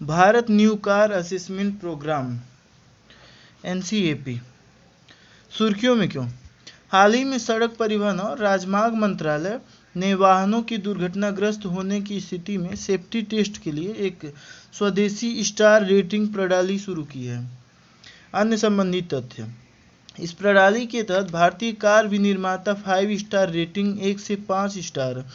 Bharat new car assessment program NCAP सुर्खियों में क्यों? हाल ही में सड़क परिवहन और राजमार्ग मंत्रालय ने वाहनों की दुर्घटनाग्रस्त होने की स्थिति में सेफ्टी टेस्ट के लिए एक स्वदेशी स्टार रेटिंग प्रणाली शुरू की है। अन्य संबंधित तथ्य: इस प्रणाली के तहत भारतीय कार विनिर्माता 5 स्टार रेटिंग 1 से 5 स्टार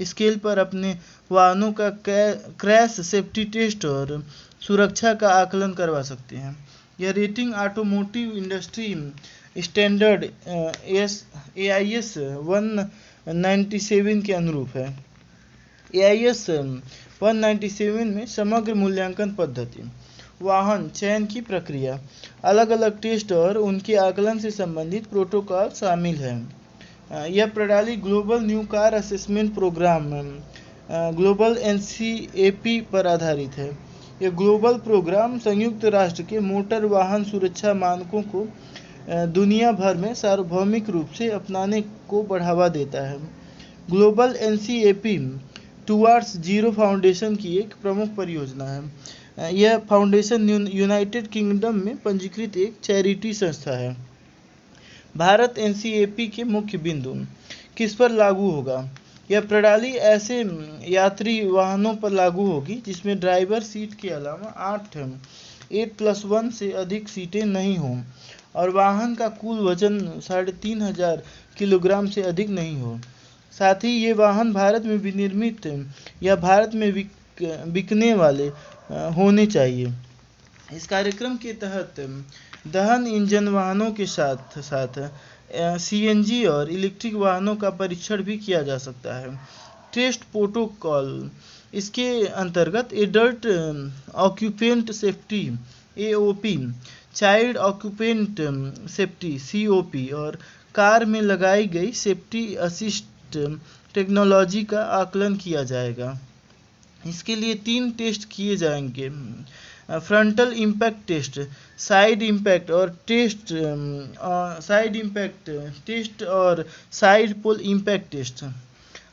स्केल पर अपने वाहनों का क्रैश सेफ्टी टेस्ट और सुरक्षा का आकलन करवा सकते हैं। यह rating automotive industry standard AIS 197 के अनुरूप है। AIS 197 में समग्र मूल्यांकन पद्धति, वाहन चयन की प्रक्रिया, अलग अलग टेस्ट और उनके आकलन से संबंधित प्रोटोकॉल शामिल हैं। यह प्रणाली global new car assessment program global NCAP पर आधारित है। यह ग्लोबल प्रोग्राम संयुक्त राष्ट्र के मोटर वाहन सुरक्षा मानकों को दुनिया भर में सार्वभौमिक रूप से अपनाने को बढ़ावा देता है। Global NCAP towards zero foundation की एक प्रमुख परियोजना है। यह फाउंडेशन यूनाइटेड किंगडम में पंजीकृत एक चैरिटी संस्था है। भारत NCAP के मुख्य बिंदु: किस पर लागू होगा? यह प्रणाली ऐसे यात्री वाहनों पर लागू होगी जिसमें ड्राइवर सीट के अलावा 8+1 से अधिक सीटें नहीं हों और वाहन का कुल वजन 3500 किलोग्राम से अधिक नहीं हो। साथ ही ये वाहन भारत में विनिर्मित या भारत में बिकने वाले होने चाहिए। इस कार्यक्रम के तहत दहन इंजन वाहनों के साथ साथ CNG और इलेक्ट्रिक वाहनों का परीक्षण भी किया जा सकता है। टेस्ट प्रोटोकॉल: इसके अंतर्गत adult occupant safety AOP, child occupant safety COP और कार में लगाई गई सेफ्टी असिस्ट टेक्नोलॉजी का आकलन किया जाएगा। इसके लिए 3 टेस्ट किए जाएंगे: frontal impact test, side impact test और साइड पोल इम्पैक्ट टेस्ट।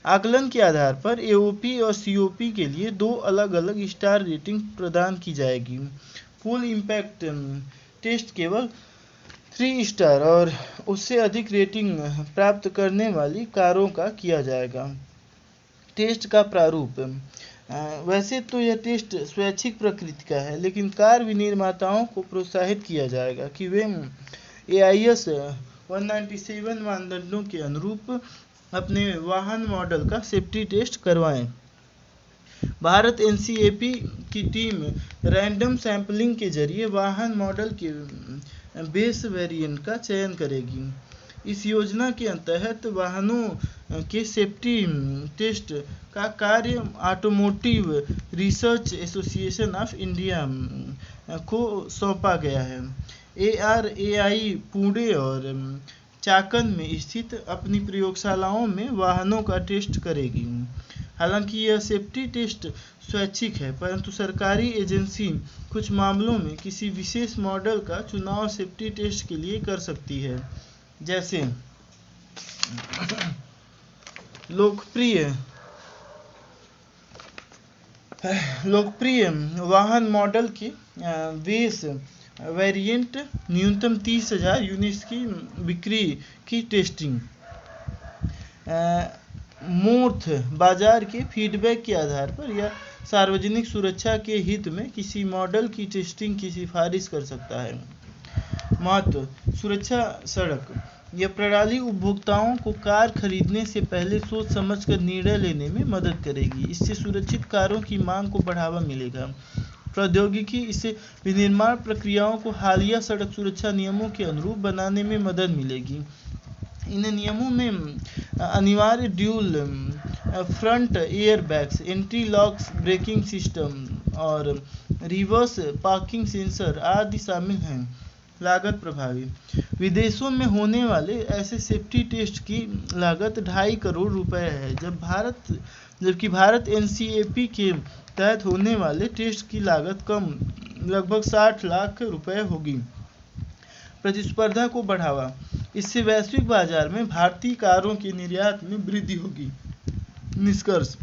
आकलन के आधार पर AOP और COP के लिए 2 अलग अलग स्टार रेटिंग प्रदान की जाएगी। फुल इम्पैक्ट टेस्ट केवल 3 स्टार और उससे अधिक रेटिंग प्राप्त करने वाली कारों का किया जाएगा। टेस्ट का प्रारूप: वैसे तो यह टेस्ट स्वैच्छिक प्रकृति का है, लेकिन कार विनिर्माताओं को प्रोत्साहित किया जाएगा कि वे AIS 197 मानदंडों के अनुरूप अपने वाहन मॉडल का सेफ्टी टेस्ट करवाएं। भारत NCAP की टीम रैंडम सैंपलिंग के जरिए वाहन मॉडल के बेस वेरिएंट का चयन करेगी। इस योजना के तहत वाहनों के सेफ्टी टेस्ट का कार्य automotive research association of India को सौंपा गया है। ARAI पुणे और चाकन में स्थित अपनी प्रयोगशालाओं में वाहनों का टेस्ट करेगी। हालांकि यह सेफ्टी टेस्ट स्वैच्छिक है, परंतु सरकारी एजेंसी कुछ मामलों में किसी विशेष मॉडल का चुनाव सेफ्टी टेस्ट के लिए कर सकती है, जैसे लोकप्रिय वाहन मॉडल के बेस वेरिएंट न्यूनतम 30,000 यूनिट्स की बिक्री की टेस्टिंग। मूर्त बाजार के फीडबैक के आधार पर यह सार्वजनिक सुरक्षा के हित में किसी मॉडल की टेस्टिंग की सिफारिश कर सकता है। महत्व: सुरक्षा सड़क: यह प्रणाली उपभोक्ताओं को कार खरीदने से पहले सोच समझकर निर्णय लेने में मदद करेगी। इससे सुरक्षित कारों की मांग को बढ़ावा मिलेगा। प्रौद्योगिकी: इससे विनिर्माण प्रक्रियाओं को हालिया सड़क सुरक्षा नियमों के अनुरूप बनाने में मदद मिलेगी। इन नियमों में अनिवार्य dual front air bags, anti lock braking system और रिवर्स पार्किंग सेंसर आदि शामिल हैं। लागत प्रभावी: विदेशों में होने वाले ऐसे सेफ्टी टेस्ट की लागत 2.5 करोड़ रुपए है, जबकि भारत NCAP के तहत होने वाले टेस्ट की लागत कम, लगभग 60 लाख रुपए होगी। प्रतिस्पर्धा को बढ़ावा: इससे वैश्विक बाजार में भारतीय कारों के निर्यात में वृद्धि होगी। निष्कर्ष: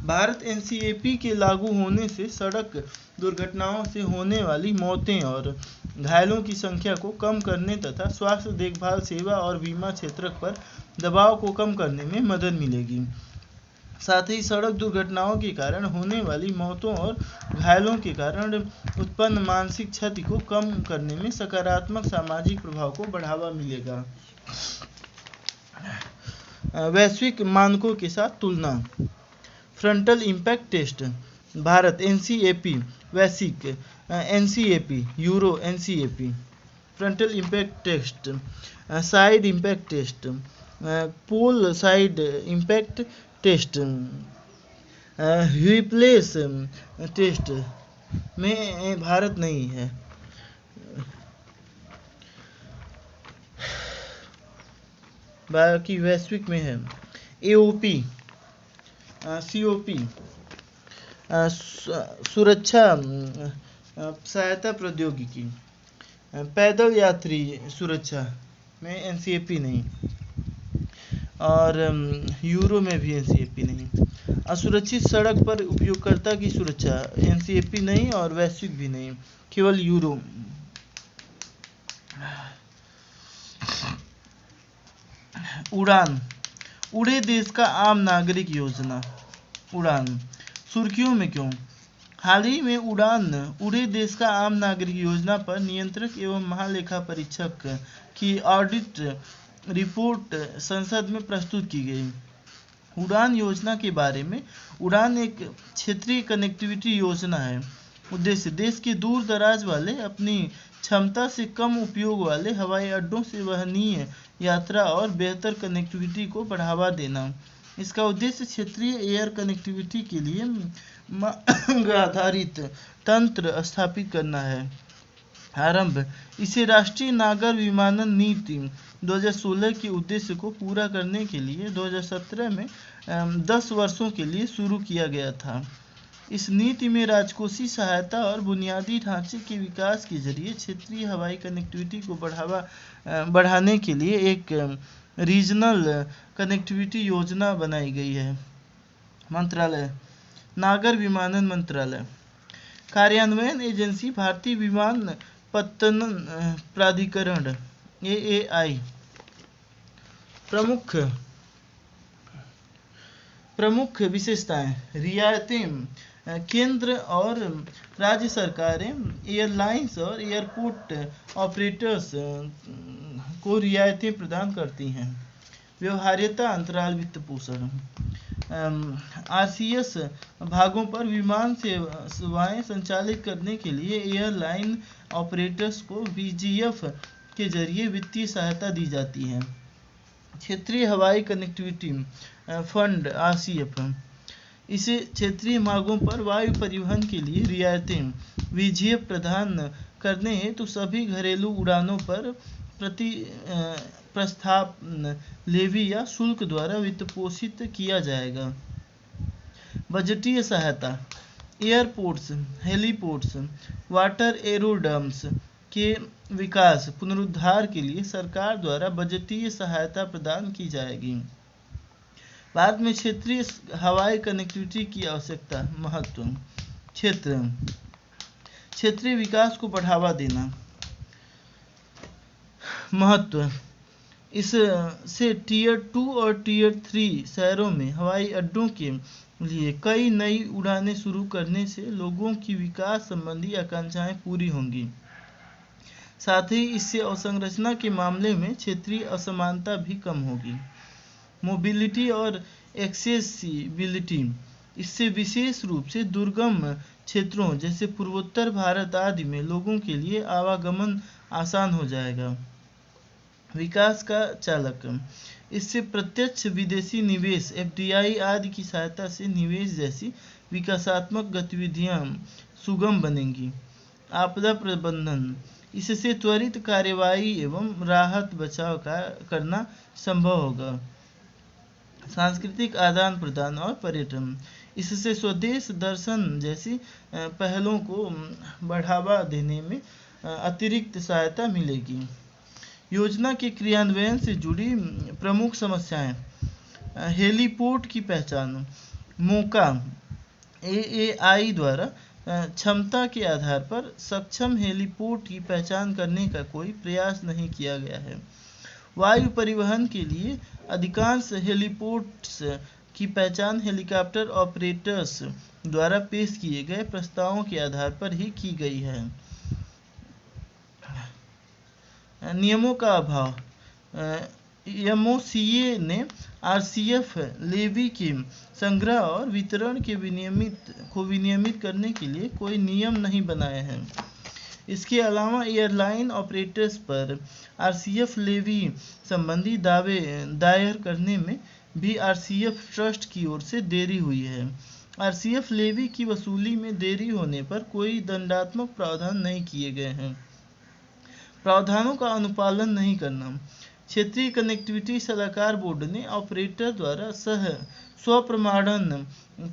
भारत एनसीएपी के लागू होने से सड़क दुर्घटनाओं से होने वाली मौतें और घायलों की संख्या को कम करने तथा स्वास्थ्य देखभाल सेवा और बीमा क्षेत्र पर दबाव को कम करने में मदद मिलेगी। साथ ही सड़क दुर्घटनाओं के कारण होने वाली मौतों और घायलों के कारण उत्पन्न मानसिक क्षति को कम करने में सकारात्मक सामाजिक प्रभाव को बढ़ावा मिलेगा। वैश्विक मानकों के साथ तुलना। Frontal impact test Bharat NCAP वैश्विक NCAP Euro NCAP frontal impact test side impact test pole side impact test whiplash test में भारत नहीं है। बाकी वैश्विक में है एओपी सीओपी सुरक्षा सहायता प्रौद्योगिकी पैदल यात्री सुरक्षा में एनसीएपी नहीं और यूरो में भी एनसीएपी नहीं। असुरक्षित सड़क पर उपयोगकर्ता की सुरक्षा एनसीएपी नहीं और वैश्विक भी नहीं, केवल यूरो। उड़ान उड़े देश का आम नागरिक योजना। उड़ान सुर्खियों में क्यों? हाल ही में उड़े देश का आम नागरिक योजना पर नियंत्रक एवं महालेखा परीक्षक की ऑडिट रिपोर्ट संसद में प्रस्तुत की गई। उड़ान योजना के बारे में। उड़ान एक क्षेत्रीय कनेक्टिविटी योजना है। उद्देश्य देश के दूर दराज वाले अपनी क्षमता से कम उपयोग वाले हवाई अड्डों से वहनीय यात्रा और बेहतर कनेक्टिविटी को बढ़ावा देना। इसका उद्देश्य क्षेत्रीय एयर कनेक्टिविटी के लिए मांग आधारित तंत्र स्थापित करना है। आरंभ इसे राष्ट्रीय नागर विमानन नीति 2016 के उद्देश्य को पूरा करने के लिए 2017 में 10 वर्षों के लिए शुरू किया गया था। इस नीति में राजकोषीय सहायता और बुनियादी ढांचे के विकास के जरिए क्षेत्रीय हवाई कनेक्टिविटी को बढ़ाने के लिए एक रीजनल कनेक्टिविटी योजना बनाई गई है। मंत्रालय नागर विमानन मंत्रालय कार्यान्वयन एजेंसी भारतीय विमानपत्तन प्राधिकरण एएआई प्रमुख विशेषताएं रियायतें केंद्र और राज्य सरकारें एयरलाइंस और एयरपोर्ट ऑपरेटर्स को रियायतें प्रदान करती हैं। व्यवहार्यता अंतराल वित्त पोषण आरसीएस भागों पर विमान सेवाएं संचालित करने के लिए एयरलाइन ऑपरेटर्स को बीजीएफ के जरिए वित्तीय सहायता दी जाती है। क्षेत्रीय हवाई कनेक्टिविटी फंड आरसीएफ इसे क्षेत्रीय मार्गों पर वायु परिवहन के लिए रियायतें बीजीएफ प्रदान करने हेतु सभी घरेलू उड़ानों पर प्रस्थान लेवी या शुल्क द्वारा वित्तपोषित किया जाएगा। बजटीय सहायता एयरपोर्ट्स हेलीपोर्ट्स वाटर एरोड्रम्स के विकास पुनरुद्धार के लिए सरकार द्वारा बजटीय सहायता प्रदान की जाएगी। बाद में क्षेत्रीय हवाई कनेक्टिविटी की आवश्यकता महत्व क्षेत्रीय विकास को बढ़ावा देना। महत्व इससे टीयर 2 और टीयर 3 शहरों में हवाई अड्डों के लिए कई नई उड़ानें शुरू करने से लोगों की विकास संबंधी आकांक्षाएं पूरी होंगी। साथ ही इससे अवसंरचना के मामले में क्षेत्रीय असमानता भी कम होगी। मोबिलिटी और एक्सेसिबिलिटी इससे विशेष रूप से दुर्गम क्षेत्रों जैसे पूर्वोत्तर भारत आदि में लोगों के लिए आवागमन आसान हो जाएगा। विकास का चालक इससे प्रत्यक्ष विदेशी निवेश एफडीआई आदि की सहायता से निवेश जैसी विकासात्मक गतिविधियां सुगम बनेंगी। आपदा प्रबंधन इससे त्वरित कार्यवाही एवं राहत बचाव करना संभव होगा। सांस्कृतिक आदान प्रदान और पर्यटन इससे स्वदेश दर्शन जैसी पहलों को बढ़ावा देने में अतिरिक्त सहायता मिलेगी। योजना के क्रियान्वयन से जुड़ी प्रमुख समस्याएं हेलीपोर्ट की पहचान मोका AAI द्वारा क्षमता के आधार पर सक्षम हेलीपोर्ट की पहचान करने का कोई प्रयास नहीं किया गया है। वायु परिवहन के लिए अधिकांश हेलीपोर्ट्स की पहचान हेलीकॉप्टर ऑपरेटर्स द्वारा पेश किए गए प्रस्तावों के आधार पर ही की गई है। नियमों का अभाव। MOCA ने RCF लेवी के संग्रह और वितरण को विनियमित करने के लिए कोई नियम नहीं बनाए हैं। इसके अलावा एयरलाइन ऑपरेटर्स पर RCF लेवी संबंधी दावे दायर करने में भी RCF ट्रस्ट की ओर से देरी हुई है। RCF लेवी की वसूली में देरी होने पर कोई दंडात्मक प्रावधान नहीं किए गए हैं। प्रावधानों का अनुपालन नहीं करना। क्षेत्रीय कनेक्टिविटी सलाहकार बोर्ड ने ऑपरेटर द्वारा स्वप्रमाणन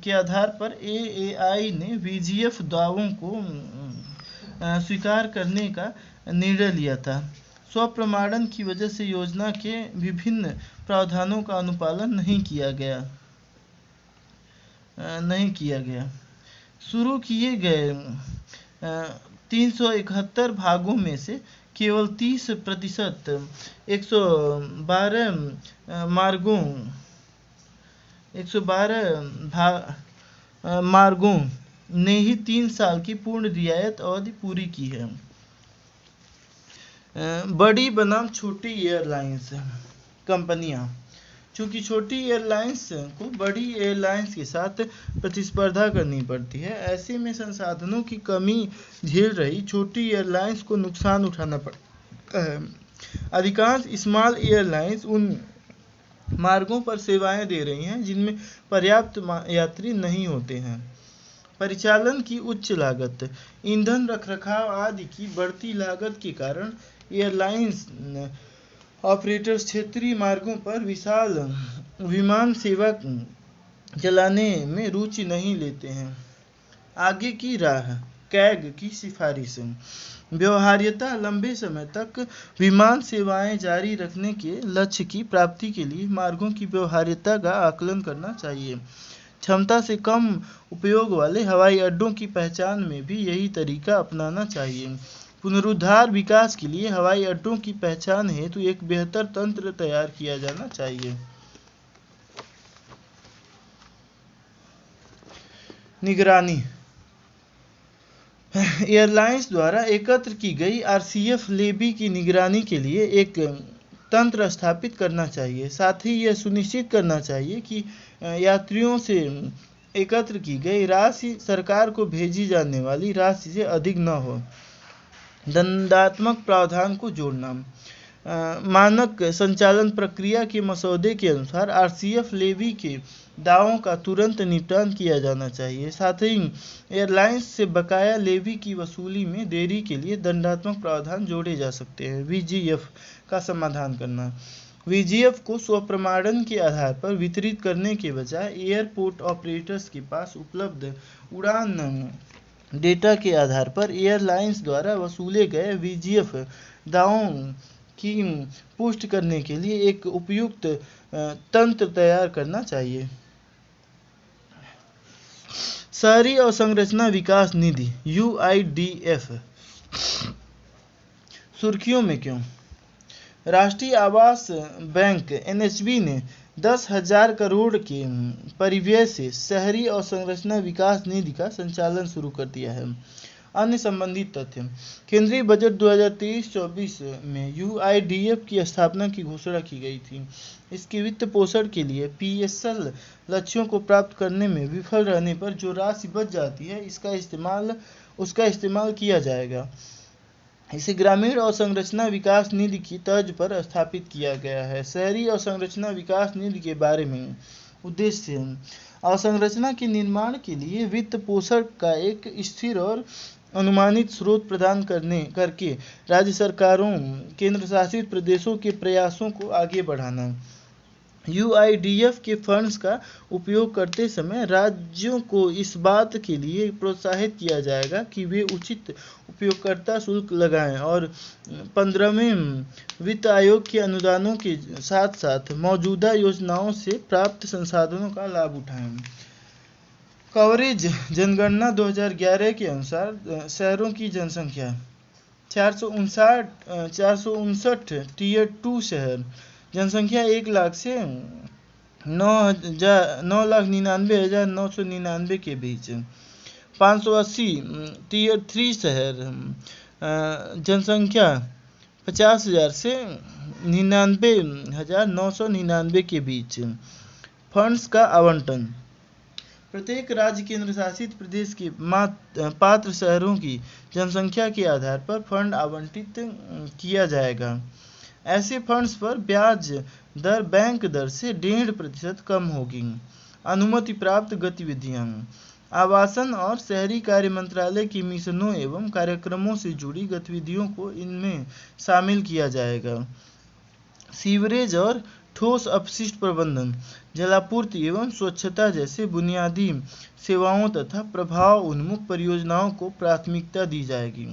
के आधार पर AAI ने VGF दावों को स्वीकार करने का निर्णय लिया था। स्वप्रमाणन की वजह से योजना के विभिन्न प्रावधानों का अनुपालन नहीं किया गया। शुरू किए गए 371 भागों में से केवल 30% 112 मार्गों ने ही 3 साल की पूर्ण रियायत अवधि पूरी की है। बड़ी बनाम छोटी एयरलाइंस कंपनियां। चूंकि छोटी एयरलाइंस को बड़ी एयरलाइंस के साथ प्रतिस्पर्धा करनी पड़ती है, ऐसे में संसाधनों की कमी झेल रही छोटी एयरलाइंस को नुकसान उठाना पड़ता है। अधिकांश स्मॉल एयरलाइंस उन मार्गों पर सेवाएं दे रही हैं जिनमें पर्याप्त यात्री नहीं होते हैं। परिचालन की उच्च लागत, ईंधन, रखरखाव आदि की बढ़ती लागत के कारण एयरलाइंस ऑपरेटर्स क्षेत्रीय मार्गों पर विशाल विमान सेवा चलाने में रुचि नहीं लेते हैं। आगे की राह। कैग की सिफारिश। व्यवहार्यता। लंबे समय तक विमान सेवाएं जारी रखने के लक्ष्य की प्राप्ति के लिए मार्गों की व्यवहार्यता का आकलन करना चाहिए। क्षमता से कम उपयोग वाले हवाई अड्डों की पहचान में भी यही तरीका अपनाना चाहिए। पुनरुद्धार विकास के लिए हवाई अड्डों की पहचान हेतु एक बेहतर तंत्र तैयार किया जाना चाहिए। निगरानी। एयरलाइंस द्वारा एकत्र की गई RCF लेवी की निगरानी के लिए एक तंत्र स्थापित करना चाहिए। साथ ही यह सुनिश्चित करना चाहिए कि यात्रियों से एकत्र की गई राशि सरकार को भेजी जाने वाली राशि से अधिक न हो। दंडात्मक प्रावधान को जोड़ना। मानक संचालन प्रक्रिया के मसौदे के अनुसार RCF लेवी के दावों का तुरंत निपटान किया जाना चाहिए। साथ ही एयरलाइंस से बकाया लेवी की वसूली में देरी के लिए दंडात्मक प्रावधान जोड़े जा सकते हैं। VGF का समाधान करना। VGF को स्वप्रमाणन के आधार पर वितरित करने के बजाय एयरपोर्ट ऑपरेटर्स के पास उपलब्ध उड़ान डेटा के आधार पर एयरलाइंस द्वारा वसूले गए VGF दावों की पुष्टि करने के लिए एक उपयुक्त तंत्र तैयार करना चाहिए। शहरी अवसंरचना विकास निधि UIDF सुर्खियों में क्यों? राष्ट्रीय आवास बैंक NHB ने 10,000 करोड़ के परिव्यय से शहरी अवसंरचना विकास निधि का संचालन शुरू कर दिया है। अन्य संबंधित तथ्य। केंद्रीय बजट 2023-24 में UIDF की स्थापना की घोषणा की गई थी। इसके वित्त पोषण के लिए PSL लक्ष्यों को प्राप्त करने में विफल रहने पर जो राशि बच जाती है उसका इस्तेमाल किया जाएगा। इसे ग्रामीण अवसंरचना विकास निधि की तर्ज पर स्थापित किया गया है। शहरी अवसंरचना विकास निधि के बारे में उद्देश्य। अवसंरचना के निर्माण के लिए वित्त पोषण का एक स्थिर और अनुमानित स्रोत प्रदान करके राज्य सरकारों, केंद्र शासित प्रदेशों के प्रयासों को आगे बढ़ाना। UIDF के फंड्स का उपयोग करते समय राज्यों को इस बात के लिए प्रोत्साहित किया जाएगा कि वे उचित उपयोगकर्ता शुल्क लगाएं और 15वें वित्त आयोग के अनुदानों के साथ साथ मौजूदा योजनाओं से प्राप्त संसाधनों का लाभ उठाएं। कवरेज जनगणना 2011 के अनुसार शहरों की जनसंख्या 459 टीयर 2 शहर, जनसंख्या 1 लाख से 9,99,999 के बीच। 580 टीयर 3 शहर, जनसंख्या 50,000 से 99,999 के बीच। फंड्स का आवंटन प्रत्येक राज्य केंद्र शासित प्रदेश के पात्र शहरों की जनसंख्या के आधार पर फंड आवंटित किया जाएगा। ऐसे फंड्स पर ब्याज दर बैंक दर से 1.5% कम होगी। अनुमति प्राप्त गतिविधियां आवासन और शहरी कार्य मंत्रालय के मिशनों एवं कार्यक्रमों से जुड़ी गतिविधियों को इनमें शामिल किया जाएगा। सीवरेज और ठोस अपशिष्ट प्रबंधन, जलापूर्ति एवं स्वच्छता जैसे बुनियादी सेवाओं तथा प्रभाव उन्मुख परियोजनाओं को प्राथमिकता दी जाएगी।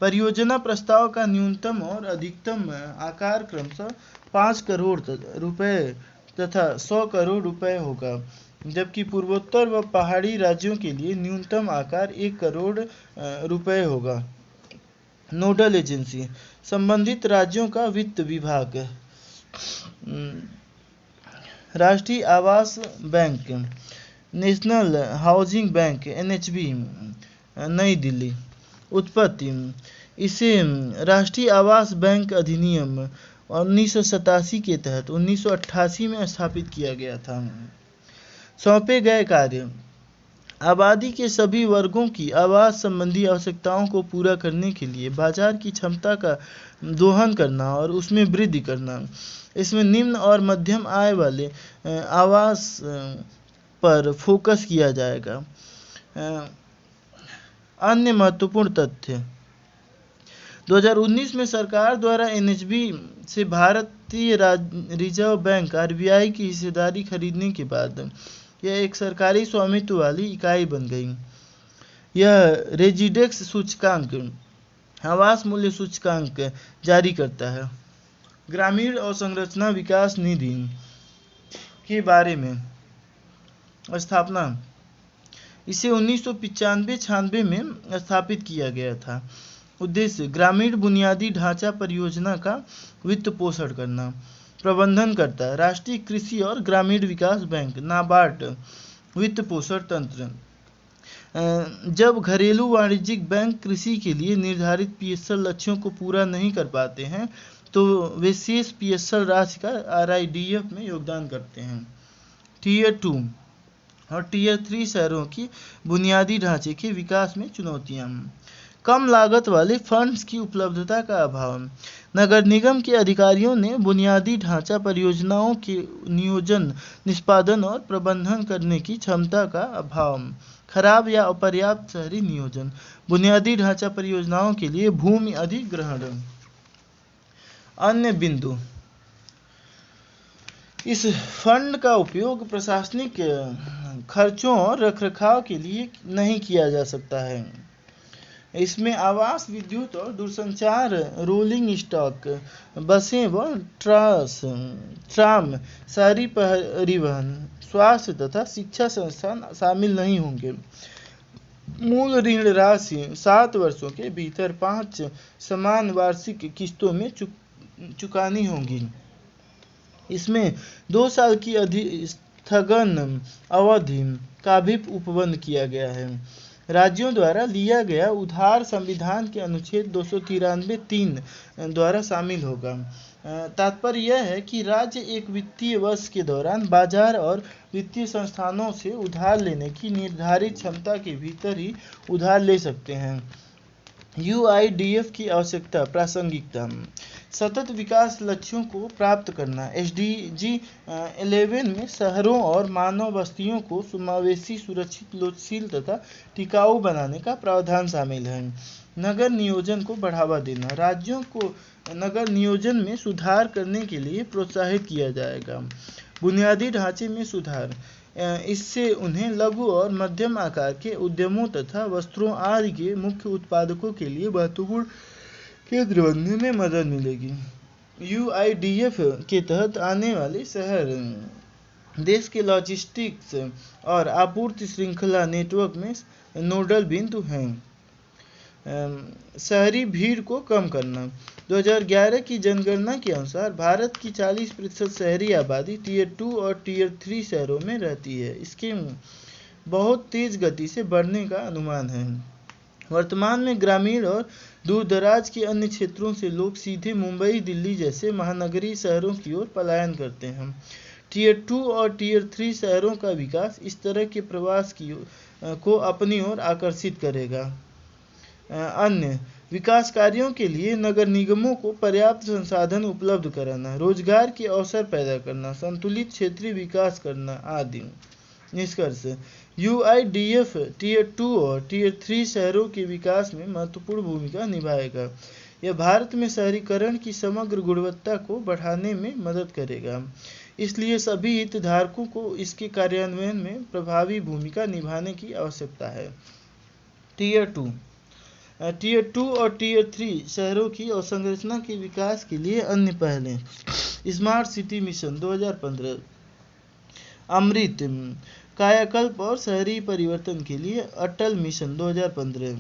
परियोजना प्रस्ताव का न्यूनतम और अधिकतम आकार क्रमशः 5 करोड़ रुपए तथा 100 करोड़ रुपए होगा, जबकि पूर्वोत्तर व पहाड़ी राज्यों के लिए न्यूनतम आकार 1 करोड़ रुपए होगा। नोडल एजेंसी संबंधित राज्यों का वित्त विभाग, राष्ट्रीय आवास bank, national housing bank NHB, नई दिल्ली। उत्पत्ति इसे राष्ट्रीय आवास बैंक अधिनियम 1987 के तहत 1988 में स्थापित किया गया था। सौंपे गए कार्य आबादी के सभी वर्गों की आवास संबंधी आवश्यकताओं को पूरा करने के लिए बाजार की क्षमता का दोहन करना और उसमें वृद्धि करना। इसमें निम्न और मध्यम आय वाले आवास पर फोकस किया जाएगा। अन्य महत्वपूर्ण तथ्य 2019 में सरकार द्वारा NHB से भारतीय रिजर्व बैंक RBI की हिस्सेदारी खरीदने के बाद यह एक सरकारी स्वामित्व वाली इकाई बन गई। यह रेजिडेक्स सूचकांक, आवास मूल्य सूचकांक जारी करता है। ग्रामीण अवसंरचना विकास निधि के बारे में स्थापना, इसे 1995-96 में स्थापित किया गया था। उद्देश्य ग्रामीण बुनियादी ढांचा परियोजना का वित्त पोषण करना। प्रबंधन करता है राष्ट्रीय कृषि और ग्रामीण विकास बैंक नाबार्ड। वित्त पोषण तंत्र जब घरेलू वाणिज्यिक बैंक कृषि के लिए निर्धारित PSL लक्ष्यों को पूरा नहीं कर पाते हैं तो वे शेष PSL राशि का RIDF में योगदान करते हैं। टीयर 2 और टीयर 3 शहरों की बुनियादी ढांचे के विकास में चुनौतियां। कम लागत वाले फंड्स की उपलब्धता का अभाव। नगर निगम के अधिकारियों ने बुनियादी ढांचा परियोजनाओं के नियोजन, निष्पादन और प्रबंधन करने की क्षमता का अभाव। खराब या अपर्याप्त शहरी नियोजन। बुनियादी ढांचा परियोजनाओं के लिए भूमि अधिग्रहण। अन्य बिंदु इस फंड का उपयोग प्रशासनिक खर्चों और रखरखाव के लिए नहीं किया जा सकता है। इसमें आवास, विद्युत और दूरसंचार, रोलिंग स्टॉक, बसें व ट्राम, शहरी परिवहन, स्वास्थ्य तथा शिक्षा संस्थान शामिल नहीं होंगे। मूल ऋण राशि 7 वर्षों के भीतर 5 समान वार्षिक किस्तों में चुकानी होगी। इसमें 2 साल की स्थगन अवधि का भी उपबंध किया गया है। राज्यों द्वारा लिया गया उधार संविधान के अनुच्छेद 293(3) द्वारा शामिल होगा। तात्पर्य यह है कि राज्य एक वित्तीय वर्ष के दौरान बाजार और वित्तीय संस्थानों से उधार लेने की निर्धारित क्षमता के भीतर ही उधार ले सकते हैं। UIDF की आवश्यकता, प्रासंगिकता, सतत विकास लक्ष्यों को प्राप्त करना। SDG 11 में शहरों और मानव बस्तियों को समावेशी, सुरक्षित, लोचशील तथा टिकाऊ बनाने का प्रावधान शामिल है। नगर नियोजन को बढ़ावा देना। राज्यों को नगर नियोजन में सुधार करने के लिए प्रोत्साहित किया जाएगा। बुनियादी ढांचे में सुधार, इससे उन्हें लघु और मध्यम आकार के उद्यमों तथा वस्त्रों आदि के मुख्य उत्पादकों के लिए महत्वपूर्ण केंद्र बनने में मदद मिलेगी। UIDF के तहत आने वाले शहर देश के लॉजिस्टिक्स और आपूर्ति श्रृंखला नेटवर्क में नोडल बिंदु हैं। शहरी भीड़ को कम करना। 2011 की जनगणना के अनुसार भारत की 40% शहरी आबादी टीयर 2 और टीयर 3 शहरों में रहती है। इसके बहुत तेज गति से बढ़ने का अनुमान है। वर्तमान में ग्रामीण और दूरदराज के अन्य क्षेत्रों से लोग सीधे मुंबई, दिल्ली जैसे महानगरीय शहरों की ओर पलायन करते हैं। टीयर 2 और टीयर 3 शहरों का विकास इस तरह के प्रवास को अपनी ओर आकर्षित करेगा। अन्य विकास कार्यों के लिए नगर निगमों को पर्याप्त संसाधन उपलब्ध कराना, रोजगार के अवसर पैदा करना, संतुलित क्षेत्रीय विकास करना आदि। निष्कर्ष, यूआईडीएफ टीयर 2 और टीयर 3 शहरों के विकास में महत्वपूर्ण भूमिका निभाएगा। यह भारत में शहरीकरण की समग्र गुणवत्ता को बढ़ाने में मदद करेगा। इसलिए सभी हितधारकों को इसके कार्यान्वयन में प्रभावी भूमिका निभाने की आवश्यकता है। टीयर 2 और टीयर 3 शहरों की अवसंरचना के विकास के लिए अन्य पहलें। स्मार्ट सिटी मिशन 2015, अमृत कायाकल्प और शहरी परिवर्तन के लिए अटल मिशन 2015,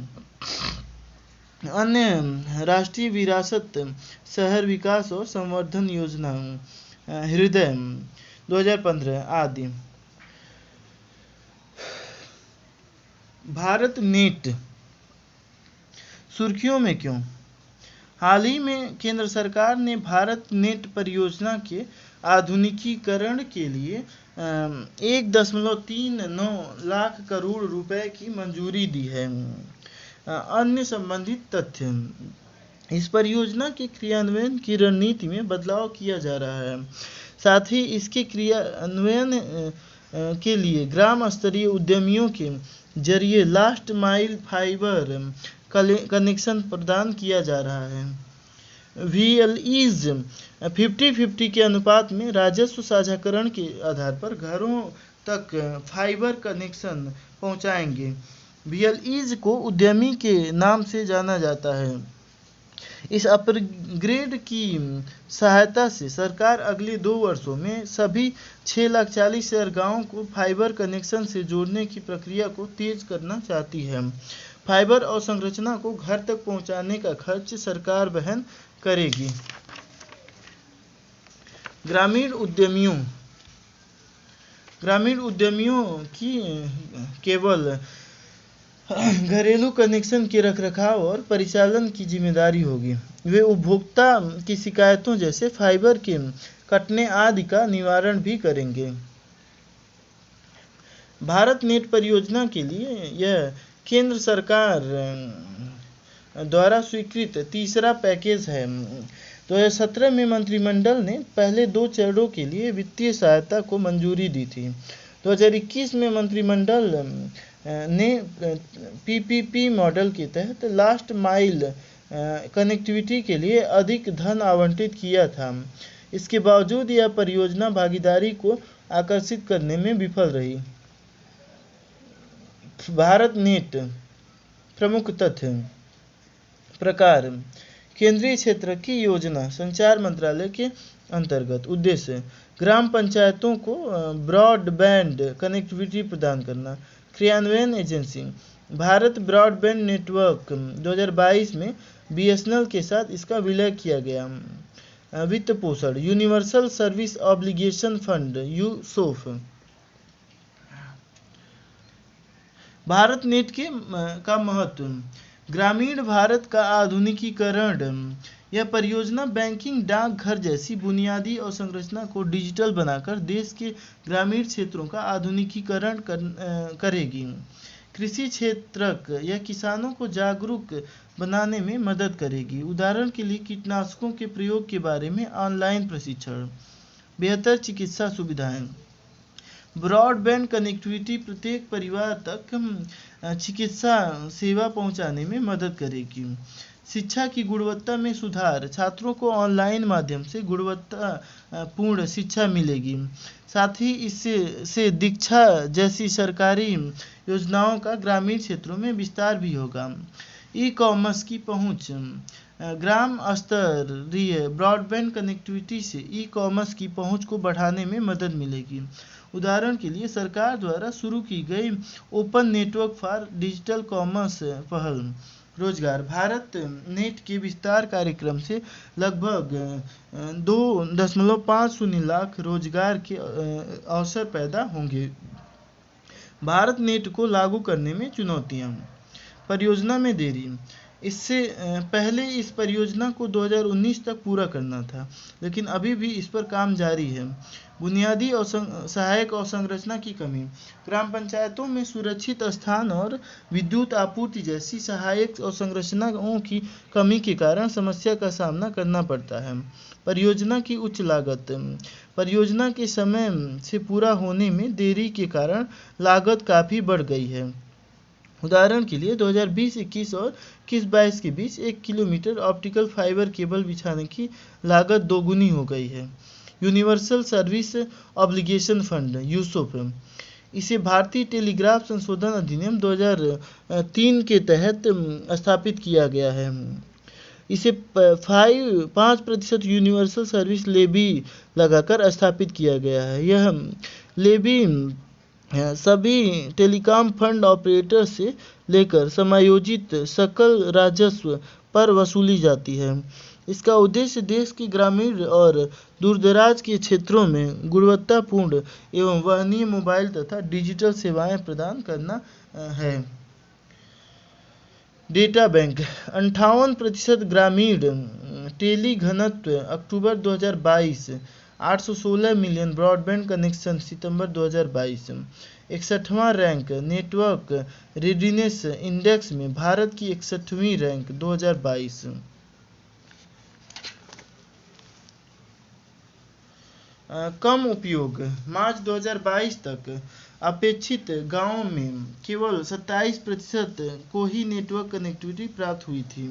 अन्य राष्ट्रीय विरासत शहर विकास और संवर्धन योजना हृदय 2015 आदि। भारत नेट सुर्खियों में क्यों? हाल ही में केंद्र सरकार ने भारत नेट परियोजना के आधुनिकीकरण के लिए 1.39 लाख करोड़ रुपए की मंजूरी दी है। अन्य संबंधित तथ्य, इस परियोजना के क्रियान्वयन की रणनीति में बदलाव किया जा रहा है। साथ ही इसके क्रियान्वयन के लिए ग्राम स्तरीय उद्यमियों के जरिए लास्ट माइल फाइबर कनेक्शन प्रदान किया जा रहा है। VLEs 50-50 के अनुपात में राजस्व साझाकरण के आधार पर घरों तक फाइबर कनेक्शन पहुंचाएंगे। VLEs को उद्यमी के नाम से जाना जाता है। इस अपग्रेड की सहायता से सरकार अगले 2 वर्षों में सभी 6,40,000 गांवों को फाइबर कनेक्शन से जोड़ने की प्रक्रिया को तेज करना चाहती है। फाइबर अवसंरचना को घर तक पहुंचाने का खर्च सरकार वहन करेगी। ग्रामीण उद्यमियों की केवल घरेलू कनेक्शन के रखरखाव और परिचालन की जिम्मेदारी होगी। वे उपभोक्ता की शिकायतों जैसे फाइबर के कटने आदि का निवारण भी करेंगे। भारत नेट परियोजना के लिए यह केंद्र सरकार द्वारा स्वीकृत तीसरा पैकेज है। 2017 में मंत्रिमंडल ने पहले 2 चरणों के लिए वित्तीय सहायता को मंजूरी दी थी। 2021 में मंत्रिमंडल ने PPP मॉडल के तहत लास्ट माइल कनेक्टिविटी के लिए अधिक धन आवंटित किया था। इसके बावजूद यह परियोजना भागीदारी को आकर्षित करने में विफल रही। भारत नेट प्रमुख तथ्य प्रकार, केंद्रीय क्षेत्र की योजना संचार मंत्रालय के अंतर्गत। उद्देश्य, ग्राम पंचायतों को ब्रॉडबैंड कनेक्टिविटी प्रदान करना। क्रियान्वयन एजेंसी, भारत ब्रॉडबैंड नेटवर्क 2022 में BSNL के साथ इसका विलय किया गया। वित्त पोषण, universal service obligation fund USOF. Bharat net का महत्व, ग्रामीण भारत का आधुनिकीकरण। यह परियोजना बैंकिंग, डाकघर जैसी बुनियादी अवसंरचना को डिजिटल बनाकर देश के ग्रामीण क्षेत्रों का आधुनिकीकरण करेगी। कृषि क्षेत्रक, यह किसानों को जागरूक बनाने में मदद करेगी। उदाहरण के लिए कीटनाशकों के प्रयोग के बारे में ऑनलाइन प्रशिक्षण। बेहतर चिकित्सा सुविधाएं, ब्रॉडबैंड कनेक्टिविटी प्रत्येक परिवार तक चिकित्सा सेवा पहुंचाने में मदद करेगी। शिक्षा की गुणवत्ता में सुधार, छात्रों को ऑनलाइन माध्यम से गुणवत्तापूर्ण शिक्षा मिलेगी। साथ ही इससे दीक्षा जैसी सरकारी योजनाओं का ग्रामीण क्षेत्रों में विस्तार भी होगा। ई-कॉमर्स की पहुंच, ग्राम स्तरीय ब्रॉडबैंड कनेक्टिविटी से ई-कॉमर्स की पहुंच को बढ़ाने में मदद मिलेगी। उदाहरण के लिए सरकार द्वारा शुरू की गई open network for digital commerce पहल। रोजगार, भारत नेट के विस्तार कार्यक्रम से लगभग 2.50 लाख रोजगार के अवसर पैदा होंगे। भारत नेट को लागू करने में चुनौतियां, परियोजना में देरी। इससे पहले इस परियोजना को 2019 तक पूरा करना था, लेकिन अभी भी इस पर काम जारी है। बुनियादी और सहायक अवसंरचना की कमी, ग्राम पंचायतों में सुरक्षित स्थान और विद्युत आपूर्ति जैसी सहायक अवसंरचनाओं की कमी के कारण समस्या का सामना करना पड़ता है। परियोजना की उच्च लागत, परियोजना के समय से पूरा होने में देरी के कारण लागत काफ़ी बढ़ गई है। उदाहरण के लिए 2020-21 और 21-22 के बीच 1 किलोमीटर ऑप्टिकल फाइबर केबल बिछाने की लागत दोगुनी हो गई है। यूनिवर्सल सर्विस ऑब्लिगेशन फंड यूसोफ, इसे भारतीय टेलीग्राफ संशोधन अधिनियम 2003 के तहत स्थापित किया गया है। इसे 5% यूनिवर्सल सर्विस लेवी लगाकर स्थापित किया गया है। यह लेवी सभी टेलीकॉम फंड ऑपरेटर से लेकर समायोजित सकल राजस्व पर वसूली जाती है। इसका उद्देश्य देश के ग्रामीण और दूरदराज के क्षेत्रों में गुणवत्तापूर्ण एवं वहनीय मोबाइल तथा डिजिटल सेवाएं प्रदान करना है। डेटा बैंक, 58% ग्रामीण टेली घनत्व अक्टूबर 2022, 816 मिलियन ब्रॉडबैंड कनेक्शन सितंबर 2022। 61वां रैंक नेटवर्क रेडिनेस इंडेक्स में भारत की 61वीं रैंक 2022। कम उपयोग, मार्च 2022 तक अपेक्षित गांवों में केवल 27% को ही नेटवर्क कनेक्टिविटी प्राप्त हुई थी।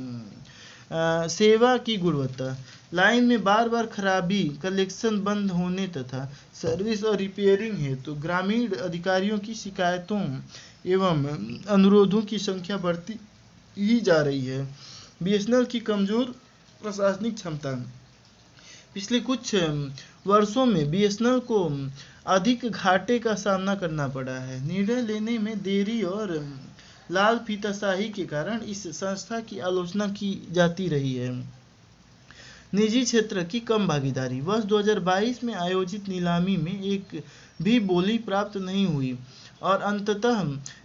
सेवा की गुणवत्ता, लाइन में बार बार खराबी, कलेक्शन बंद होने तथा सर्विस और रिपेयरिंग हेतु ग्रामीण अधिकारियों की शिकायतों एवं अनुरोधों की संख्या बढ़ती ही जा रही है। बीएसएनएल की कमजोर प्रशासनिक क्षमता, पिछले कुछ वर्षों में बीएसएनएल को अधिक घाटे का सामना करना पड़ा है। निर्णय लेने में देरी और लाल फीताशाही के कारण इस संस्था की आलोचना की जाती रही है। निजी क्षेत्र की कम भागीदारी, वर्ष 2022 में आयोजित नीलामी में एक भी बोली प्राप्त नहीं हुई और अंततः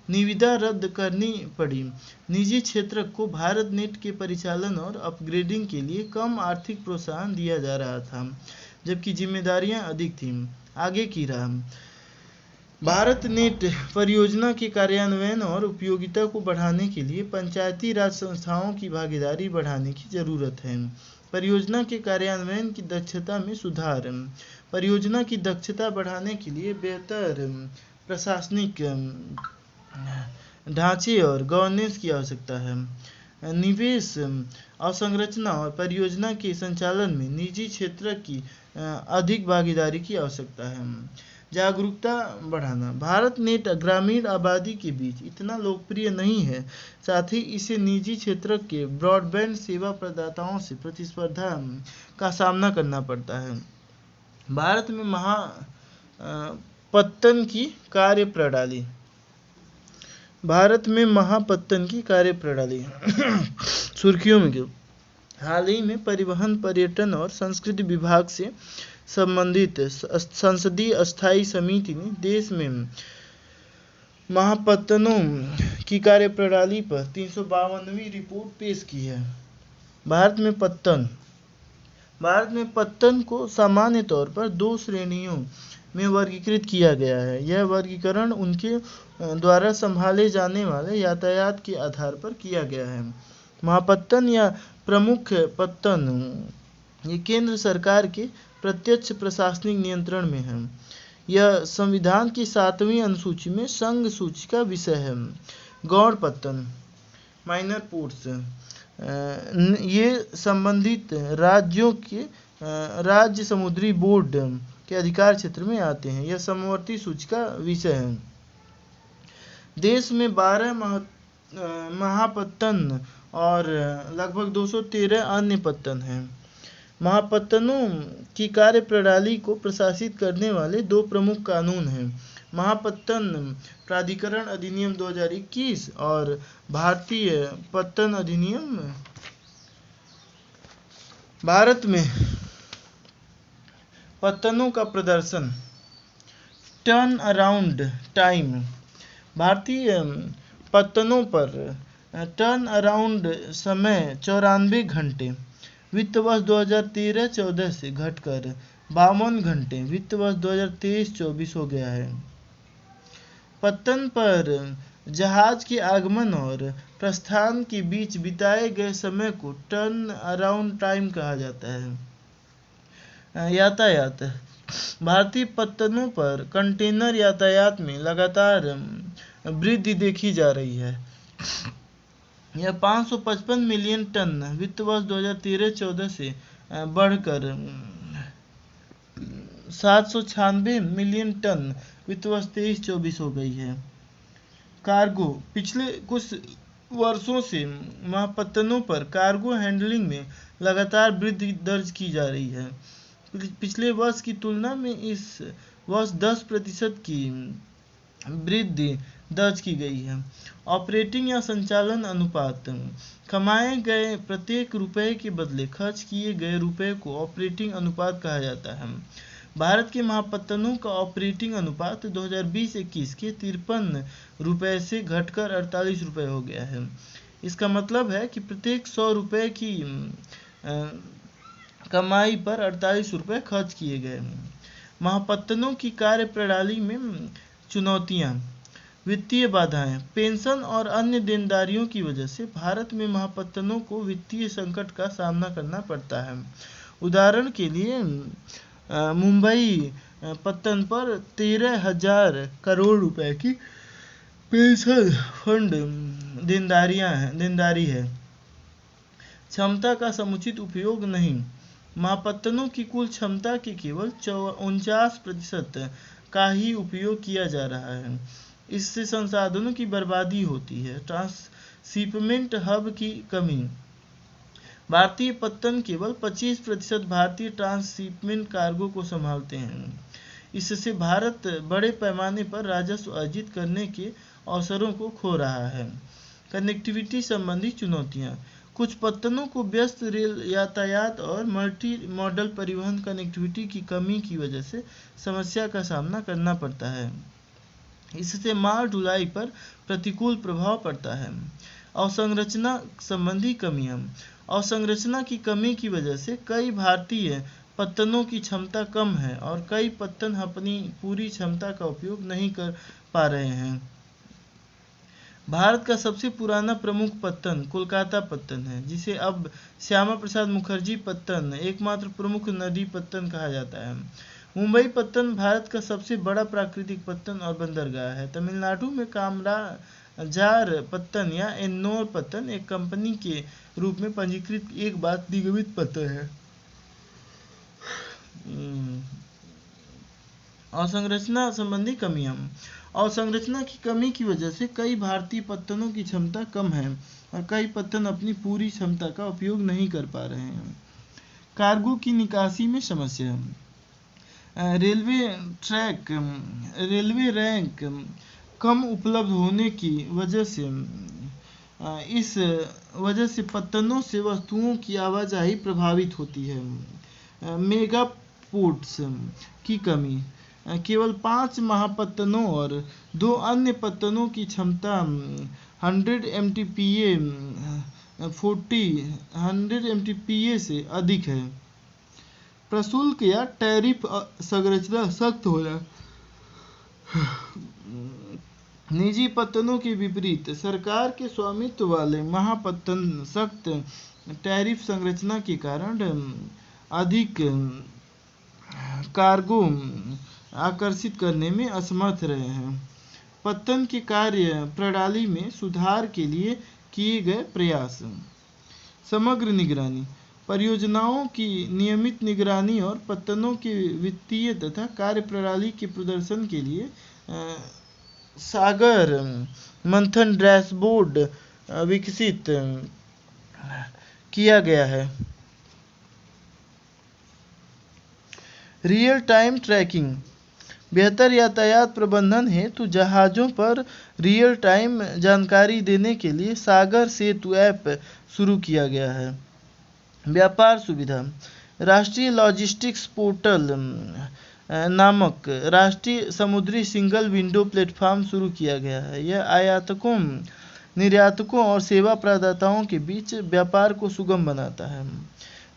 निविदा रद्द करनी पड़ी। निजी क्षेत्र को भारत नेट के परिचालन और अपग्रेडिंग के लिए कम आर्थिक प्रोत्साहन दिया जा रहा था, जबकि जिम्मेदारियां अधिक थीं। आगे की राह, भारत नेट परियोजना के कार्यान्वयन और उपयोगिता को बढ़ाने के लिए पंचायती राज संस्थाओं की भागीदारी बढ़ाने की जरूरत है। परियोजना के कार्यान्वयन की दक्षता में सुधार, परियोजना की दक्षता बढ़ाने के लिए बेहतर प्रशासनिक ढांचे और गवर्नेंस की आवश्यकता है। निवेश अवसंरचना और परियोजना के संचालन में निजी क्षेत्र की अधिक भागीदारी की आवश्यकता है। जागरूकता बढ़ाना, भारत नेट ग्रामीण आबादी के बीच इतना लोकप्रिय नहीं है, साथ ही इसे निजी क्षेत्र के ब्रॉडबैंड सेवा प्रदाताओं से प्रतिस्पर्धा का सामना करना पड़ता है। भारत में महापत्तन की कार्यप्रणाली, भारत में महापत्तन की कार्यप्रणाली सुर्खियों में क्यों? हाल ही में परिवहन, पर्यटन और संस्कृति विभाग से संबंधित संसदीय स्थायी समिति ने देश में महापत्तनों की कार्यप्रणाली पर 352वीं रिपोर्ट पेश की है। भारत में पत्तन को सामान्य तौर पर 2 श्रेणियों में वर्गीकृत किया गया है। यह वर्गीकरण उनके द्वारा संभाले जाने वाले यातायात के आधार पर किया गया है। महापत्तन या प्रमुख पत्तन ये केंद्र सरकार के प्रत्यक्ष प्रशासनिक नियंत्रण में है। यह संविधान की 7वीं अनुसूची में संघ सूची का विषय है। गौड़ पत्तन, माइनर पोर्ट्स, ये संबंधित राज्यों के राज्य समुद्री बोर्ड के अधिकार क्षेत्र में आते हैं। यह समवर्ती सूची का विषय है। देश में 12 महापत्तन और लगभग 213 अन्य पत्तन हैं। महापत्तनों की कार्यप्रणाली को प्रशासित करने वाले दो प्रमुख कानून हैं, महापत्तन प्राधिकरण अधिनियम 2021 और भारतीय पत्तन अधिनियम। भारत में पत्तनों का प्रदर्शन, टर्न अराउंड टाइम। भारतीय पत्तनों पर टर्न अराउंड समय 94 घंटे वित्त वर्ष 2013-14 से घटकर 52 घंटे वित्त वर्ष 2023-24 हो गया है। पत्तन पर जहाज के आगमन और प्रस्थान के बीच बिताए गए समय को टर्न अराउंड टाइम कहा जाता है। यातायात, भारतीय पत्तनों पर कंटेनर यातायात में लगातार वृद्धि देखी जा रही है। यह 555 मिलियन टन वित्त वर्ष 2013-14 से बढ़कर 796 मिलियन टन वित्त वर्ष 23-24 हो गई है। कार्गो, पिछले कुछ वर्षों से महापत्तनों पर कार्गो हैंडलिंग में लगातार वृद्धि दर्ज की जा रही है। पिछले वर्ष की तुलना में इस वर्ष 10% की वृद्धि दर्ज की गई है। ऑपरेटिंग या संचालन अनुपात, कमाए गए प्रत्येक रुपये के बदले खर्च किए गए रुपये को ऑपरेटिंग अनुपात कहा जाता है। भारत के महापत्तनों का ऑपरेटिंग अनुपात 2020-21 के 53 रुपये से घटकर 48 रुपये हो गया है। इसका मतलब है कि प्रत्येक 100 रुपये की कमाई पर 48 रुपये खर्च किए गए। महापत्तनों की कार्यप्रणाली में चुनौतियां, वित्तीय बाधाएं, पेंशन और अन्य देनदारियों की वजह से भारत में महापत्तनों को वित्तीय संकट का सामना करना पड़ता है। उदाहरण के लिए मुंबई पत्तन पर 13,000 करोड़ रुपए की पेंशन फंड देनदारी है। क्षमता का समुचित उपयोग नहीं, महापत्तनों की कुल क्षमता के केवल 49% का ही उपयोग किया जा रहा है। इससे संसाधनों की बर्बादी होती है। ट्रांसशिपमेंट हब की कमी, भारतीय पत्तन केवल 25% भारतीय ट्रांसशिपमेंट कार्गो को संभालते हैं। इससे भारत बड़े पैमाने पर राजस्व अर्जित करने के अवसरों को खो रहा है। कनेक्टिविटी संबंधी चुनौतियां, कुछ पत्तनों को व्यस्त रेल यातायात और मल्टी मॉडल परिवहन कनेक्टिविटी की कमी की वजह से समस्या का सामना करना पड़ता है। इससे माल ढुलाई पर प्रतिकूल प्रभाव पड़ता है। अवसंरचना संबंधी कमियां, अवसंरचना की कमी की वजह से कई भारतीय पत्तनों की क्षमता कम है और कई पत्तन अपनी पूरी क्षमता का उपयोग नहीं कर पा रहे हैं। भारत का सबसे पुराना प्रमुख पत्तन कोलकाता पत्तन है, जिसे अब श्यामा प्रसाद मुखर्जी पत्तन एकमात्र प्रमुख नदी पत्तन कहा जाता है। मुंबई पत्तन भारत का सबसे बड़ा प्राकृतिक पत्तन और बंदरगाह है। तमिलनाडु में कामराजार पत्तन या एन्नोर पत्तन एक कंपनी के रूप में पंजीकृत एक बार निगमित पत्तन है। अवसंरचना संबंधी कमियां, अवसंरचना की कमी की वजह से कई भारतीय पत्तनों की क्षमता कम है और कई पत्तन अपनी पूरी क्षमता का उपयोग नहीं कर पा रहे हैं। कार्गो की निकासी में समस्या, रेलवे रैंक कम उपलब्ध होने की वजह से इस वजह से पत्तनों से वस्तुओं की आवाजाही प्रभावित होती है। मेगा पोर्ट्स की कमी, केवल 5 महापत्तनों और 2 अन्य पत्तनों की क्षमता 100 MTPA से अधिक है। प्रशुल्क या टैरिफ संरचना सख्त होना, निजी पत्तनों के विपरीत सरकार के स्वामित्व वाले महापत्तन सख्त टैरिफ संरचना के कारण अधिक कार्गो आकर्षित करने में असमर्थ रहे हैं। पत्तन की कार्य प्रणाली में सुधार के लिए किए गए प्रयास, समग्र निगरानी, परियोजनाओं की नियमित निगरानी और पत्तनों के वित्तीय तथा कार्यप्रणाली के प्रदर्शन के लिए सागर मंथन डैशबोर्ड विकसित किया गया है। रियल टाइम ट्रैकिंग, बेहतर यातायात प्रबंधन हेतु जहाज़ों पर रियल टाइम जानकारी देने के लिए सागर सेतु ऐप शुरू किया गया है। व्यापार सुविधा, राष्ट्रीय लॉजिस्टिक्स पोर्टल नामक राष्ट्रीय समुद्री सिंगल विंडो प्लेटफॉर्म शुरू किया गया है। यह आयातकों, निर्यातकों और सेवा प्रदाताओं के बीच व्यापार को सुगम बनाता है।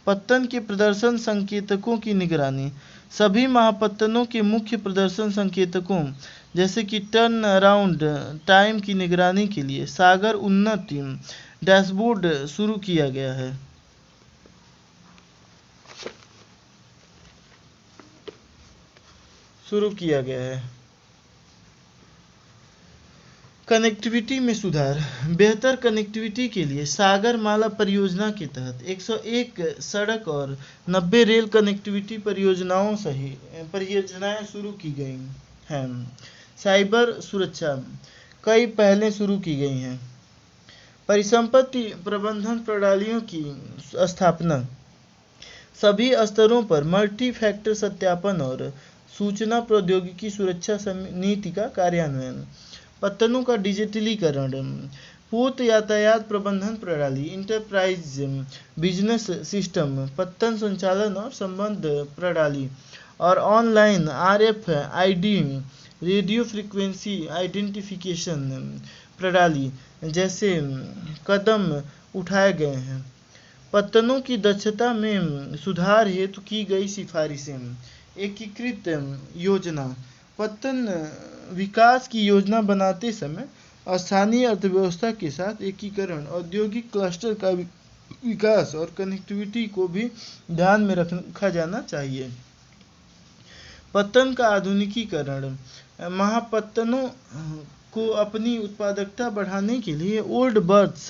पत्तन के प्रदर्शन संकेतकों की निगरानी, सभी महापत्तनों के मुख्य प्रदर्शन संकेतकों जैसे कि टर्न अराउंड टाइम की निगरानी के लिए सागर उन्नति डैशबोर्ड शुरू किया गया है। कनेक्टिविटी में सुधार, बेहतर कनेक्टिविटी के लिए सागर माला परियोजना के तहत 101 सड़क और 90 रेल कनेक्टिविटी परियोजनाएं शुरू की गई हैं। साइबर सुरक्षा, कई पहलें शुरू की गई हैं। परिसंपत्ति प्रबंधन प्रणालियों की स्थापना, सभी स्तरों पर मल्टी फैक्टर सत्यापन और सूचना प्रौद्योगिकी सुरक्षा नीति का कार्यान्वयन। पत्तनों का डिजिटलीकरण, पूर्त यातायात प्रबंधन प्रणाली, इंटरप्राइज बिजनेस सिस्टम, पत्तन संचालन और संबंध प्रणाली और online RFID radio frequency identification प्रणाली जैसे कदम उठाए गए हैं। पत्तनों की दक्षता में सुधार हेतु की गई सिफारिशें, एकीकृत योजना, पत्तन विकास की योजना बनाते समय स्थानीय अर्थव्यवस्था के साथ एकीकरण, औद्योगिक क्लस्टर का विकास और कनेक्टिविटी को भी ध्यान में रखा जाना चाहिए। पत्तन का आधुनिकीकरण, महापत्तनों को अपनी उत्पादकता बढ़ाने के लिए ओल्ड बर्थ्स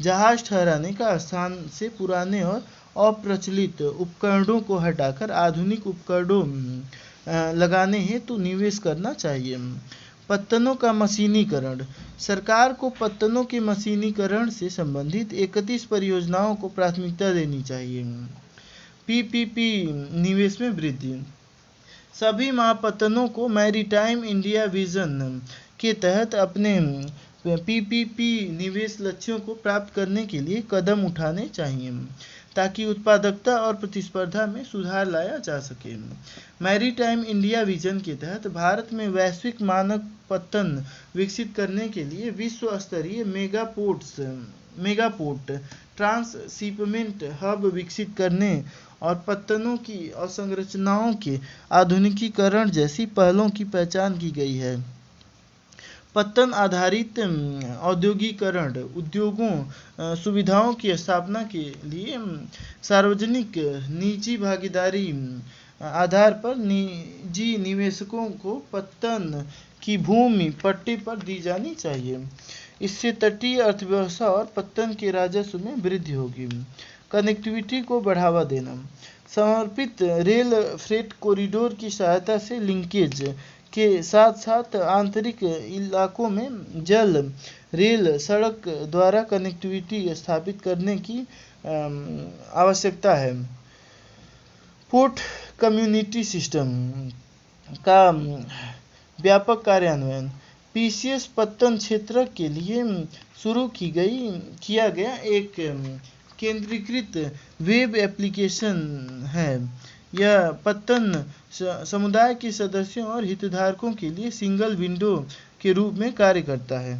जहाज ठहराने का स्थान से पुराने और अप्रचलित उपकरणों को हटाकर आधुनिक उपकरणों लगाने हेतु निवेश करना चाहिए। पत्तनों का मशीनीकरण, सरकार को पत्तनों के मशीनीकरण से संबंधित 31 परियोजनाओं को प्राथमिकता देनी चाहिए। PPP निवेश में वृद्धि, सभी महापत्तनों को मैरीटाइम इंडिया विजन के तहत अपने PPP निवेश लक्ष्यों को प्राप्त करने के लिए कदम उठाने चाहिए ताकि उत्पादकता और प्रतिस्पर्धा में सुधार लाया जा सके। मैरीटाइम इंडिया विजन के तहत भारत में वैश्विक मानक पत्तन विकसित करने के लिए विश्व स्तरीय मेगापोर्ट ट्रांसशिपमेंट हब विकसित करने और पत्तनों की अवसंरचनाओं के आधुनिकीकरण जैसी पहलों की पहचान की गई है। पत्तन आधारित औद्योगिकरण, उद्योगों सुविधाओं की स्थापना के लिए सार्वजनिक निजी भागीदारी आधार पर निजी निवेशकों को पत्तन की भूमि पट्टे पर दी जानी चाहिए। इससे तटीय अर्थव्यवस्था और पत्तन के राजस्व में वृद्धि होगी। कनेक्टिविटी को बढ़ावा देना, समर्पित रेल फ्रेट कॉरिडोर की सहायता से लिंकेज के साथ साथ आंतरिक इलाकों में जल, रेल, सड़क द्वारा कनेक्टिविटी स्थापित करने की आवश्यकता है। पोर्ट कम्युनिटी सिस्टम का व्यापक कार्यान्वयन, PCS पत्तन क्षेत्र के लिए शुरू किया गया एक केंद्रीकृत वेब एप्लीकेशन है। यह पत्तन समुदाय के सदस्यों और हितधारकों के लिए सिंगल विंडो के रूप में कार्य करता है।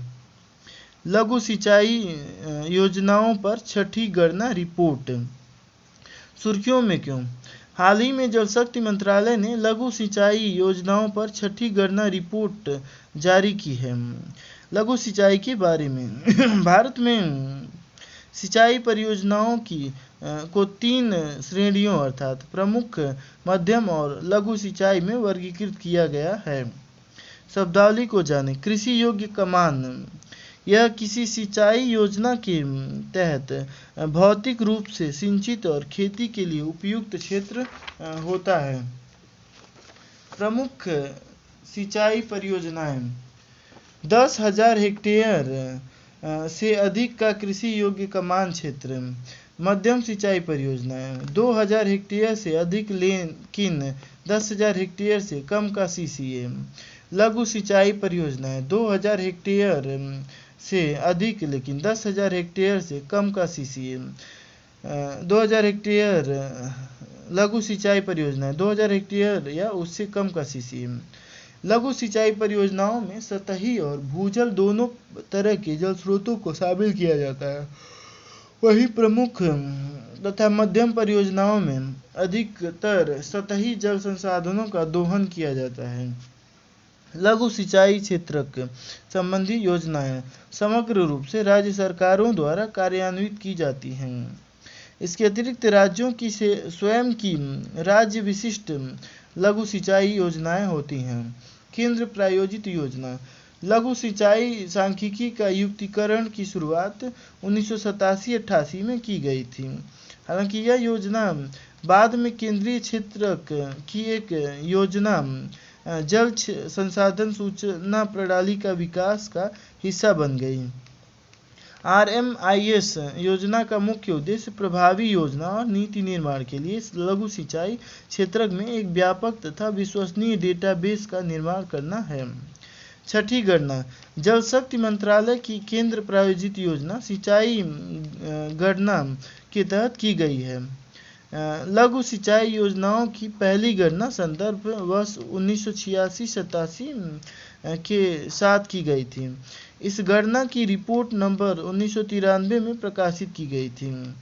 लघु सिंचाई योजनाओं पर छठी गणना रिपोर्ट, सुर्खियों में क्यों? हाल ही में जल शक्ति मंत्रालय ने लघु सिंचाई योजनाओं पर छठी गणना रिपोर्ट जारी की है। लघु सिंचाई के बारे में भारत में सिंचाई परियोजनाओं को 3 श्रेणियों अर्थात प्रमुख, मध्यम और लघु सिंचाई में वर्गीकृत किया गया है। शब्दावली को जानें। कृषि योग्य कमान, यह किसी सिंचाई योजना के तहत भौतिक रूप से सिंचित और खेती के लिए उपयुक्त क्षेत्र होता है। प्रमुख सिंचाई परियोजनाएं 10,000 हेक्टेयर से अधिक का कृषि योग्य कमान क्षेत्र। मध्यम सिंचाई परियोजनाएं 2000 हेक्टेयर से अधिक लेकिन 10,000 हेक्टेयर से कम का सीसीए। लघु सिंचाई परियोजनाएं 2000 हेक्टेयर से अधिक लेकिन 10,000 हेक्टेयर से कम का सीसीए। 2000 हेक्टेयर लघु सिंचाई परियोजनाएं 2000 हेक्टेयर या उससे कम का सीसीए। लघु सिंचाई परियोजनाओं में सतही और भूजल दोनों तरह के जल स्रोतों को शामिल किया जाता है। वही प्रमुख तथा मध्यम परियोजनाओं में अधिकतर सतही जल संसाधनों का दोहन किया जाता है। लघु सिंचाई क्षेत्रक संबंधी योजनाएं समग्र रूप से राज्य सरकारों द्वारा कार्यान्वित की जाती हैं। इसके अतिरिक्त राज्यों की स्वयं की राज्य विशिष्ट लघु सिंचाई योजनाएं होती हैं। केंद्र प्रायोजित योजना लघु सिंचाई सांख्यिकी का युक्तिकरण की शुरुआत 1987-88 में की गई थी। हालांकि यह योजना बाद में केंद्रीय क्षेत्रक की एक योजना जल संसाधन सूचना प्रणाली का विकास का हिस्सा बन गई। RMIS योजना का मुख्य उद्देश्य प्रभावी योजना और नीति निर्माण के लिए लघु सिंचाई क्षेत्र में एक व्यापक तथा विश्वसनीय डेटाबेस का निर्माण करना है। छठी गणना जल शक्ति मंत्रालय की केंद्र प्रायोजित योजना सिंचाई गणना के तहत की गई है। लघु सिंचाई योजनाओं की पहली गणना संदर्भ वर्ष 1986-87 के साथ की गई थी। इस गणना की रिपोर्ट नंबर 1993 में प्रकाशित की गई थी।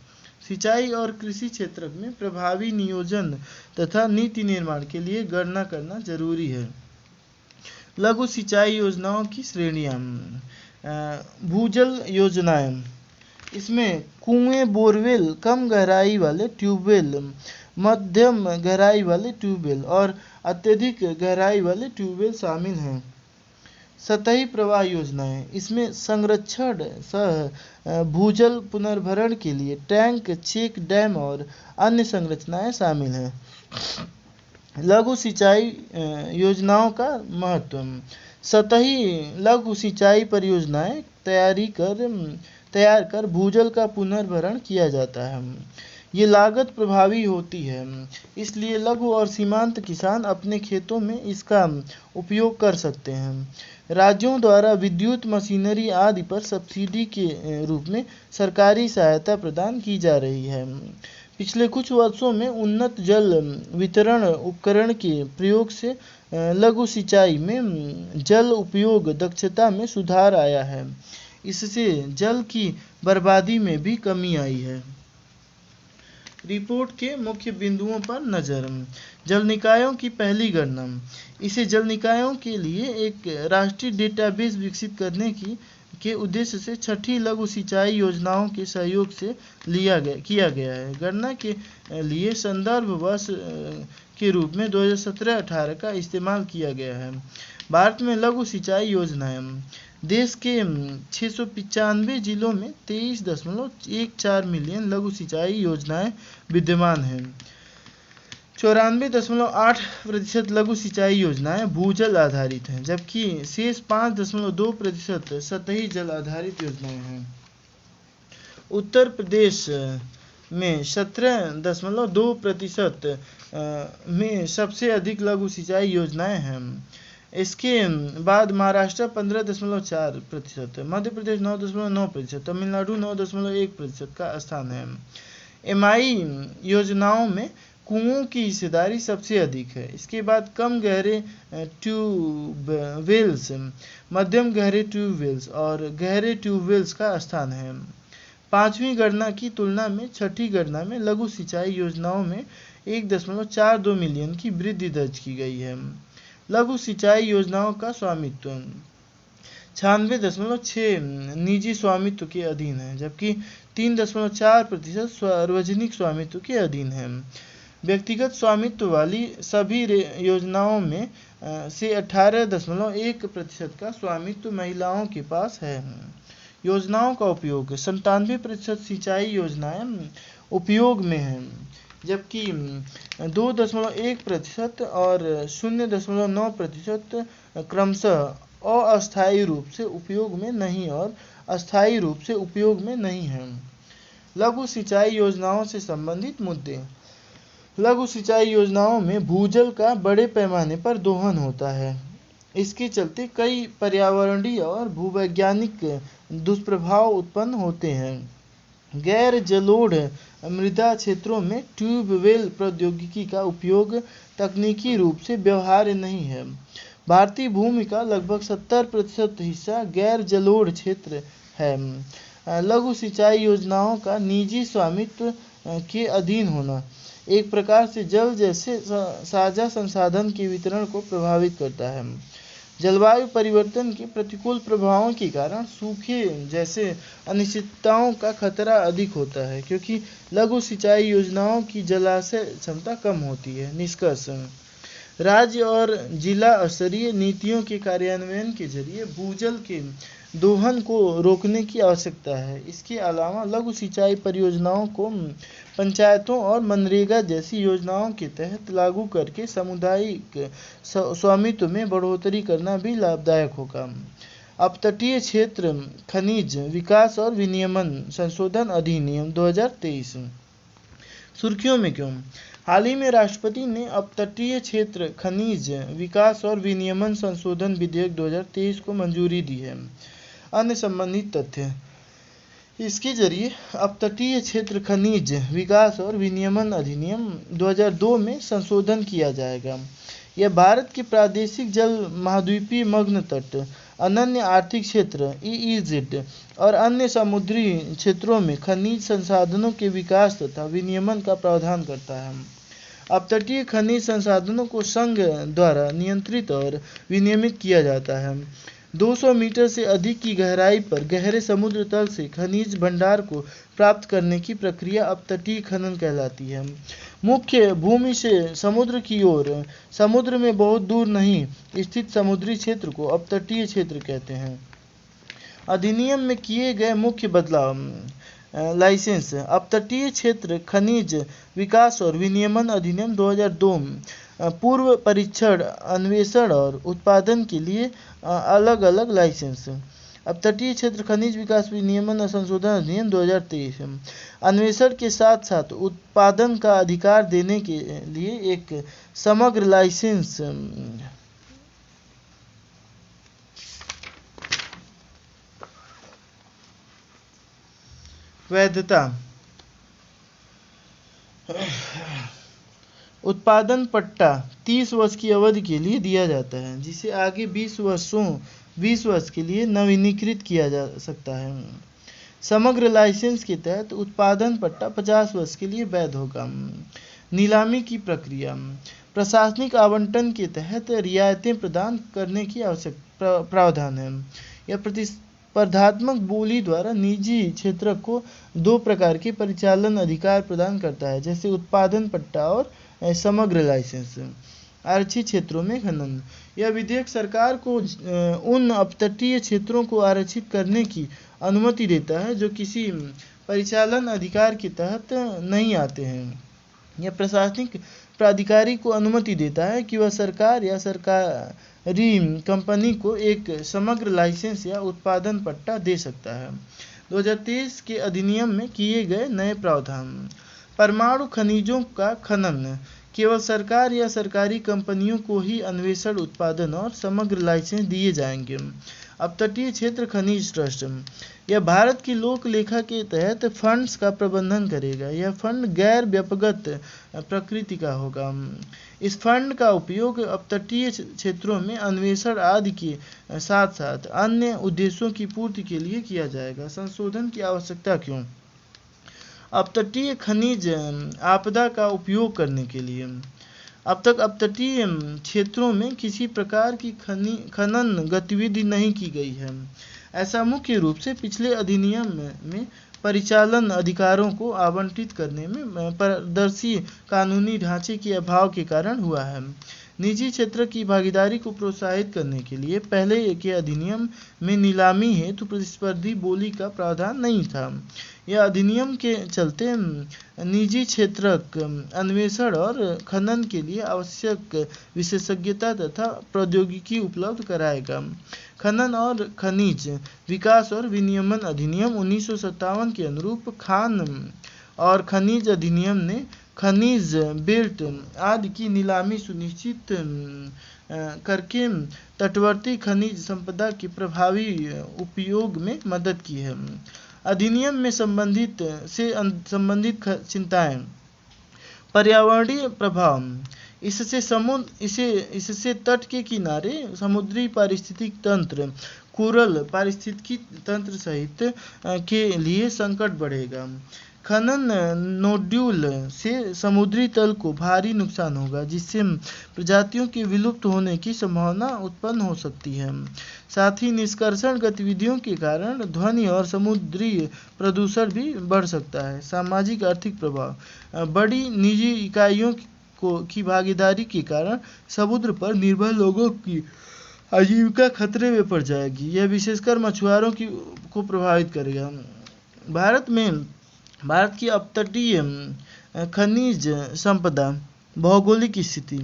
सिंचाई और कृषि क्षेत्र में प्रभावी नियोजन तथा नीति निर्माण के लिए गणना करना जरूरी है। लघु सिंचाई योजनाओं की श्रेणियां भूजल योजनाएं इसमें कुएं, बोरवेल, कम गहराई वाले ट्यूबवेल, मध्यम गहराई वाले ट्यूबवेल और अत्यधिक गहराई वाले ट्यूबवेल शामिल हैं। सतही प्रवाह योजनाएं इसमें संरक्षण सह भूजल पुनर्भरण के लिए टैंक, चेक डैम और अन्य संरचनाएं शामिल हैं। लघु सिंचाई योजनाओं का महत्व सतही लघु सिंचाई परियोजनाएं तैयार कर भूजल का पुनर्भरण किया जाता है। ये लागत प्रभावी होती है, इसलिए लघु और सीमांत किसान अपने खेतों में इसका उपयोग कर सकते हैं। राज्यों द्वारा विद्युत मशीनरी आदि पर सब्सिडी के रूप में सरकारी सहायता प्रदान की जा रही है। पिछले कुछ वर्षों में उन्नत जल वितरण उपकरण के प्रयोग से लघु सिंचाई में जल उपयोग दक्षता में सुधार आया है। इससे जल की बर्बादी में भी कमी आई है। रिपोर्ट के मुख्य बिंदुओं पर नजर। जल निकायों की पहली गणना इसे जल निकायों के लिए एक राष्ट्रीय डेटाबेस विकसित करने के उद्देश्य से छठी लघु सिंचाई योजनाओं के सहयोग से किया गया है। गणना के लिए संदर्भ वर्ष के रूप में 2017-18 का इस्तेमाल किया गया है। भारत में लघु सिंचाई योजनाएं देश के 695 जिलों में 23.14 मिलियन लघु सिंचाई योजनाएं विद्यमान हैं। 94.8% लघु सिंचाई योजनाएं भूजल आधारित हैं, जबकि शेष 5.2% सतही जल आधारित योजनाएं हैं। उत्तर प्रदेश में 17.2% में सबसे अधिक लघु सिंचाई योजनाएं हैं। इसके बाद महाराष्ट्र 15.4%, मध्य प्रदेश 9.9%, तमिलनाडु 9.1% का स्थान है। एमआई योजनाओं में कुओं की हिस्सेदारी सबसे अधिक है। इसके बाद कम गहरे ट्यूबवेल्स, मध्यम गहरे ट्यूबवेल्स और गहरे ट्यूबवेल्स का स्थान है। पांचवी गणना की तुलना में छठी गणना में लघु सिंचाई योजनाओं में 1.42 मिलियन की वृद्धि दर्ज की गई है। लघु सिंचाई योजनाओं का स्वामित्व 96.6% निजी स्वामित्व के अधीन है, जबकि 3.4% सार्वजनिक स्वामित्व के अधीन है। व्यक्तिगत स्वामित्व वाली सभी योजनाओं में से 18.1% का स्वामित्व महिलाओं के पास है। योजनाओं का उपयोग 97% सिंचाई योजनाएं उपयोग में हैं, जबकि 2.1% और 0.9% क्रमशः अस्थायी रूप से उपयोग में नहीं और अस्थायी रूप से उपयोग में नहीं है। लघु सिंचाई योजनाओं से संबंधित मुद्दे। लघु सिंचाई योजनाओं में भूजल का बड़े पैमाने पर दोहन होता है। इसके चलते कई पर्यावरणीय और भूवैज्ञानिक दुष्प्रभाव उत्पन्न होते हैं। गैर जलोढ़ मृदा क्षेत्रों में ट्यूबवेल प्रौद्योगिकी का उपयोग तकनीकी रूप से व्यवहार्य नहीं है। भारतीय भूमि का लगभग 70% हिस्सा गैर जलोढ़ क्षेत्र है। लघु सिंचाई योजनाओं का निजी स्वामित्व के अधीन होना एक प्रकार से जल जैसे साझा संसाधन के वितरण को प्रभावित करता है। जलवायु परिवर्तन के प्रतिकूल प्रभावों के कारण सूखे जैसे अनिश्चितताओं का खतरा अधिक होता है, क्योंकि लघु सिंचाई योजनाओं की जलाशय क्षमता कम होती है। निष्कर्ष, राज्य और जिला स्तरीय नीतियों के कार्यान्वयन के जरिए भूजल के दोहन को रोकने की आवश्यकता है। इसके अलावा लघु सिंचाई परियोजनाओं को पंचायतों और मनरेगा जैसी योजनाओं के तहत लागू करके सामुदायिक स्वामित्व में बढ़ोतरी करना भी लाभदायक होगा। अपतटीय क्षेत्र खनिज विकास और विनियमन संशोधन अधिनियम 2023 सुर्खियों में क्यों? हाल ही में राष्ट्रपति ने अपतटीय क्षेत्र खनिज विकास और विनियमन संशोधन विधेयक 2023 को मंजूरी दी है। अन्य संबंधित तथ्य, इसके जरिए अपतटीय क्षेत्र खनिज विकास और विनियमन अधिनियम 2002 में संशोधन किया जाएगा। यह भारत के प्रादेशिक जल महाद्वीपीय मग्न तट, अनन्य आर्थिक क्षेत्र EEZ और अन्य समुद्री क्षेत्रों में खनिज संसाधनों के विकास तथा विनियमन का प्रावधान करता है। अपतटीय खनिज संसाधनों को संघ द्वारा नियंत्रित और विनियमित किया जाता है। 200 मीटर से अधिक की गहराई पर गहरे समुद्र तल से खनिज भंडार को प्राप्त करने की प्रक्रिया अपतटीय खनन कहलाती है। मुख्य भूमि से समुद्र की ओर, समुद्र में बहुत दूर नहीं स्थित समुद्री क्षेत्र को अपतटीय क्षेत्र कहते हैं। अधिनियम में किए गए मुख्य बदलाव। लाइसेंस। अपतटीय क्षेत्र खनिज विकास और विनियमन अधिनियम 2002 पूर्व परीक्षण, अन्वेषण और उत्पादन के लिए अलग अलग लाइसेंस। अपतटीय क्षेत्र खनिज विकास विनियमन संशोधन अधिनियम 2023 अन्वेषण के साथ साथ उत्पादन का अधिकार देने के लिए एक समग्र लाइसेंस। वैधता। उत्पादन पट्टा 30 वर्ष की अवधि के लिए दिया जाता है, जिसे आगे 20 वर्ष के लिए नवीनीकृत किया जा सकता है। समग्र लाइसेंस के तहत उत्पादन पट्टा 50 वर्ष के लिए वैध होगा। नीलामी की प्रक्रिया। प्रशासनिक आवंटन के तहत रियायतें प्रदान करने की आवश्यक प्रावधान है। यह प्रतिस्पर्धात्मक बोली द्वारा निजी क्षेत्र को 2 प्रकार के परिचालन अधिकार प्रदान करता है, जैसे उत्पादन पट्टा और समग्र लाइसेंस। आरक्षित क्षेत्रों में खनन। यह विधेयक सरकार को उन अपतटीय क्षेत्रों को आरक्षित करने की अनुमति देता है जो किसी परिचालन अधिकार के तहत नहीं आते हैं। यह प्रशासनिक प्राधिकारी को अनुमति देता है कि वह सरकार या सरकारी कंपनी को एक समग्र लाइसेंस या उत्पादन पट्टा दे सकता है। 2023 के अधिनियम में किए गए नए प्रावधान। परमाणु खनिजों का खनन। केवल सरकार या सरकारी कंपनियों को ही अन्वेषण, उत्पादन और समग्र लाइसेंस दिए जाएंगे। अपतटीय क्षेत्र खनिज ट्रस्ट। यह भारत की लोक लेखा के तहत फंड्स का प्रबंधन करेगा। यह फंड गैर व्यापक प्रकृति का होगा। इस फंड का उपयोग अपतटीय क्षेत्रों में अन्वेषण आदि के साथ साथ अन्य उद्देश्यों की पूर्ति के लिए किया जाएगा। संशोधन की आवश्यकता क्यों? अपतटीय खनिज आपदा का उपयोग करने के लिए। अब तक अपतटीय क्षेत्रों में किसी प्रकार की खनन गतिविधि नहीं की गई है। ऐसा मुख्य रूप से पिछले अधिनियम में परिचालन अधिकारों को आवंटित करने में पारदर्शी कानूनी ढांचे के अभाव के कारण हुआ है। निजी क्षेत्र की भागीदारी को प्रोत्साहित करने के लिए पहले के अधिनियम में नीलामी हेतु प्रतिस्पर्धी बोली का प्रावधान नहीं था। यह अधिनियम के चलते निजी क्षेत्रक अन्वेषण और खनन के लिए आवश्यक विशेषज्ञता तथा प्रौद्योगिकी उपलब्ध कराएगा। खनन और खनिज विकास और विनियमन अधिनियम 1957 के अनुरूप खान और खनिज अधिनियम ने खनिज बेल्ट आदि की नीलामी सुनिश्चित करके तटवर्ती खनिज संपदा के प्रभावी उपयोग में मदद की है। अधिनियम में संबंधित चिंताएं: पर्यावरणीय प्रभाव, इससे तट के किनारे समुद्री पारिस्थितिक तंत्र, कोरल पारिस्थितिकी तंत्र सहित के लिए संकट बढ़ेगा। खनन नोड्यूल से समुद्री तल को भारी नुकसान होगा, जिससे प्रजातियों के विलुप्त होने की संभावना उत्पन्न हो सकती है। साथ ही निष्कर्षण गतिविधियों के कारण ध्वनि और समुद्री प्रदूषण भी बढ़ सकता है। सामाजिक आर्थिक प्रभाव, बड़ी निजी इकाइयों की भागीदारी के कारण समुद्र पर निर्भर लोगों की आजीविका खतरे में पड़ जाएगी। यह विशेषकर मछुआरों को प्रभावित करेगा। भारत की अपतटीय खनिज संपदा, भौगोलिक स्थिति।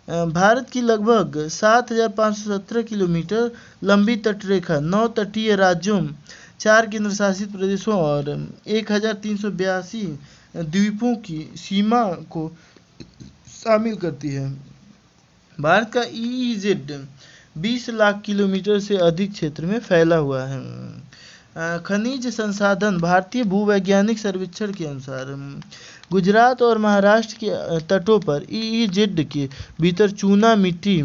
भारत की लगभग 7,517 किलोमीटर लंबी तटरेखा 9 तटीय राज्यों, 4 केंद्रशासित प्रदेशों और 1,382 द्वीपों की सीमा को शामिल करती है। भारत का EEZ 20 लाख किलोमीटर से अधिक क्षेत्र में फैला हुआ है। खनिज संसाधन, भारतीय भूवैज्ञानिक सर्वेक्षण के अनुसार गुजरात और महाराष्ट्र के तटों पर EEZ के भीतर चूना मिट्टी,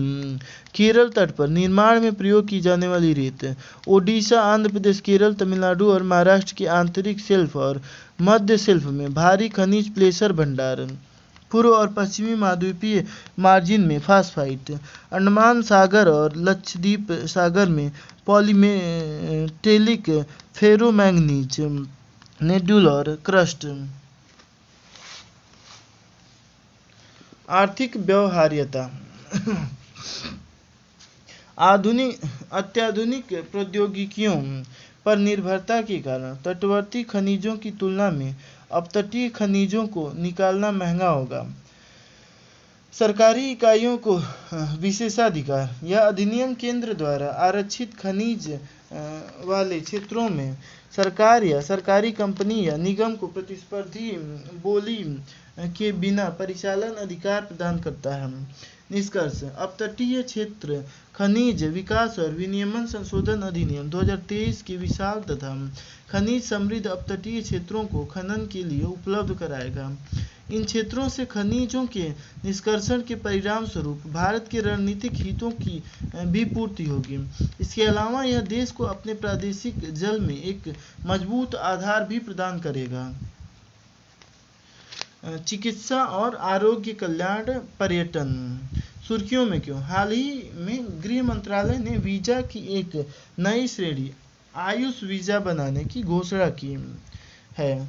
केरल तट पर निर्माण में प्रयोग की जाने वाली रेत, ओडिशा, आंध्र प्रदेश, केरल, तमिलनाडु और महाराष्ट्र के आंतरिक शेल्फ और मध्य शेल्फ में भारी खनिज प्लेसर भंडार, पूर्व और पश्चिमी महाद्वीपीय मार्जिन में फास्फाइट, अंडमान सागर और लक्षद्वीप सागर में पॉलीमेटेलिक फेरोमैंगनीज, नोड्यूल और क्रस्ट। आर्थिक व्यवहार्यता, अत्याधुनिक प्रौद्योगिकियों पर निर्भरता के कारण तटवर्ती खनिजों की तुलना में अपतटीय खनिजों को निकालना महंगा होगा। सरकारी इकाइयों को विशेषाधिकार, यह अधिनियम केंद्र द्वारा आरक्षित खनिज वाले क्षेत्रों में सरकार या सरकारी कंपनी या निगम को प्रतिस्पर्धी बोली के बिना परिचालन अधिकार प्रदान करता है। निष्कर्ष: अपतटीय क्षेत्र खनिज विकास और विनियमन संशोधन अधिनियम 2023 के विशाल तथा खनिज समृद्ध अपतटीय क्षेत्रों को खनन के लिए उपलब्ध कराएगा। इन क्षेत्रों से खनिजों के निष्कर्षण के परिणाम स्वरूप भारत के रणनीतिक हितों की भी पूर्ति होगी। इसके अलावा यह देश को अपने प्रादेशिक जल में एक मजबूत आधार भी प्रदान करेगा। चिकित्सा और आरोग्य कल्याण, पर्यटन सुर्खियों में क्यों? हाल ही में गृह मंत्रालय ने वीजा की एक नई श्रेणी आयुष वीजा बनाने की घोषणा की है।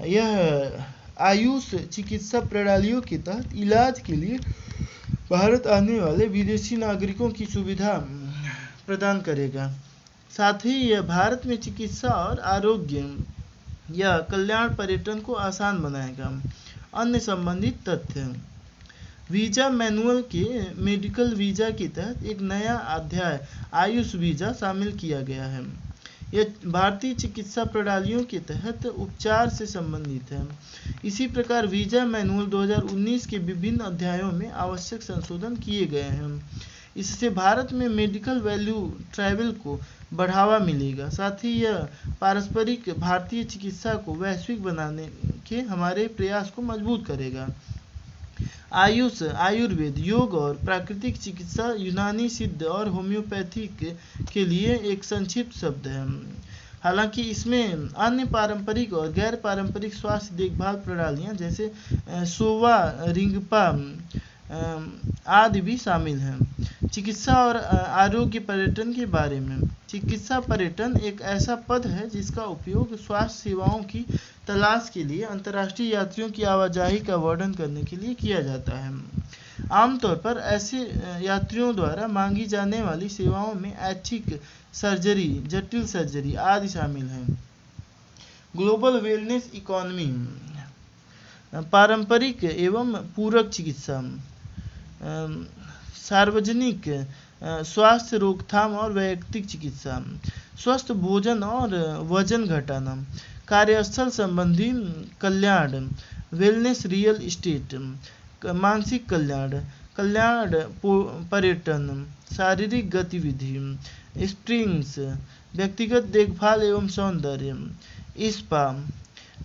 यह आयुष चिकित्सा प्रणालियों के तहत इलाज के लिए भारत आने वाले विदेशी नागरिकों की सुविधा प्रदान करेगा। साथ ही यह भारत में चिकित्सा और आरोग्य या कल्याण पर्यटन को आसान बनाएगा। अन्य संबंधित तथ्य: वीजा मैनुअल के मेडिकल वीजा के तहत एक नया अध्याय आयुष वीजा शामिल किया गया है। यह भारतीय चिकित्सा प्रणालियों के तहत उपचार से संबंधित है। इसी प्रकार वीजा मैनुअल 2019 के विभिन्न अध्यायों में आवश्यक संशोधन किए गए हैं। इससे भारत में मेडिकल वैल्यू ट्रैवल को बढ़ावा मिलेगा। साथ ही यह पारस्परिक भारतीय चिकित्सा को वैश्विक बनाने के हमारे प्रयास को मजबूत करेगा। आयुष, आयुर्वेद, योग और प्राकृतिक चिकित्सा यूनानी सिद्ध और होम्योपैथिक के लिए एक संक्षिप्त शब्द है। हालांकि इसमें अन्य पारंपरिक और गैर पारंपरिक स्वास्थ्य देखभाल प्रणालियां जैसे सोवा रिंगपा आदि भी शामिल हैं। चिकित्सा और आरोग्य पर्यटन के बारे में: चिकित्सा पर्यटन एक ऐसा पद है जिसका उपयोग स्वास्थ्य सेवाओं की तलाश के लिए अंतर्राष्ट्रीय यात्रियों की आवाजाही का वर्णन करने के लिए किया जाता है। आमतौर पर ऐसे यात्रियों द्वारा मांगी जाने वाली सेवाओं में ऐच्छिक सर्जरी, जटिल सर्जरी आदि शामिल हैं। ग्लोबल वेलनेस इकोनॉमी: पारंपरिक एवं पूरक चिकित्सा, सार्वजनिक स्वास्थ्य रोकथाम और वैयक्तिक चिकित्सा, स्वस्थ भोजन और वजन घटाना, कार्यस्थल संबंधी कल्याण, वेलनेस, रियल एस्टेट, मानसिक कल्याण, पर्यटन, शारीरिक गतिविधि, स्प्रिंग्स, व्यक्तिगत देखभाल एवं सौंदर्य, spa,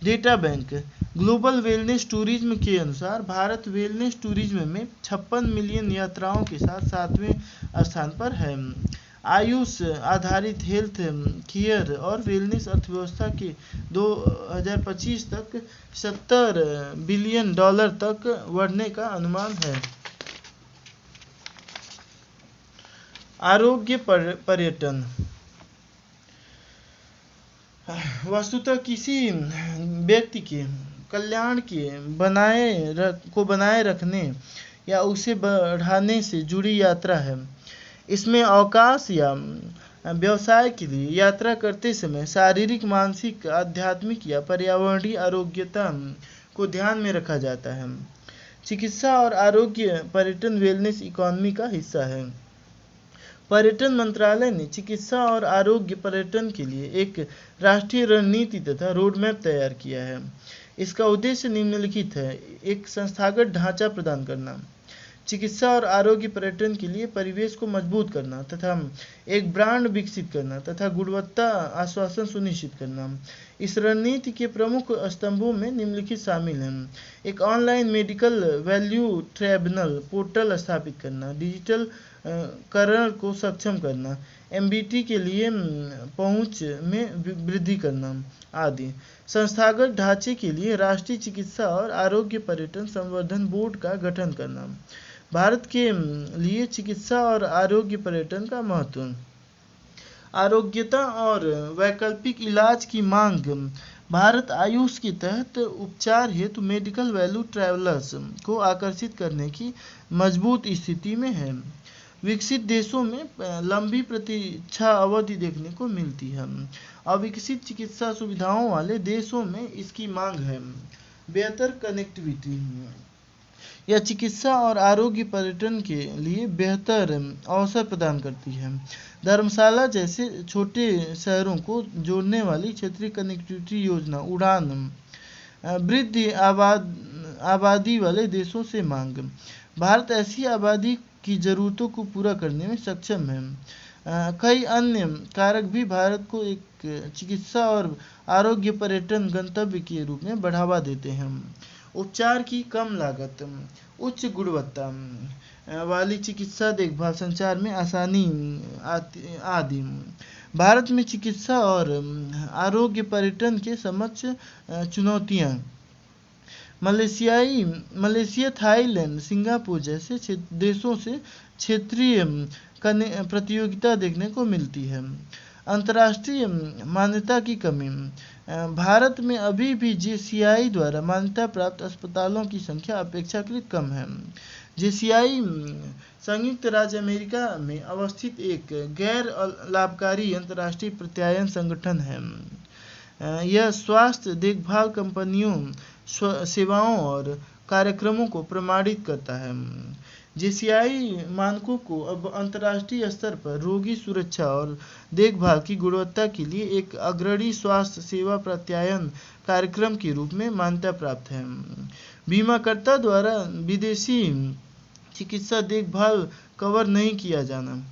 data bank. Global wellness tourism के अनुसार भारत वेलनेस टूरिज्म में 56 मिलियन यात्राओं के साथ 7वें स्थान पर है। आयुष आधारित हेल्थ केयर और वेलनेस अर्थव्यवस्था के 2025 तक $70 बिलियन तक बढ़ने का अनुमान है। आरोग्य पर्यटन वस्तुतः किसी व्यक्ति के कल्याण को बनाए रखने या उसे बढ़ाने से जुड़ी यात्रा है। इसमें अवकाश या व्यवसाय के लिए यात्रा करते समय शारीरिक, मानसिक, आध्यात्मिक या पर्यावरणीय आरोग्यता को ध्यान में रखा जाता है। चिकित्सा और आरोग्य पर्यटन वेलनेस इकोनॉमी का हिस्सा है। पर्यटन मंत्रालय ने चिकित्सा और आरोग्य पर्यटन के लिए एक राष्ट्रीय रणनीति तथा रोडमैप तैयार किया है। इसका उद्देश्य निम्नलिखित है: एक संस्थागत ढांचा प्रदान करना, चिकित्सा और आरोग्य पर्यटन के लिए परिवेश को मजबूत करना तथा एक ब्रांड विकसित करना तथा गुणवत्ता आश्वासन सुनिश्चित करना। इस रणनीति के प्रमुख स्तंभों में निम्नलिखित शामिल हैं: एक online medical value tribunal portal स्थापित करना, डिजिटल करण को सक्षम करना, एमबीटी के लिए पहुंच में वृद्धि करना आदि। संस्थागत ढांचे के लिए राष्ट्रीय चिकित्सा और आरोग्य पर्यटन संवर्धन बोर्ड का गठन करना। भारत के लिए चिकित्सा और आरोग्य पर्यटन का महत्व। आरोग्यता और वैकल्पिक इलाज की मांग। भारत आयुष के तहत उपचार हेतु मेडिकल वैल्यू ट्रैवलर्स को आकर्षित करने की मजबूत स्थिति में है। विकसित देशों में लंबी प्रतीक्षा अवधि देखने को मिलती है। अविकसित चिकित्सा सुविधाओं वाले देशों में इसकी मांग है। बेहतर कनेक्टिविटी यह चिकित्सा और आरोग्य पर्यटन के लिए बेहतर अवसर प्रदान करती है। धर्मशाला जैसे छोटे शहरों को जोड़ने वाली क्षेत्रीय कनेक्टिविटी योजना उड़ान। वृद्धि आबादी वाले देशों से मांग। भारत ऐसी आबादी की जरूरतों को पूरा करने में सक्षम है। कई अन्य कारक भी भारत को एक चिकित्सा और आरोग्य पर्यटन गंतव्य के रूप में बढ़ावा देते हैं। उपचार की कम लागत, उच्च गुणवत्ता वाली चिकित्सा देखभाल, संचार में आसानी आदि। भारत में चिकित्सा और आरोग्य पर्यटन के समक्ष चुनौतियां। मलेशिया, थाईलैंड, सिंगापुर जैसे देशों से क्षेत्रीय प्रतियोगिता देखने को मिलती है। अंतर्राष्ट्रीय मान्यता की कमी। भारत में अभी भी जेसीआई द्वारा मान्यता प्राप्त अस्पतालों की संख्या अपेक्षाकृत कम है। जेसीआई संयुक्त राज्य अमेरिका में अवस्थित एक गैर लाभकारी अंतर्राष्ट्रीय प्रत्यायन संगठन है। यह स्वास्थ्य देखभाल कंपनियों, सेवाओं और कार्यक्रमों को प्रमाणित करता है। जेसीआई मानकों को अब अंतर्राष्ट्रीय स्तर पर रोगी सुरक्षा और देखभाल की गुणवत्ता के लिए एक अग्रणी स्वास्थ्य सेवा प्रत्यायन कार्यक्रम के रूप में मान्यता प्राप्त है। बीमाकर्ता द्वारा विदेशी चिकित्सा देखभाल कवर नहीं किया जाना।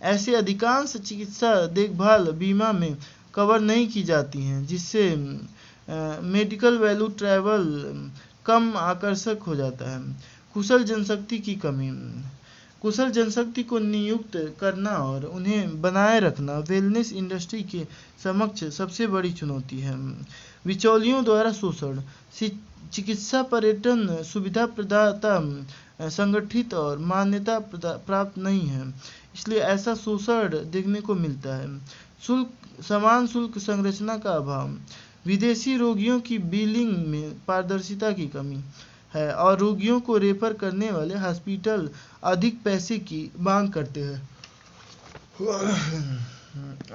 ऐसे अधिकांश चिकित्सा देखभाल बीमा में कवर नहीं की जाती हैं, जिससे मेडिकल वैल्यू ट्रैवल कम आकर्षक हो जाता है। कुशल जनशक्ति की कमी। कुशल जनशक्ति को नियुक्त करना और उन्हें बनाए रखना वेलनेस इंडस्ट्री के समक्ष सबसे बड़ी चुनौती है। बिचौलियों द्वारा शोषण। चिकित्सा पर्यटन सुविधा प्रदाता संगठित और मान्यता प्राप्त नहीं है, इसलिए ऐसा शोषण देखने को मिलता है। समान शुल्क संरचना का अभाव। विदेशी रोगियों की बिलिंग में पारदर्शिता की कमी है और रोगियों को रेफर करने वाले हॉस्पिटल अधिक पैसे की मांग करते हैं।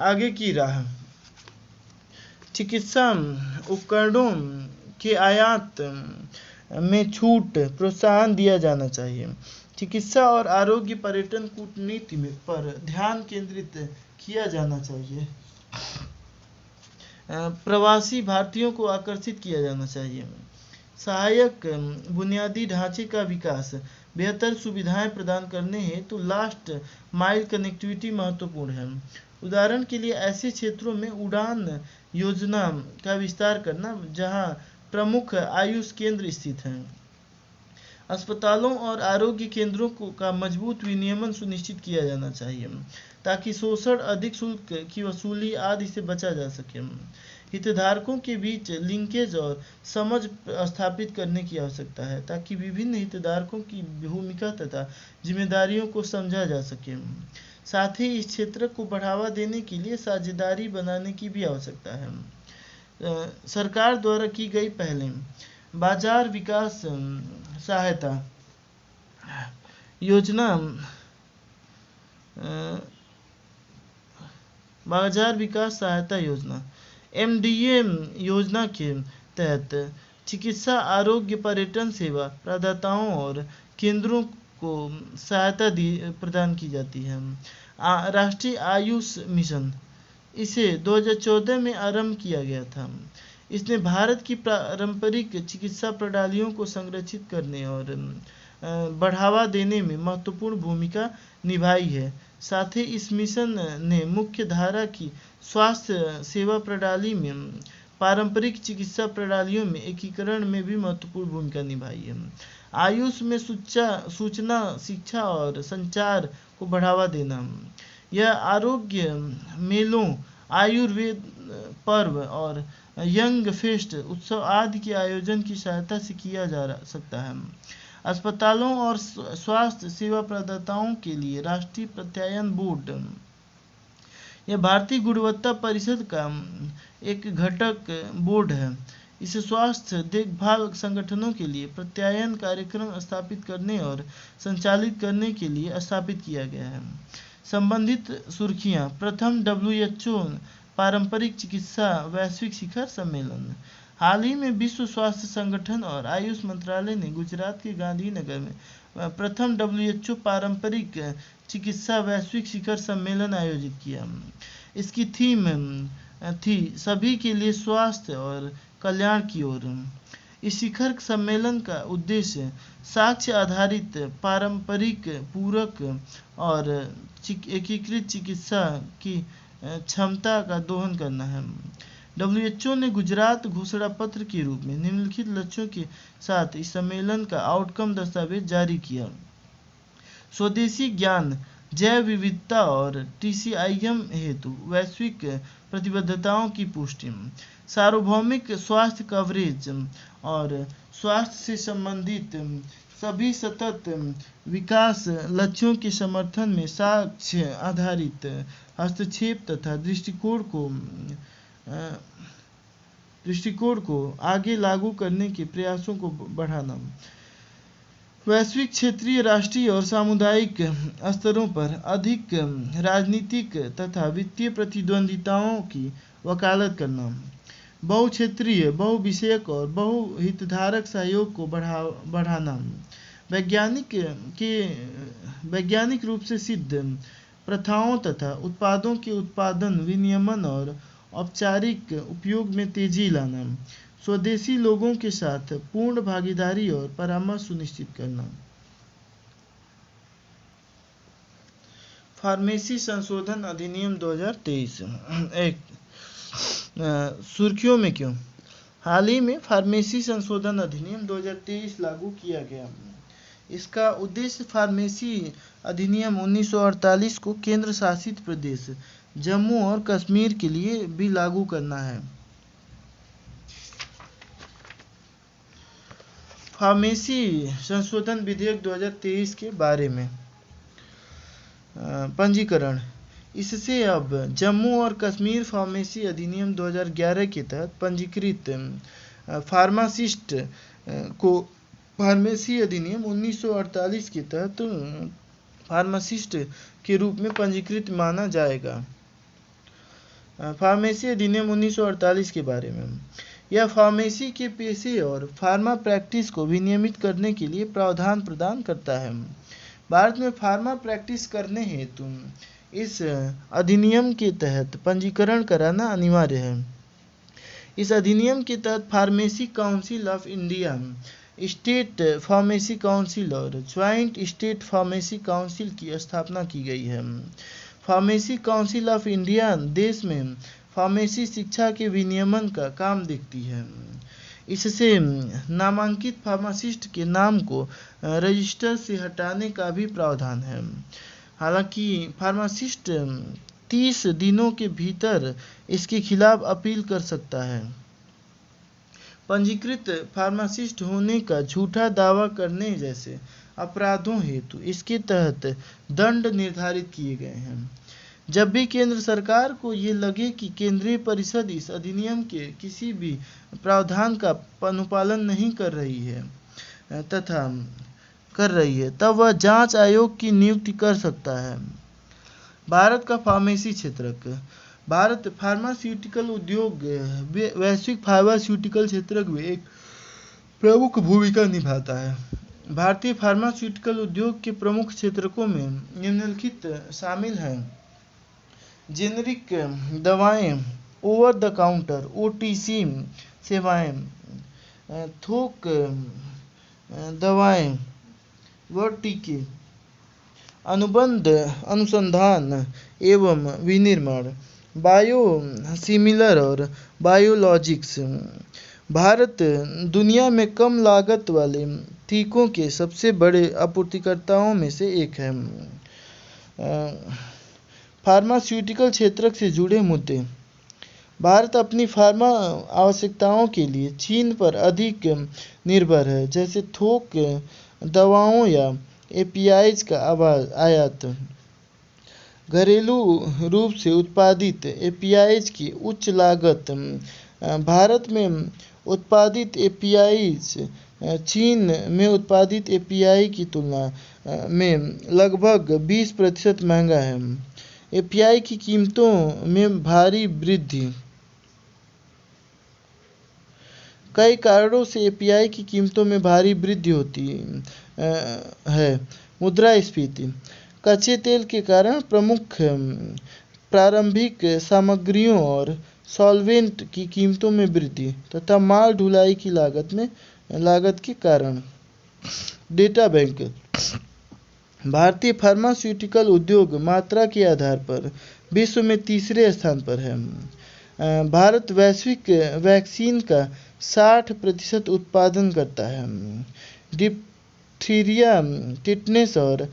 आगे की राह। चिकित्सा उपकरणों के आयात में छूट प्रोत्साहन दिया जाना चाहिए। चिकित्सा और आरोग्य पर्यटन कूटनीति में पर ध्यान केंद्रित किया जाना चाहिए। प्रवासी भारतीयों को आकर्षित किया जाना चाहिए। सहायक बुनियादी ढांचे का विकास, बेहतर सुविधाएं प्रदान करने हेतु लास्ट माइल कनेक्टिविटी महत्वपूर्ण है। उदाहरण के लिए ऐसे क्षेत्रों में उड़ान योजना का विस्तार करना जहां प्रमुख आयुष केंद्र स्थित हैं। अस्पतालों और आरोग्य केंद्रों का मजबूत विनियमन सुनिश्चित किया जाना चाहिए ताकि शोषण, अधिक शुल्क की वसूली आदि से बचा जा सके। हितधारकों के बीच लिंकेज और समझ स्थापित करने की आवश्यकता है ताकि विभिन्न हितधारकों की भूमिका तथा जिम्मेदारियों को समझा जा सके। साथ ही इस क्षेत्र को बढ़ावा देने के लिए साझेदारी बनाने की भी आवश्यकता है। सरकार द्वारा की गई पहलें, बाजार विकास सहायता योजना, बाजार विकास सहायता योजना MDA योजना के तहत चिकित्सा, आरोग्य, पर्यटन सेवा प्रदाताओं और केंद्रों को सहायता प्रदान की जाती है। राष्ट्रीय आयुष मिशन, इसे 2014 में आरंभ किया गया था। इसने भारत की पारंपरिक चिकित्सा प्रणालियों को संरक्षित करने और बढ़ावा देने में महत्वपूर्ण भूमिका निभाई है। साथ ही इस मिशन ने मुख्य धारा की स्वास्थ्य सेवा प्रणाली में पारंपरिक चिकित्सा प्रणालियों में एकीकरण में भी महत्वपूर्ण भूमिका निभाई है। आयुष में सूचना, शिक्षा और संचार को बढ़ावा देना, यह आरोग्य मेलों, आयुर्वेद पर्व और यंग फेस्ट उत्सव आदि के आयोजन की सहायता से किया जा सकता है। अस्पतालों और स्वास्थ्य सेवा प्रदाताओं के लिए राष्ट्रीय प्रत्यायन बोर्ड, यह भारतीय गुणवत्ता परिषद का एक घटक बोर्ड है। इसे स्वास्थ्य देखभाल संगठनों के लिए प्रत्यायन कार्यक्रम स्थापित करने और संचालित करने के लिए स्थापित किया गया है। संबंधित सुर्खियां, प्रथम WHO पारंपरिक चिकित्सा वैश्विक शिखर सम्मेलन। हाल ही में विश्व स्वास्थ्य संगठन और आयुष मंत्रालय ने गुजरात के गांधीनगर में प्रथम WHO पारंपरिक चिकित्सा वैश्विक शिखर सम्मेलन आयोजित किया। इसकी थीम थी सभी के लिए स्वास्थ्य और कल्याण की ओर। इस शिखर सम्मेलन का उद्देश्य साक्ष्य आधारित, पारंपरिक, पूरक और एकीकृत चिकित्सा की क्षमता का दोहन करना है। WHO ने गुजरात घोषणा पत्र के रूप में निम्नलिखित लक्ष्यों के साथ इस सम्मेलन का आउटकम दस्तावेज जारी किया। स्वदेशी ज्ञान, जैव विविधता और TCIM हेतु वैश्विक प्रतिबद्धताओं की पुष्टि, सार्वभौमिक स्वास्थ्य कवरेज और स्वास्थ्य से संबंधित सभी सतत विकास लक्ष्यों के समर्थन में साक्ष्य आधारित हस्तक्षेप तथा दृष्टिकोण को आगे लागू करने के प्रयासों को बढ़ाना। वैश्विक, क्षेत्रीय, राष्ट्रीय और सामुदायिक स्तरों पर अधिक राजनीतिक तथा वित्तीय प्रतिद्वंदिताओं की वकालत करना। बहुक्षेत्रीय, बहुविषयक और बहुहितधारक सहयोग को बढ़ाना। वैज्ञानिक रूप से सिद्ध प्रथाओं तथा उत्पादों के उत्पादन, विनियमन और औपचारिक उपयोग में तेजी लाना। स्वदेशी लोगों के साथ पूर्ण भागीदारी और परामर्श सुनिश्चित करना। फार्मेसी संशोधन अधिनियम 2023। सुर्खियों में क्यों? हाल ही में फार्मेसी संशोधन अधिनियम 2023 लागू किया गया। इसका उद्देश्य फार्मेसी अधिनियम 1948 को केंद्र शासित प्रदेश जम्मू और कश्मीर के लिए भी लागू करना है। फार्मेसी संशोधन विधेयक 2023 के बारे में पंजीकरण। इससे अब जम्मू और कश्मीर फार्मेसी अधिनियम 2011 के तहत पंजीकृत फार्मासिस्ट को फार्मेसी अधिनियम 1948 के तहत फार्मासिस्ट के रूप में पंजीकृत माना जाएगा। फार्मेसी अधिनियम 1948 के बारे में, यह फार्मेसी के पेशे और फार्मा प्रैक्टिस को विनियमित करने के लिए प्रावधान प्रदान करता है। भारत में फार्मा प्रैक्टिस करने हेतु इस अधिनियम के तहत पंजीकरण कराना अनिवार्य है। इस अधिनियम के तहत pharmacy council of India, state pharmacy council और ज्वाइंट स्टेट फार्मेसी काउंसिल की स्थापना की गई है। फार्मेसी काउंसिल ऑफ इंडिया देश में फार्मेसी शिक्षा के विनियमन का काम देखती है। इससे नामांकित फार्मासिस्ट के नाम को रजिस्टर से हटाने का भी प्रावधान है। हालांकि फार्मासिस्ट 30 दिनों के भीतर इसके खिलाफ अपील कर सकता है। पंजीकृत फार्मासिस्ट होने का झूठा दावा करने जैसे अपराधों हेतु इसके तहत दंड निर्धारित किए गए हैं। जब भी केंद्र सरकार को ये लगे कि केंद्रीय परिषद इस अधिनियम के किसी भी प्रावधान का अनुपालन नहीं कर रही है तब वह जांच आयोग की नियुक्ति कर सकता है। भारत का फार्मेसी क्षेत्रक। भारत फार्मास्यूटिकल उद्योग वैश्विक फार्मास्यूटिकल क्षेत्र में एक प्रमुख भूमिका निभाता है। भारतीय फार्मास्यूटिकल उद्योग के प्रमुख क्षेत्रकों में निम्नलिखित शामिल हैं: जेनेरिक दवाएं, ओवर द काउंटर OTC सेवाएं, थोक दवाएं व टीके, अनुबंध अनुसंधान एवं विनिर्माण, बायोसिमिलर और बायोलॉजिक्स। भारत दुनिया में कम लागत वाले टीकों के सबसे बड़े आपूर्तिकर्ताओं में से एक है। फार्मास्यूटिकल क्षेत्र से जुड़े मुद्दे। भारत अपनी फार्मा आवश्यकताओं के लिए चीन पर अधिक निर्भर है, जैसे थोक दवाओं या APIs का आयात। घरेलू रूप से उत्पादित APIs की उच्च लागत। भारत में उत्पादित APIs चीन में उत्पादित API की तुलना में लगभग 20% महंगा है। API की कीमतों में भारी वृद्धि। कई कारणों से API की कीमतों में भारी वृद्धि होती है। मुद्रास्फीति। कच्चे तेल के कारण प्रमुख प्रारंभिक सामग्रियों और सॉल्वेंट की कीमतों में वृद्धि तथा माल ढुलाई की लागत के कारण। Data bank. भारतीय फार्मास्यूटिकल उद्योग मात्रा के आधार पर विश्व में तीसरे स्थान पर है। भारत वैश्विक वैक्सीन का 60% उत्पादन करता है। डिप्थीरिया, टिटनेस और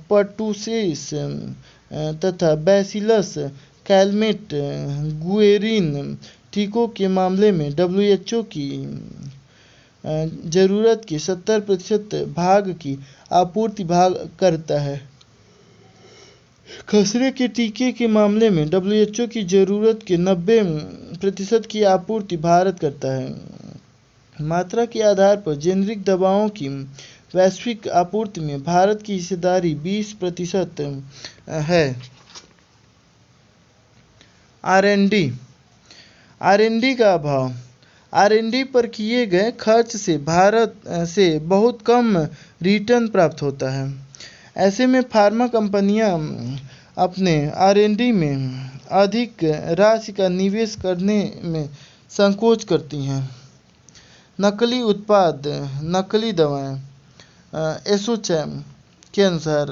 पर्टुसिस तथा बैसिलस कैलमेट गुएरिन टीकों के मामले में WHO की जरूरत के 70% भाग की आपूर्ति करता है। खसरे के टीके के मामले में WHO की जरूरत के 90% की आपूर्ति भारत करता है। मात्रा के आधार पर जेनेरिक दवाओं की वैश्विक आपूर्ति में भारत की हिस्सेदारी 20% है। R&D का अभाव। R&D पर किए गए खर्च से भारत से बहुत कम रिटर्न प्राप्त होता है। ऐसे में फार्मा कंपनियां अपने R&D में अधिक राशि का निवेश करने में संकोच करती हैं। नकली उत्पाद, नकली दवाएं। एसोचैम के अनुसार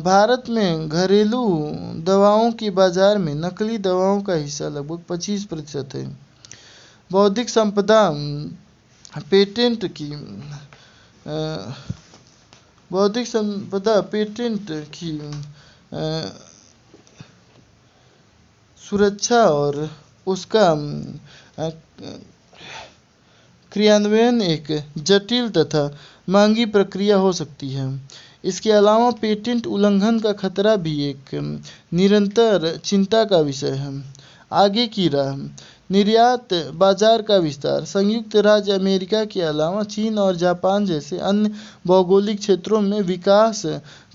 भारत में घरेलू दवाओं के बाजार में नकली दवाओं का हिस्सा लगभग 25% है। बौद्धिक संपदा पेटेंट की सुरक्षा और उसका क्रियान्वयन एक जटिल तथा महंगी प्रक्रिया हो सकती है। इसके अलावा पेटेंट उल्लंघन का खतरा भी एक निरंतर चिंता का विषय है। आगे की राह। निर्यात बाजार का विस्तार। संयुक्त राज्य अमेरिका के अलावा चीन और जापान जैसे अन्य भौगोलिक क्षेत्रों में विकास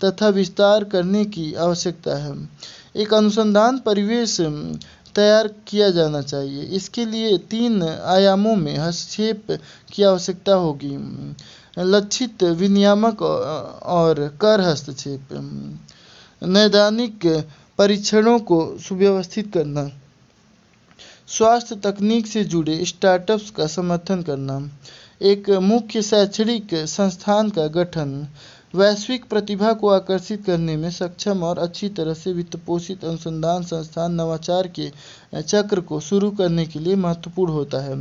तथा विस्तार करने की आवश्यकता है। एक अनुसंधान परिवेश तैयार किया जाना चाहिए। इसके लिए 3 आयामों में हस्तक्षेप की आवश्यकता होगी: लक्षित विनियामक और कर हस्तक्षेप, नैदानिक परीक्षणों को सुव्यवस्थित करना, स्वास्थ्य तकनीक से जुड़े स्टार्टअप्स का समर्थन करना, एक मुख्य शैक्षणिक संस्थान का गठन, वैश्विक प्रतिभा को आकर्षित करने में सक्षम और अच्छी तरह से वित्तपोषित अनुसंधान संस्थान नवाचार के चक्र को शुरू करने के लिए महत्वपूर्ण होता है।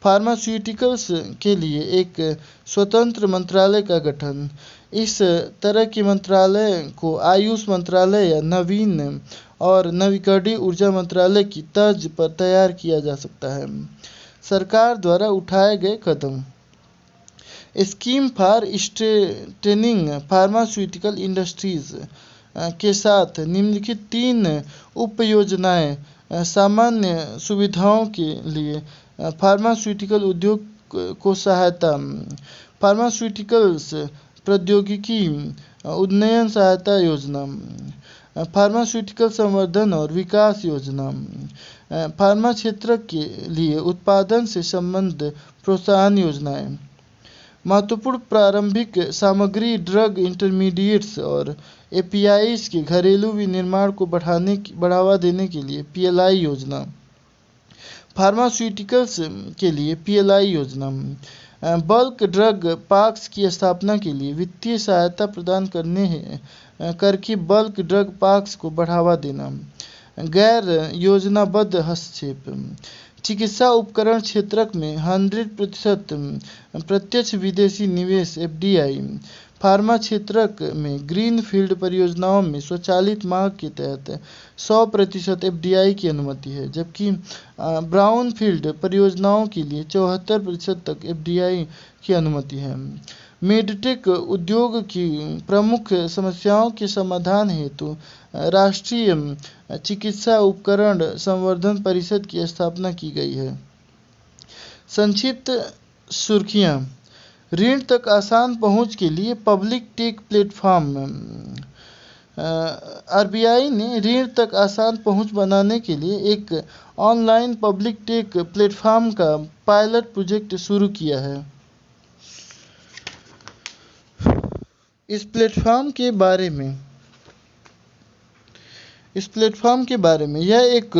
फार्मास्यूटिकल्स के लिए एक स्वतंत्र मंत्रालय का गठन। इस तरह के मंत्रालय को आयुष मंत्रालय या नवीन और नवीकरणीय ऊर्जा मंत्रालय की तर्ज पर तैयार किया जा सकता है। सरकार द्वारा उठाए गए कदम: scheme for strengthening pharmaceutical industries के साथ निम्नलिखित 3 उपयोजनाएं सामान्य सुविधाओं के लिए फार्मास्यूटिकल उद्योग को सहायता, फार्मास्यूटिकल्स प्रौद्योगिकी उन्नयन सहायता योजना, फार्मास्यूटिकल संवर्धन और विकास योजना, फार्मा क्षेत्र के लिए उत्पादन से संबंधित प्रोत्साहन योजनाएं, महत्वपूर्ण प्रारंभिक सामग्री ड्रग इंटरमीडिएट्स और एपीआईज के घरेलू विनिर्माण को बढ़ावा देने के लिए पीएलआई योजना, फार्मास्यूटिकल्स के लिए पीएलआई योजना, बल्क ड्रग पार्क्स की स्थापना के लिए वित्तीय सहायता प्रदान करके बल्क ड्रग पार्क्स को बढ़ावा देना, गैर योजनाबद्ध हस्तक्षेप, चिकित्सा उपकरण क्षेत्र में 100% प्रत्यक्ष विदेशी निवेश एफडीआई, फार्मा क्षेत्र में ग्रीन फील्ड परियोजनाओं में स्वचालित मांग के तहत 100% एफडीआई की अनुमति है, जबकि ब्राउन फील्ड परियोजनाओं के लिए 74% तक एफडीआई की अनुमति है। मेडटेक उद्योग की प्रमुख समस्याओं के समाधान हेतु राष्ट्रीय चिकित्सा उपकरण संवर्धन परिषद की स्थापना की गई है। संक्षिप्त सुर्खियां: ऋण तक आसान पहुंच के लिए पब्लिक टेक प्लेटफॉर्म। आरबीआई ने ऋण तक आसान पहुंच बनाने के लिए एक ऑनलाइन पब्लिक टेक प्लेटफॉर्म का पायलट प्रोजेक्ट शुरू किया है। इस प्लेटफॉर्म के बारे में यह एक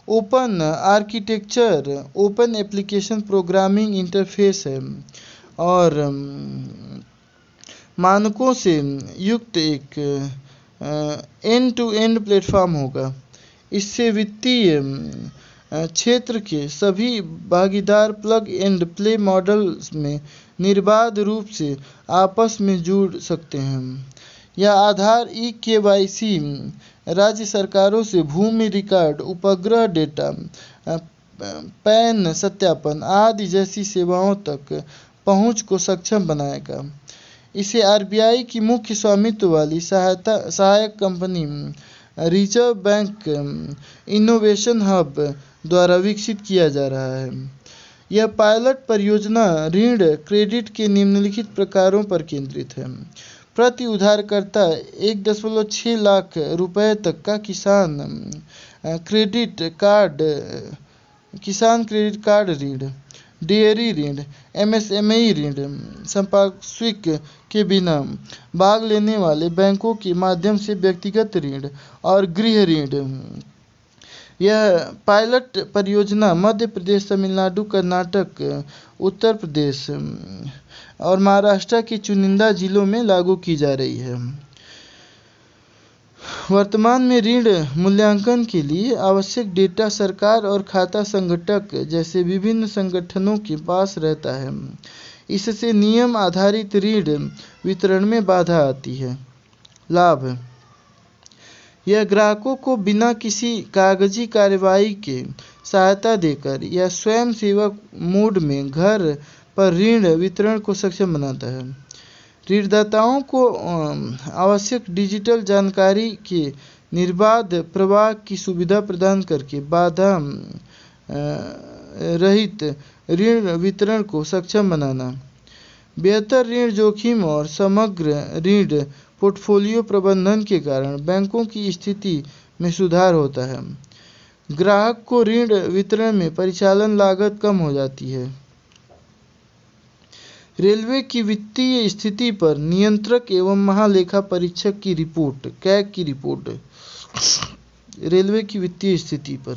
open architecture, open application programming interface है और मानकों से युक्त एक एंड टू एंड प्लेटफॉर्म होगा। इससे वित्तीय क्षेत्र के सभी भागीदार प्लग एंड प्ले मॉडल में निर्बाध रूप से आपस में जुड़ सकते हैं। यह आधार ई-केवाईसी, राज्य सरकारों से भूमि रिकॉर्ड, उपग्रह डेटा, पैन सत्यापन आदि जैसी सेवाओं तक पहुंच को सक्षम बनाएगा। इसे आरबीआई की मुख्य स्वामित्व वाली सहायक company reserve bank innovation hub द्वारा विकसित किया जा रहा है। यह पायलट परियोजना ऋण क्रेडिट के निम्नलिखित प्रकारों पर केंद्रित है: प्रति उधारकर्ता 1.6 लाख रुपए तक का किसान क्रेडिट कार्ड ऋण, डेयरी ऋण, एमएसएमई ऋण, संपार्श्विक के बिना भाग लेने वाले बैंकों के माध्यम से व्यक्तिगत ऋण और गृह ऋण। यह पायलट परियोजना मध्य प्रदेश, तमिलनाडु, कर्नाटक, उत्तर प्रदेश और महाराष्ट्र के चुनिंदा जिलों में लागू की जा रही है। वर्तमान में ऋण मूल्यांकन के लिए आवश्यक डेटा सरकार और खाता संगठक जैसे विभिन्न संगठनों के पास रहता है। इससे नियम आधारित ऋण वितरण में बाधा आती है। लाभ: यह ग्राहकों को बिना किसी कागजी कार्रवाई के सहायता देकर या स्वयं सेवक मोड में घर पर ऋण वितरण को सक्षम बनाता है। ऋणदाताओं को आवश्यक डिजिटल जानकारी के निर्बाध प्रवाह की सुविधा प्रदान करके बाधा रहित ऋण वितरण को सक्षम बनाना। बेहतर ऋण जोखिम और समग्र ऋण पोर्टफोलियो प्रबंधन के कारण बैंकों की स्थिति में सुधार होता है। ग्राहक को ऋण वितरण में परिचालन लागत कम हो जाती है। रेलवे की वित्तीय स्थिति पर नियंत्रक एवं महालेखा परीक्षक की रिपोर्ट, कैग की रिपोर्ट। रेलवे की वित्तीय स्थिति पर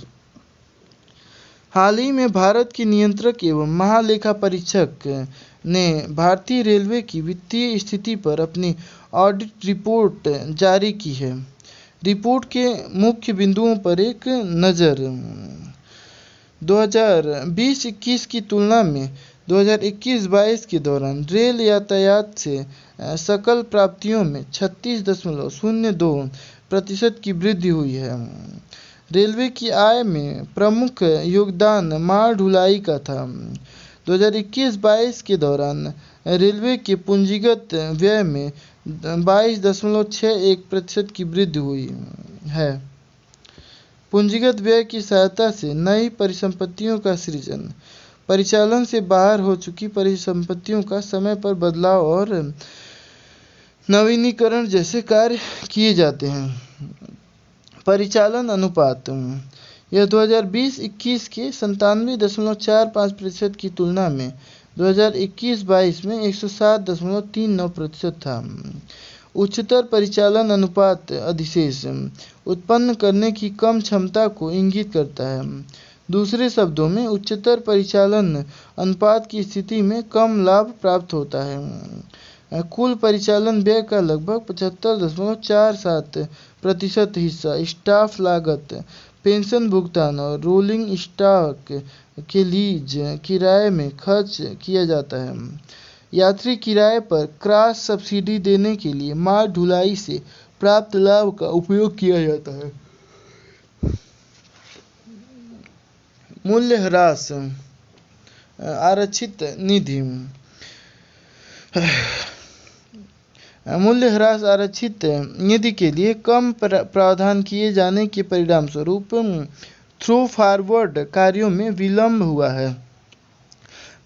हाल ही में भारत के नियंत्रक एवं महालेखा परीक्षक ने भारतीय रेलवे की वित्तीय स्थिति पर अपनी ऑडिट रिपोर्ट जारी की है। रिपोर्ट के मुख्य बिंदुओं पर एक नज़र। 2020-21 की तुलना में 2021-22 के दौरान रेल यातायात से सकल प्राप्तियों में 36.02% की वृद्धि हुई है। रेलवे की आय में प्रमुख योगदान माल ढुलाई का था। 2021-22 के दौरान रेलवे के पूंजीगत व्यय में 22.61% की वृद्धि हुई है। पूंजीगत व्यय की सहायता से नई परिसंपत्तियों का सृजन, परिचालन से बाहर हो चुकी परिसंपत्तियों का समय पर बदलाव और नवीनीकरण जैसे कार्य किए जाते हैं। परिचालन अनुपात यह 2020-21 के 97.45% की तुलना में 2021-22 में 107.39% था। उच्चतर परिचालन अनुपात अधिशेष उत्पन्न करने की कम क्षमता को इंगित करता है। दूसरे शब्दों में, उच्चतर परिचालन अनुपात की स्थिति में कम लाभ प्राप्त होता है। कुल परिचालन व्यय का लगभग 75.47% हिस्सा स्टाफ लागत, पेंशन भुगतान और रोलिंग स्टॉक के लीज किराए में खर्च किया जाता है। यात्री किराए पर क्रॉस सब्सिडी देने के लिए माल ढुलाई से प्राप्त लाभ का उपयोग किया जाता है। मूल्यह्रास आरक्षित निधि। मूल्यह्रास आरक्षित निधि के लिए कम प्रावधान किए जाने के परिणामस्वरूप थ्रू फॉरवर्ड कार्यों में विलंब हुआ है।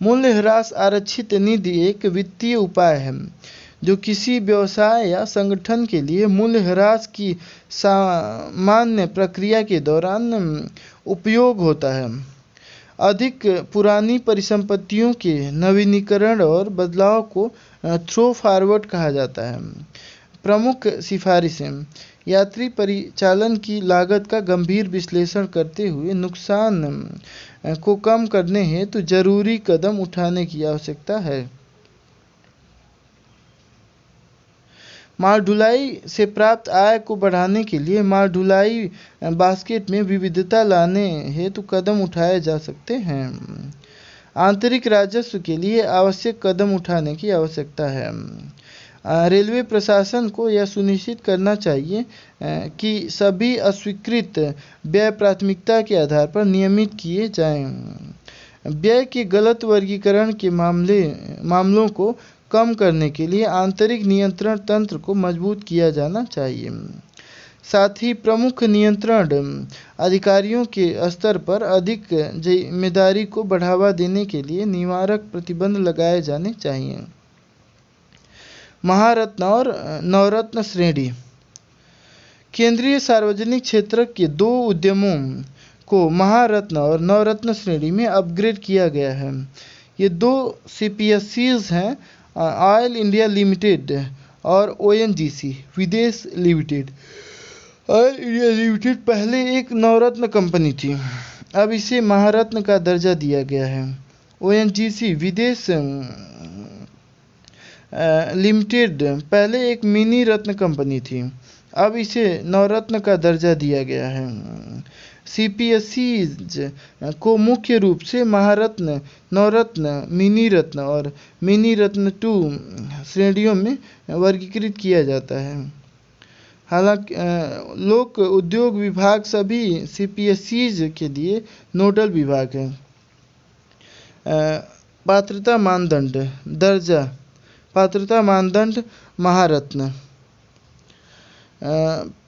मूल्यह्रास आरक्षित निधि एक वित्तीय उपाय है जो किसी व्यवसाय या संगठन के लिए मूल्यह्रास की सामान्य प्रक्रिया के दौरान उपयोग होता है। अधिक पुरानी परिसंपत्तियों के नवीनीकरण और बदलाव को थ्रो फॉरवर्ड कहा जाता है। प्रमुख सिफारिशें यात्री परिचालन की लागत का गंभीर विश्लेषण करते हुए नुकसान को कम करने हेतु जरूरी कदम उठाने की आवश्यकता है। माल ढुलाई से प्राप्त आय को बढ़ाने के लिए माल ढुलाई बास्केट में विविधता लाने हेतु कदम उठाए जा सकते हैं। आंतरिक राजस्व के लिए आवश्यक कदम उठाने की आवश्यकता है। रेलवे प्रशासन को यह सुनिश्चित करना चाहिए कि सभी अस्वीकृत व्यय प्राथमिकता के आधार पर नियमित किए जाएं। व्यय के गलत वर्गीकरण के मामलों को कम करने के लिए आंतरिक नियंत्रण तंत्र को मजबूत किया जाना चाहिए। साथ ही प्रमुख नियंत्रण अधिकारियों के स्तर पर अधिक जिम्मेदारी को बढ़ावा देने के लिए निवारक प्रतिबंध लगाए जाने चाहिए। महारत्न और नवरत्न श्रेणी। केंद्रीय सार्वजनिक क्षेत्र के 2 उद्यमों को महारत्न और नवरत्न श्रेणी में अपग्रेड किया गया है। ये 2 CPSEs हैं, ऑयल इंडिया लिमिटेड और ONGC विदेश लिमिटेड। ऑयल इंडिया लिमिटेड पहले एक नवरत्न कंपनी थी, अब इसे महारत्न का दर्जा दिया गया है। ONGC विदेश लिमिटेड पहले एक मिनी रत्न कंपनी थी, अब इसे नवरत्न का दर्जा दिया गया है। CPSEs को मुख्य रूप से महारत्न, नवरत्न, मिनी रत्न और मिनी रत्न 2 श्रेणियों में वर्गीकृत किया जाता है। हालांकि लोक उद्योग विभाग सभी CPSEs के लिए नोडल विभाग है। पात्रता मानदंड दर्जा। पात्रता मानदंड महारत्न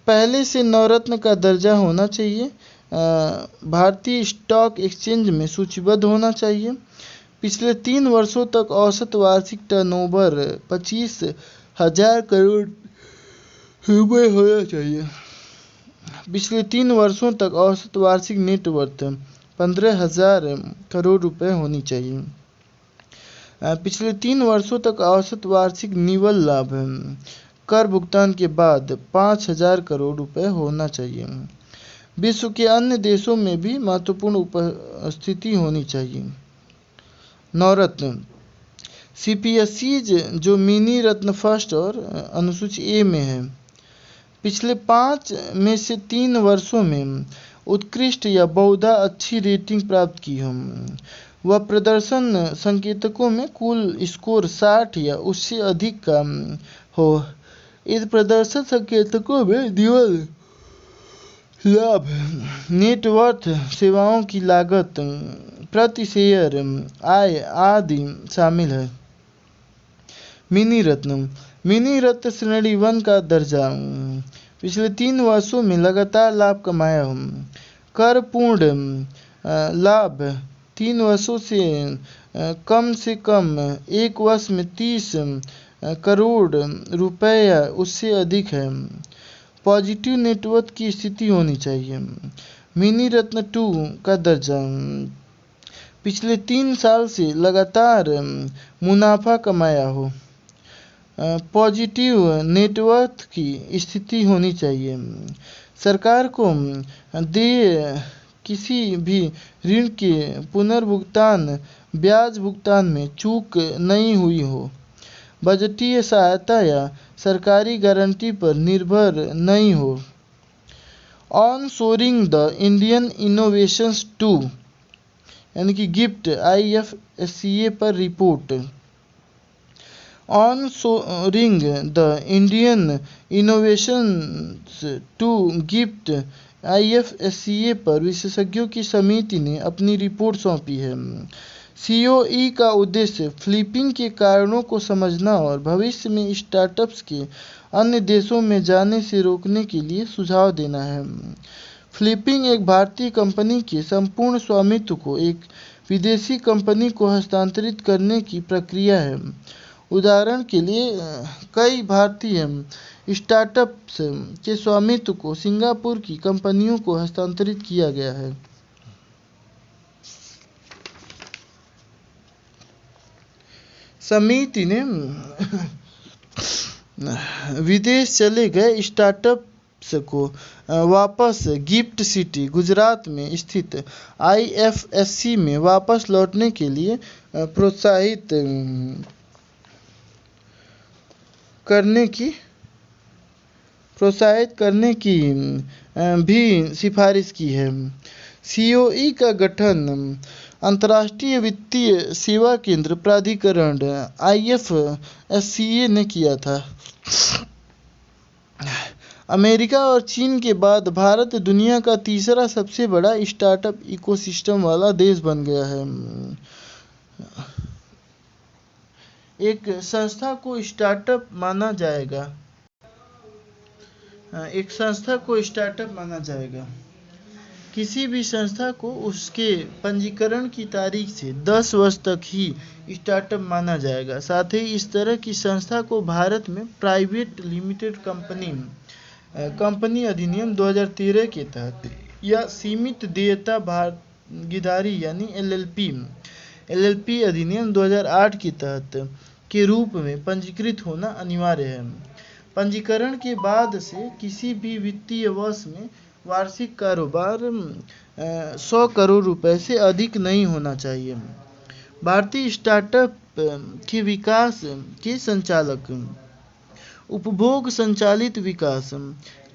पहले से नवरत्न का दर्जा होना चाहिए। भारतीय स्टॉक एक्सचेंज में सूचीबद्ध होना चाहिए। पिछले 3 वर्षों तक औसत वार्षिक टर्नओवर 25,000 करोड़ रुपए होना चाहिए। पिछले 3 वर्षों तक औसत वार्षिक नेट वर्थ 15,000 करोड़ रुपए होनी चाहिए। पिछले 3 वर्षों तक औसत वार्षिक निव्वल लाभ कर भुगतान के बाद 5,000 करोड़ रुपए होना चाहिए। विश्व के अन्य देशों में भी महत्वपूर्ण उपस्थिति होनी चाहिए। नवरत्न CPSCs जो मिनी रत्न फर्स्ट और अनुसूची ए में है, पिछले 5 में से 3 वर्षों में उत्कृष्ट या बहुधा अच्छी रेटिंग प्राप्त की हो। वह प्रदर्शन संकेतकों में कुल स्कोर 60 या उससे अधिक का हो। इस प्रदर्शन संकेतकों में निव्वल लाभ, नेटवर्थ, सेवाओं की लागत, प्रति शेयर आय आदि शामिल है। मिनी रत्न श्रेणी 1 का दर्जा, पिछले 3 वर्षों में लगातार लाभ कमाया हो। कर पूर्ण लाभ 3 वर्षों से कम 1 वर्ष में 30 करोड़ रुपए या उससे अधिक है। पॉजिटिव नेटवर्थ की स्थिति होनी चाहिए। मिनी रत्न 2 का दर्जा, पिछले 3 साल से लगातार मुनाफा कमाया हो। पॉजिटिव नेटवर्थ की स्थिति होनी चाहिए। सरकार को देय किसी भी ऋण के पुनर्भुगतान ब्याज भुगतान में चूक नहीं हुई हो। बजटीय सहायता या सरकारी गारंटी पर निर्भर नहीं हो। ऑनशोरिंग द इंडियन इनोवेशंस 2 यानी कि गिफ्ट IFSCA पर रिपोर्ट। Onshoring the Indian innovations 2 GIFT IFSCA पर विशेषज्ञों की समिति ने अपनी रिपोर्ट सौंपी है। COE का उद्देश्य फ्लिपिंग के कारणों को समझना और भविष्य में स्टार्टअप्स के अन्य देशों में जाने से रोकने के लिए सुझाव देना है। फ्लिपिंग एक भारतीय कंपनी के संपूर्ण स्वामित्व को एक विदेशी कंपनी को हस्तांतरित करने की प्रक्रिया है। उदाहरण के लिए, कई भारतीय स्टार्टअप्स के स्वामित्व को सिंगापुर की कंपनियों को हस्तांतरित किया गया है। समिति ने विदेश चले गए स्टार्टअप्स को वापस गिफ्ट सिटी गुजरात में स्थित IFSC में वापस लौटने के लिए प्रोत्साहित करने की भी सिफारिश की है। COE का गठन अंतर्राष्ट्रीय वित्तीय सेवा केंद्र प्राधिकरण IFSCA ने किया था। अमेरिका और चीन के बाद भारत दुनिया का तीसरा सबसे बड़ा स्टार्टअप इकोसिस्टम वाला देश बन गया है। एक संस्था को स्टार्टअप माना जाएगा। किसी भी संस्था को उसके पंजीकरण की तारीख से 10 वर्ष तक ही स्टार्टअप माना जाएगा। साथ ही इस तरह की संस्था को भारत में प्राइवेट लिमिटेड कंपनी अधिनियम 2013 के तहत या सीमित देयता भागीदारी यानी LLP अधिनियम 2008 के तहत के रूप में पंजीकृत होना अनिवार्य है। पंजीकरण के बाद से किसी भी वित्तीय वर्ष में वार्षिक कारोबार 100 करोड़ रुपए से अधिक नहीं होना चाहिए। भारतीय स्टार्टअप के विकास के संचालक, उपभोग संचालित विकास,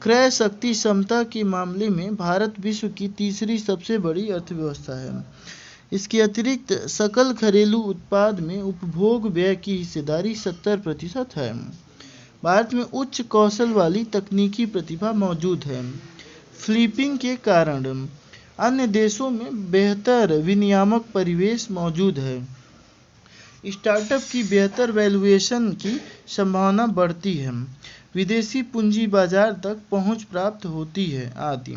क्रय शक्ति क्षमता के मामले में भारत विश्व की तीसरी सबसे बड़ी अर्थव्यवस्था है। इसके अतिरिक्त सकल घरेलू उत्पाद में उपभोग व्यय की हिस्सेदारी 70% है। भारत में उच्च कौशल वाली तकनीकी प्रतिभा मौजूद है। फ्लिपिंग के कारण अन्य देशों में बेहतर विनियामक परिवेश मौजूद है। स्टार्टअप की बेहतर वैल्यूएशन की संभावना बढ़ती है। विदेशी पूंजी बाजार तक पहुंच प्राप्त होती है आदि।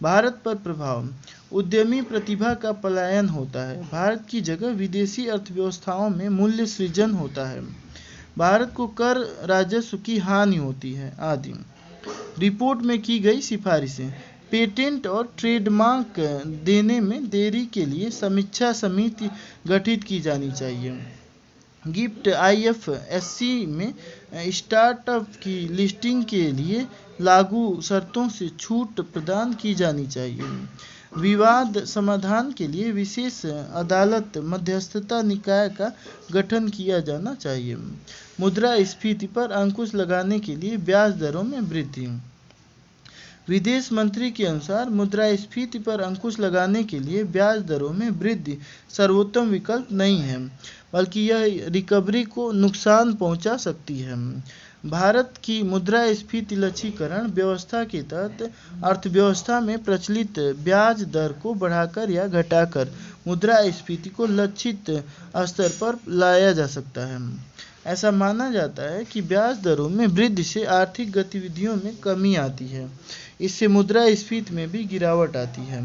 भारत पर प्रभाव, उद्यमी प्रतिभा का पलायन होता है। भारत की जगह विदेशी अर्थव्यवस्थाओं में मूल्य सृजन होता है। भारत को कर राजस्व की हानि होती है आदि। रिपोर्ट में की गई सिफारिशें। पेटेंट और ट्रेडमार्क देने में देरी के लिए समीक्षा समिति गठित की जानी चाहिए। गिफ्ट IFSC में स्टार्टअप की लिस्टिंग के लिए लागू शर्तों से छूट प्रदान की जानी चाहिए। विवाद समाधान के लिए विशेष अदालत मध्यस्थता निकाय का गठन किया जाना चाहिए। मुद्रास्फीति पर अंकुश लगाने के लिए ब्याज दरों में वृद्धि। विदेश मंत्री के अनुसार मुद्रास्फीति पर अंकुश लगाने के लिए ब्याज दरों में वृद्धि सर्वोत्तम विकल्प नहीं है, बल्कि यह रिकवरी को नुकसान पहुंचा सकती है। भारत की मुद्रास्फीति लक्षीकरण व्यवस्था के तहत अर्थव्यवस्था में प्रचलित ब्याज दर को बढ़ाकर या घटाकर मुद्रास्फीति को लक्षित स्तर पर लाया जा सकता है। ऐसा माना जाता है कि ब्याज दरों में वृद्धि से आर्थिक गतिविधियों में कमी आती है। इससे मुद्रास्फीति में भी गिरावट आती है।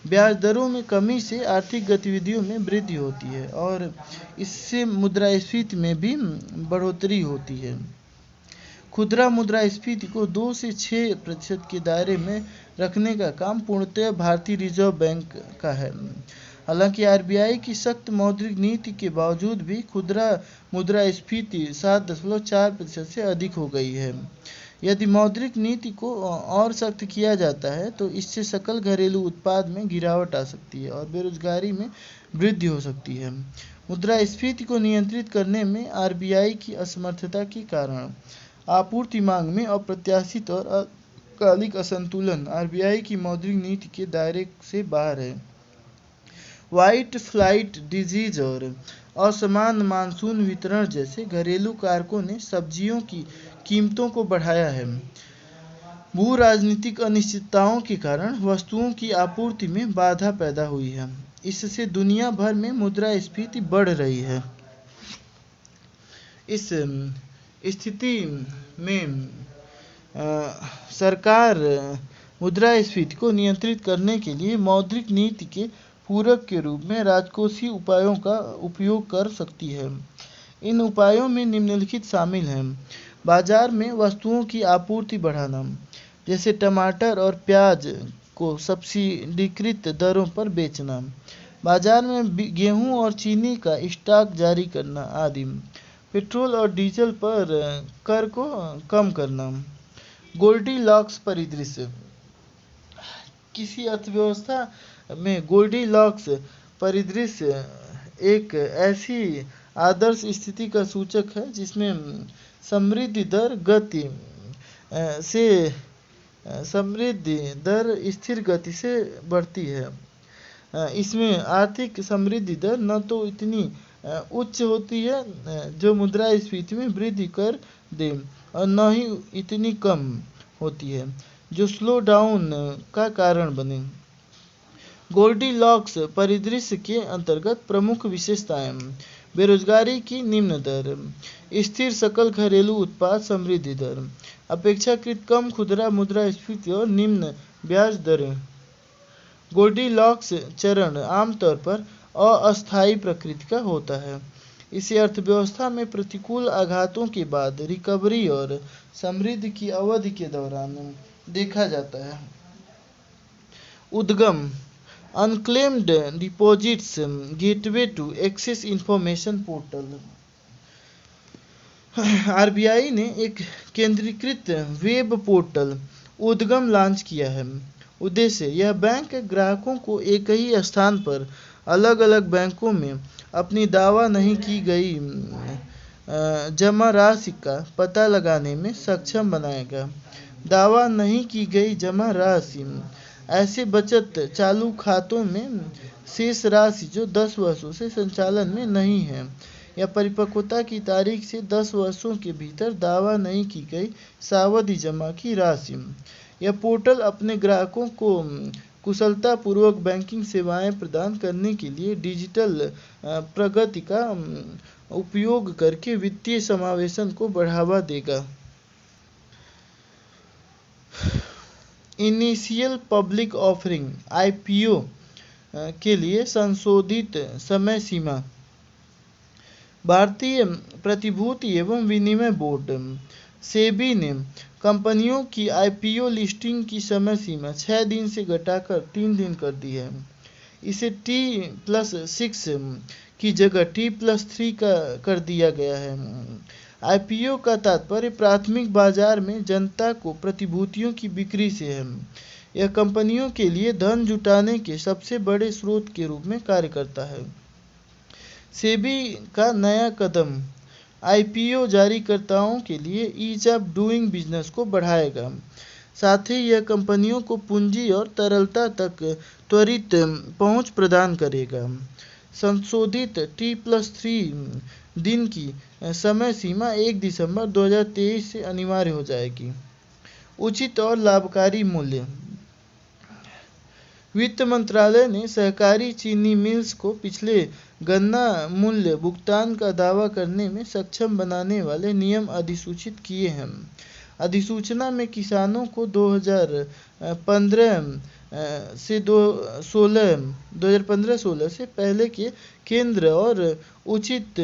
ब्याज दरों में कमी से आर्थिक गतिविधियों में वृद्धि होती है और इससे मुद्रास्फीति में भी बढ़ोतरी होती है। खुदरा मुद्रास्फीति को 2 से 6% के दायरे में रखने का काम पूर्णतः भारतीय रिजर्व बैंक का है। हालांकि RBI की सख्त मौद्रिक नीति के बावजूद भी खुदरा मुद्रास्फीति 7.4% से अधिक हो गई है। यदि मौद्रिक नीति को और सख्त किया जाता है तो इससे सकल घरेलू उत्पाद में गिरावट आ सकती है और बेरोजगारी में वृद्धि हो सकती है। मुद्रास्फीति को नियंत्रित करने में RBI की असमर्थता के कारण आपूर्ति मांग में अप्रत्याशित और अकालिक असंतुलन RBI की मौद्रिक नीति के दायरे से बाहर है। व्हाइट फ्लाइट डिजीज और असमान मानसून वितरण जैसे घरेलू कारकों ने सब्जियों की कीमतों को बढ़ाया है। भू राजनीतिक अनिश्चितताओं के कारण वस्तुओं की आपूर्ति में बाधा पैदा हुई है। इससे दुनिया भर में मुद्रास्फीति बढ़ रही है। इस स्थिति में सरकार मुद्रास्फीति को नियंत्रित करने के लिए मौद्रिक नीति के पूरक के रूप में राजकोषीय उपायों का उपयोग कर सकती है। इन उपायों में निम्नलिखित शामिल हैं। बाजार में वस्तुओं की आपूर्ति बढ़ाना, जैसे टमाटर और प्याज को सब्सिडीकृत दरों पर बेचना। बाजार में गेहूं और चीनी का स्टॉक जारी करना आदि। पेट्रोल और डीजल पर कर को कम करना। गोल्डीलॉक्स परिदृश्य। किसी अर्थव्यवस्था में गोल्डीलॉक्स परिदृश्य एक ऐसी आदर्श स्थिति का सूचक है जिसमें समृद्धि दर स्थिर गति से बढ़ती है। इसमें आर्थिक समृद्धि दर न तो इतनी उच्च होती है जो मुद्रास्फीति में वृद्धि कर दे और न ही इतनी कम होती है जो स्लो डाउन का कारण बने। गोल्डीलॉक्स परिदृश्य के अंतर्गत प्रमुख विशेषताएं: बेरोजगारी की निम्न दर, स्थिर सकल घरेलू उत्पाद समृद्धि दर, अपेक्षाकृत कम खुदरा मुद्रास्फीति और निम्न ब्याज दरें। गोल्डीलॉक्स चरण आमतौर पर अस्थायी प्रकृति का होता है। इसे अर्थव्यवस्था में प्रतिकूल आघातों के बाद रिकवरी और समृद्धि की अवधि के दौरान देखा जाता है। उद्गम: unclaimed deposits gateway to access information portal. RBI ने एक केंद्रीकृत वेब पोर्टल उद्गम लॉन्च किया है। उद्देश्य: यह बैंक ग्राहकों को एक ही स्थान पर अलग अलग बैंकों में अपनी दावा नहीं की गई जमा राशि का पता लगाने में सक्षम बनाएगा। दावा नहीं की गई जमा राशि ऐसे बचत चालू खातों में शेष राशि जो 10 वर्षों से संचालन में नहीं है या परिपक्वता की तारीख से 10 वर्षों के भीतर दावा नहीं की गई सावधि जमा की राशि। यह पोर्टल अपने ग्राहकों को कुशलतापूर्वक बैंकिंग सेवाएं प्रदान करने के लिए डिजिटल प्रगति का उपयोग करके वित्तीय समावेशन को बढ़ावा देगा। इनिशियल पब्लिक ऑफरिंग IPO के लिए संशोधित समय सीमा। भारतीय प्रतिभूति एवं विनिमय बोर्ड सेबी ने कंपनियों की आईपीओ लिस्टिंग की समय सीमा 6 दिन से घटाकर 3 दिन कर दी है। इसे T+6 की जगह T+3 का कर दिया गया है। आईपीओ का तात्पर्य प्राथमिक बाजार में जनता को प्रतिभूतियों की बिक्री से है। यह कंपनियों के लिए धन जुटाने के सबसे बड़े स्रोत के रूप में कार्य करता है। सेबी का नया कदम आईपीओ जारीकर्ताओं के लिए ईज ऑफ डूइंग बिजनेस को बढ़ाएगा। साथ ही यह कंपनियों को पूंजी और तरलता तक त्वरित पहुंच प्रदान करेगा। संशोधित T+3 दिन की समय सीमा 1 दिसंबर 2023 से अनिवार्य हो जाएगी। उचित और लाभकारी मूल्य। वित्त मंत्रालय ने सहकारी चीनी मिल्स को पिछले गन्ना मूल्य भुगतान का दावा करने में सक्षम बनाने वाले नियम अधिसूचित किए हैं। अधिसूचना में किसानों को 2015-16 से पहले के केंद्र और उचित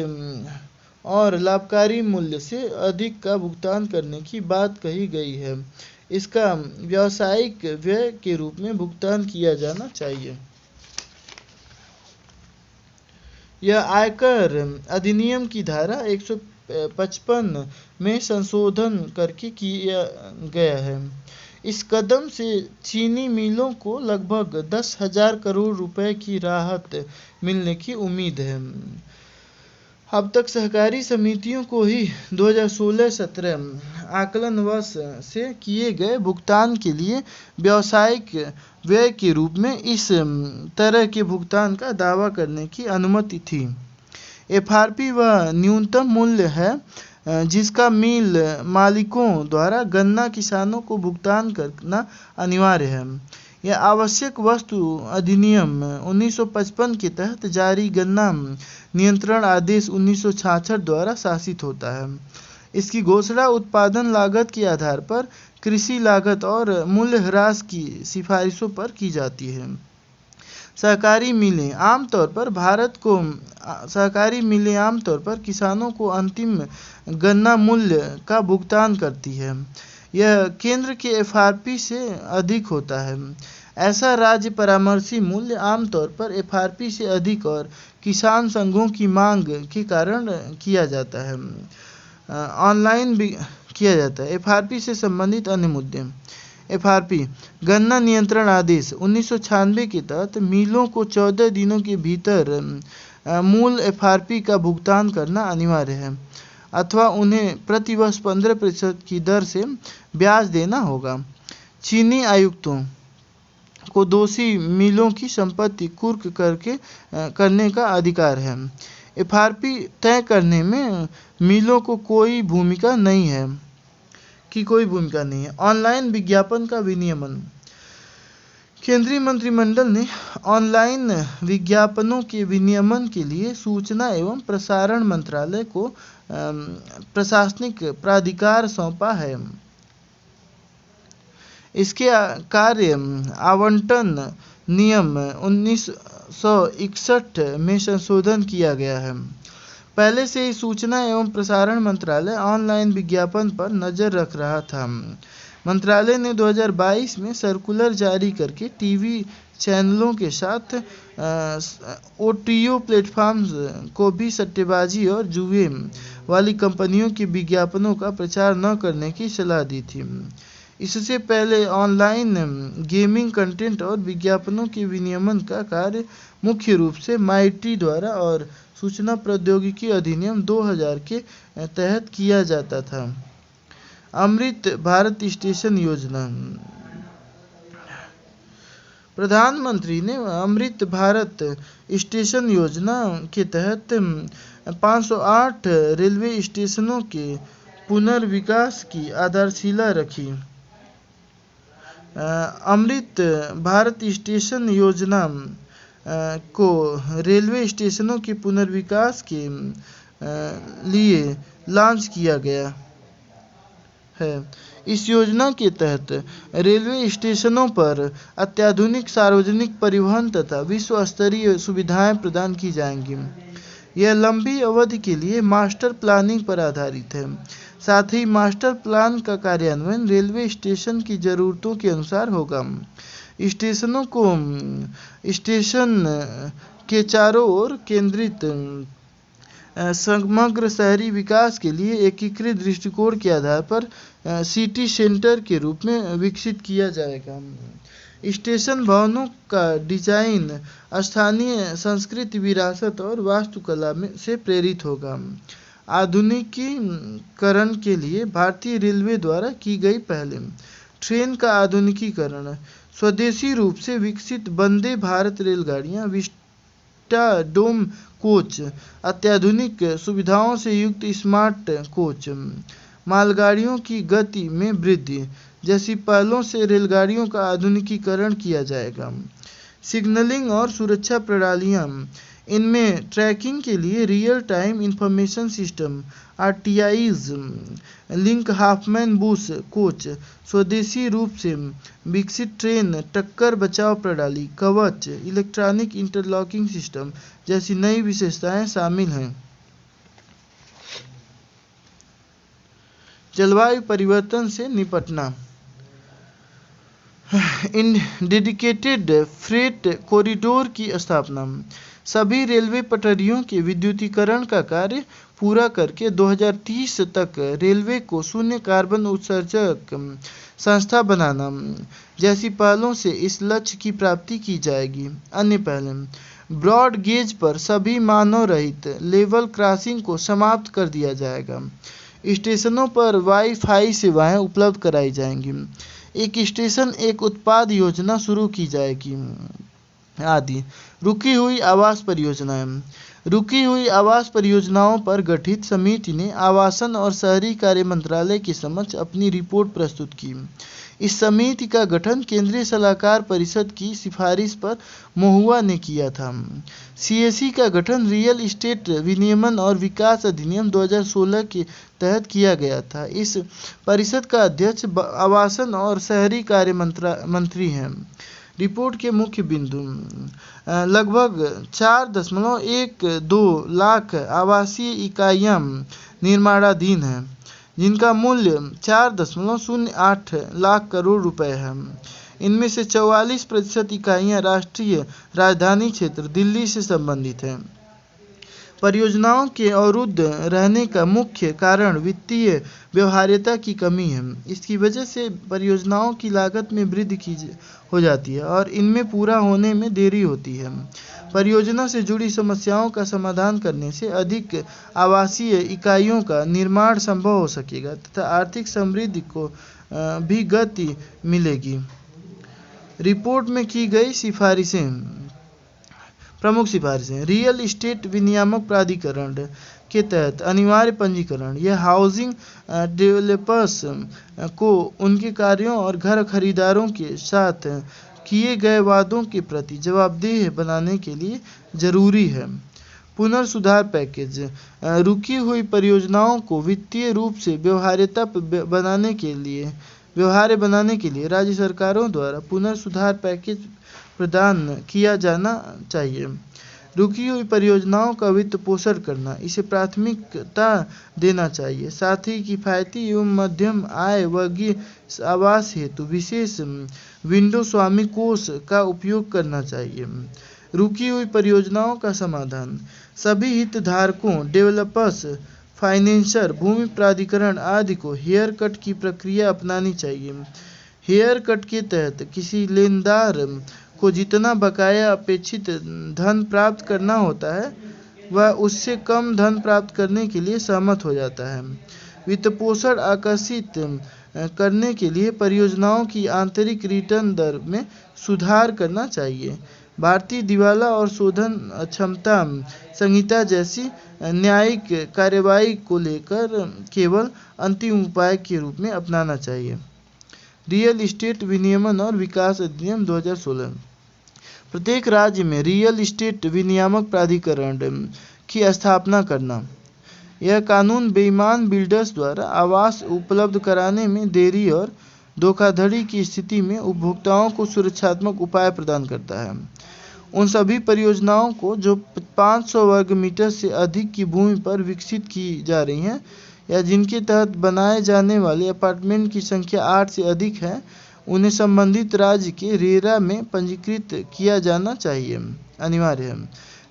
और लाभकारी मूल्य से अधिक का भुगतान करने की बात कही गई है। इसका व्यावसायिक व्यय के रूप में भुगतान किया जाना चाहिए। यह आयकर अधिनियम की धारा 155 में संशोधन करके किया गया है। इस कदम से चीनी मिलों को लगभग 10,000 करोड़ रुपए की राहत मिलने की उम्मीद है। अब तक सहकारी समितियों को ही 2016-17 आकलन वर्ष से किए गए भुगतान के लिए व्यावसायिक व्यय के रूप में इस तरह के भुगतान का दावा करने की अनुमति थी। एफआरपी वह न्यूनतम मूल्य है जिसका मिल मालिकों द्वारा गन्ना किसानों को भुगतान करना अनिवार्य है। यह आवश्यक वस्तु अधिनियम 1955 के तहत जारी गन्ना नियंत्रण आदेश 1966 द्वारा शासित होता है। इसकी घोषणा उत्पादन लागत के आधार पर कृषि लागत और मूल्यह्रास की सिफारिशों पर की जाती है। सहकारी मिलें आमतौर पर किसानों को अंतिम गन्ना मूल्य का भुगतान करती है। यह केंद्र के एफआरपी से अधिक होता है। ऐसा राज्य परामर्शी मूल्य आमतौर पर एफआरपी से अधिक और किसान संघों की मांग के कारण किया जाता है। ऑनलाइन भी किया जाता है। एफआरपी से संबंधित अन्य मुद्दे। एफआरपी गन्ना नियंत्रण आदेश 1996 के तहत मिलों को 14 दिनों के भीतर मूल एफआरपी का भुगतान करना अनिवार्य है अथवा उन्हें प्रति वर्ष 15% की दर से ब्याज देना होगा। चीनी आयुक्तों को दोषी मिलों की संपत्ति कुर्क करने का अधिकार है। एफआरपी तय करने में मिलों को कोई भूमिका नहीं है। ऑनलाइन विज्ञापन का विनियमन। केंद्रीय मंत्रिमंडल ने ऑनलाइन विज्ञापनों के विनियमन के लिए सूचना एवं प्रसारण मंत्रालय को प्रशासनिक प्राधिकार सौंपा है। इसके कार्य आवंटन नियम 1961 में संशोधन किया गया है। पहले से ही सूचना एवं प्रसारण मंत्रालय ऑनलाइन विज्ञापन पर नजर रख रहा था। मंत्रालय ने 2022 में सर्कुलर जारी करके टीवी चैनलों के साथ ओटीटी प्लेटफॉर्म्स को भी सट्टेबाजी और जुए वाली कंपनियों के विज्ञापनों का प्रचार न करने की सलाह दी थी। इससे पहले ऑनलाइन गेमिंग कंटेंट और विज्ञापनों के विनियमन का कार्य मुख्य रूप से माइटी द्वारा और सूचना प्रौद्योगिकी अधिनियम 2000 के तहत किया जाता था। अमृत भारत स्टेशन योजना। प्रधानमंत्री ने अमृत भारत स्टेशन योजना के तहत 508 रेलवे स्टेशनों के पुनर्विकास की आधारशिला रखी। अमृत भारत स्टेशन योजना को रेलवे स्टेशनों के पुनर्विकास के लिए लॉन्च किया गया है। इस योजना के तहत रेलवे स्टेशनों पर अत्याधुनिक सार्वजनिक परिवहन तथा विश्व स्तरीय सुविधाएं प्रदान की जाएंगी। यह लंबी अवधि के लिए मास्टर प्लानिंग पर आधारित है। साथ ही मास्टर प्लान का कार्यान्वयन रेलवे स्टेशन की जरूरतों के अनुसार होगा। स्टेशनों को स्टेशन के चारों ओर केंद्रित समग्र शहरी विकास के लिए एकीकृत दृष्टिकोण के आधार पर सिटी सेंटर के रूप में विकसित किया जाएगा। स्टेशन भवनों का डिजाइन स्थानीय संस्कृति, विरासत और वास्तुकला से प्रेरित होगा। आधुनिकीकरण के लिए भारतीय रेलवे द्वारा की गई पहल। ट्रेन का आधुनिकीकरण। स्वदेशी रूप से विकसित वंदे भारत रेलगाड़ियां, विस्टाडोम कोच, अत्याधुनिक सुविधाओं से युक्त स्मार्ट कोच, मालगाड़ियों की गति में वृद्धि जैसी पहलों से रेलगाड़ियों का आधुनिकीकरण किया जाएगा। सिग्नलिंग और सुरक्षा प्रणालियां। इनमें ट्रैकिंग के लिए रियल टाइम इंफॉर्मेशन सिस्टम (आरटीआईज), लिंक हाफमैन बुश कोच, स्वदेशी रूप से विकसित ट्रेन टक्कर बचाव प्रणाली, कवच, इलेक्ट्रॉनिक इंटरलॉकिंग सिस्टम जैसी नई विशेषताएं शामिल हैं। जलवायु परिवर्तन से निपटना। डेडिकेटेड फ्रेट कॉरिडोर की स्थापना। सभी रेलवे पटरियों के विद्युतीकरण का कार्य पूरा करके 2030 तक रेलवे को शून्य कार्बन उत्सर्जक संस्था बनाना जैसी पहलों से इस लक्ष्य की प्राप्ति की जाएगी। अन्य पहलें। ब्रॉड गेज पर सभी मानव रहित लेवल क्रॉसिंग को समाप्त कर दिया जाएगा। स्टेशनों पर वाईफाई सेवाएं उपलब्ध कराई जाएंगी। एक स्टेशन एक उत्पाद योजना शुरू की जाएगी आदि। रुकी हुई आवास परियोजनाएं। रुकी हुई आवास परियोजनाओं पर गठित समिति ने आवासन और शहरी कार्य मंत्रालय के समक्ष अपनी रिपोर्ट प्रस्तुत की। इस समिति का गठन केंद्रीय सलाहकार परिषद की सिफारिश पर महुआ ने किया था। सीएसी का गठन रियल एस्टेट विनियमन और विकास अधिनियम 2016 के तहत किया गया था। इस परिषद का अध्यक्ष आवासन और शहरी कार्य मंत्री हैं। रिपोर्ट के मुख्य बिंदु। लगभग 4.12 लाख आवासीय इकाइयां निर्माणाधीन हैं, जिनका मूल्य 4.08 लाख करोड़ रुपए है। इनमें से 44% इकाइयां राष्ट्रीय राजधानी क्षेत्र दिल्ली से संबंधित हैं। परियोजनाओं के अवरुद्ध रहने का मुख्य कारण वित्तीय व्यवहार्यता की कमी है। इसकी वजह से परियोजनाओं की लागत में वृद्धि हो जाती है और इनमें पूरा होने में देरी होती है। परियोजना से जुड़ी समस्याओं का समाधान करने से अधिक आवासीय इकाइयों का निर्माण संभव हो सकेगा तथा आर्थिक समृद्धि को भी गति मिलेगी। रिपोर्ट में की गई सिफारिशें। प्रमुख सिफारिशें। रियल एस्टेट विनियामक प्राधिकरण के तहत अनिवार्य पंजीकरण। यह हाउसिंग डेवलपर्स को उनके कार्यों और घर खरीदारों के साथ किए गए वादों के प्रति जवाबदेह बनाने के लिए जरूरी है। पुनर्सुधार पैकेज। रुकी हुई परियोजनाओं को वित्तीय रूप से व्यवहार्य बनाने के लिए राज्य सरकारों द्वारा पुनर्सुधार पैकेज प्रदान किया जाना चाहिए। रुकी हुई परियोजनाओं का वित्त पोषण करना, इसे प्राथमिकता देना चाहिए। साथ ही किफायती एवं मध्यम आय वर्गीय आवास हेतु विशेष विंडो स्वामी कोष का उपयोग करना चाहिए। रुकी हुई परियोजनाओं का समाधान। सभी हितधारकों, डेवलपर्स, फाइनेंसर, भूमि प्राधिकरण आदि को हेयर कट की प्रक्रिया अपनानी चाहिए। हेयर कट के तहत किसी लेनदार को जितना बकाया अपेक्षित धन प्राप्त करना होता है वह उससे कम धन प्राप्त करने के लिए सहमत हो जाता है। वित्तपोषण आकर्षित करने के लिए परियोजनाओं की आंतरिक रिटर्न दर में सुधार करना चाहिए। भारतीय दिवाला और शोधन क्षमता संहिता जैसी न्यायिक कार्यवाही को लेकर केवल अंतिम उपाय के रूप में अपनाना चाहिए। रियल एस्टेट विनियमन और विकास अधिनियम 2016। प्रत्येक राज्य में रियल एस्टेट विनियामक प्राधिकरण की स्थापना करना। यह कानून बेईमान बिल्डर्स द्वारा आवास उपलब्ध कराने में देरी और धोखाधड़ी की स्थिति में उपभोक्ताओं को सुरक्षात्मक उपाय प्रदान करता है। उन सभी परियोजनाओं को जो 500 वर्ग मीटर से अधिक की भूमि पर विकसित की जा रही हैं या जिनके तहत बनाए जाने वाले अपार्टमेंट की संख्या 8 से अधिक है, उन्हें संबंधित राज्य के रेरा में पंजीकृत किया जाना चाहिए, अनिवार्य है।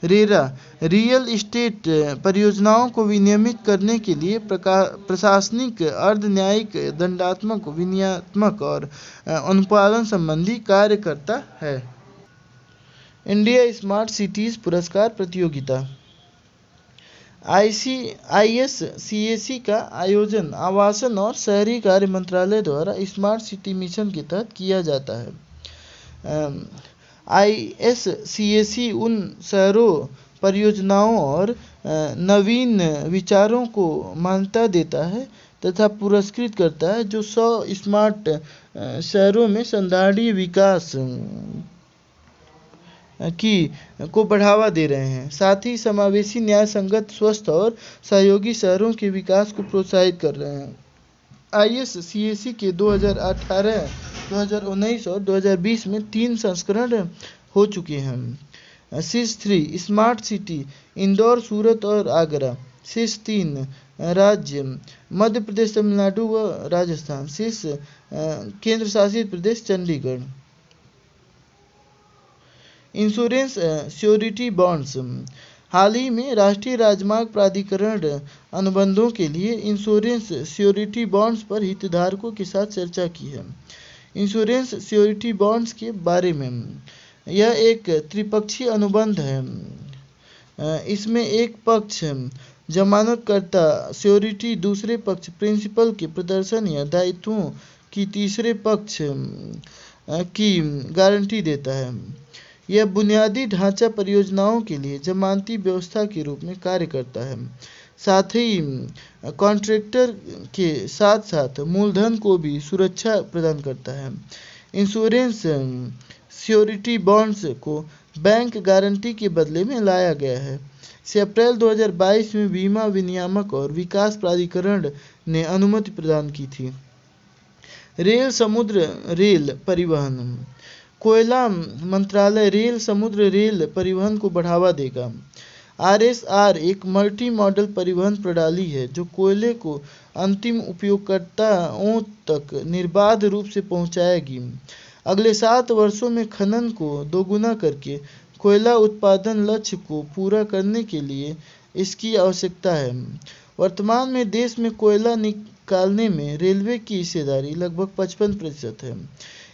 रेरा रियल एस्टेट परियोजनाओं को विनियमित करने के लिए प्रशासनिक, अर्ध न्यायिक, दंडात्मक, विनियात्मक और अनुपालन संबंधी कार्य करता है। इंडिया स्मार्ट सिटीज पुरस्कार प्रतियोगिता। ISCAC का आयोजन आवासन और शहरी कार्य मंत्रालय द्वारा स्मार्ट सिटी मिशन के तहत किया जाता है। ISCAC उन शहरों, परियोजनाओं और नवीन विचारों को मान्यता देता है तथा पुरस्कृत करता है जो 100 स्मार्ट शहरों में संधारणीय विकास को बढ़ावा दे रहे हैं, साथ ही समावेशी, न्याय संगत, स्वस्थ और सहयोगी शहरों के विकास को प्रोत्साहित कर रहे हैं। ISCAC के 2018, 2019 और 2020 में 3 संस्करण हो चुके हैं। शीर्ष 3 स्मार्ट सिटी इंदौर, सूरत और आगरा। शीर्ष 3 राज्य मध्य प्रदेश, तमिलनाडु व राजस्थान। शीर्ष केंद्र शासित प्रदेश चंडीगढ़। Insurance surety bonds. हाल ही में राष्ट्रीय राजमार्ग प्राधिकरण अनुबंधों के लिए इंश्योरेंस श्योरिटी बॉन्ड्स पर हितधारकों के साथ चर्चा की है। इंश्योरेंस श्योरिटी बॉन्ड्स के बारे में, यह एक त्रिपक्षीय अनुबंध है। इसमें एक पक्ष जमानतकर्ता श्योरिटी, दूसरे पक्ष प्रिंसिपल के प्रदर्शन या दायित्वों की तीसरे पक्ष की गारंटी देता है। यह बुनियादी ढांचा परियोजनाओं के लिए जमानती व्यवस्था के रूप में कार्य करता है, साथ ही कॉन्ट्रैक्टर के साथ साथ मूलधन को भी सुरक्षा प्रदान करता है। इंश्योरेंस श्योरिटी बॉन्ड्स को बैंक गारंटी के बदले में लाया गया है। इसे अप्रैल 2022 में बीमा विनियामक और विकास प्राधिकरण ने अनुमति प्रदान की थी। रेल, समुद्र रेल परिवहन। कोयला मंत्रालय रेल, समुद्र रेल परिवहन को बढ़ावा देगा। RSR एक मल्टी मॉडल परिवहन प्रणाली है जो कोयले को अंतिम उपयोगकर्ताओं तक निर्बाध रूप से पहुंचाएगी। अगले 7 वर्षों में खनन को दोगुना करके कोयला उत्पादन लक्ष्य को पूरा करने के लिए इसकी आवश्यकता है। वर्तमान में देश में कोयला निकालने में रेलवे की हिस्सेदारी लगभग 55% है।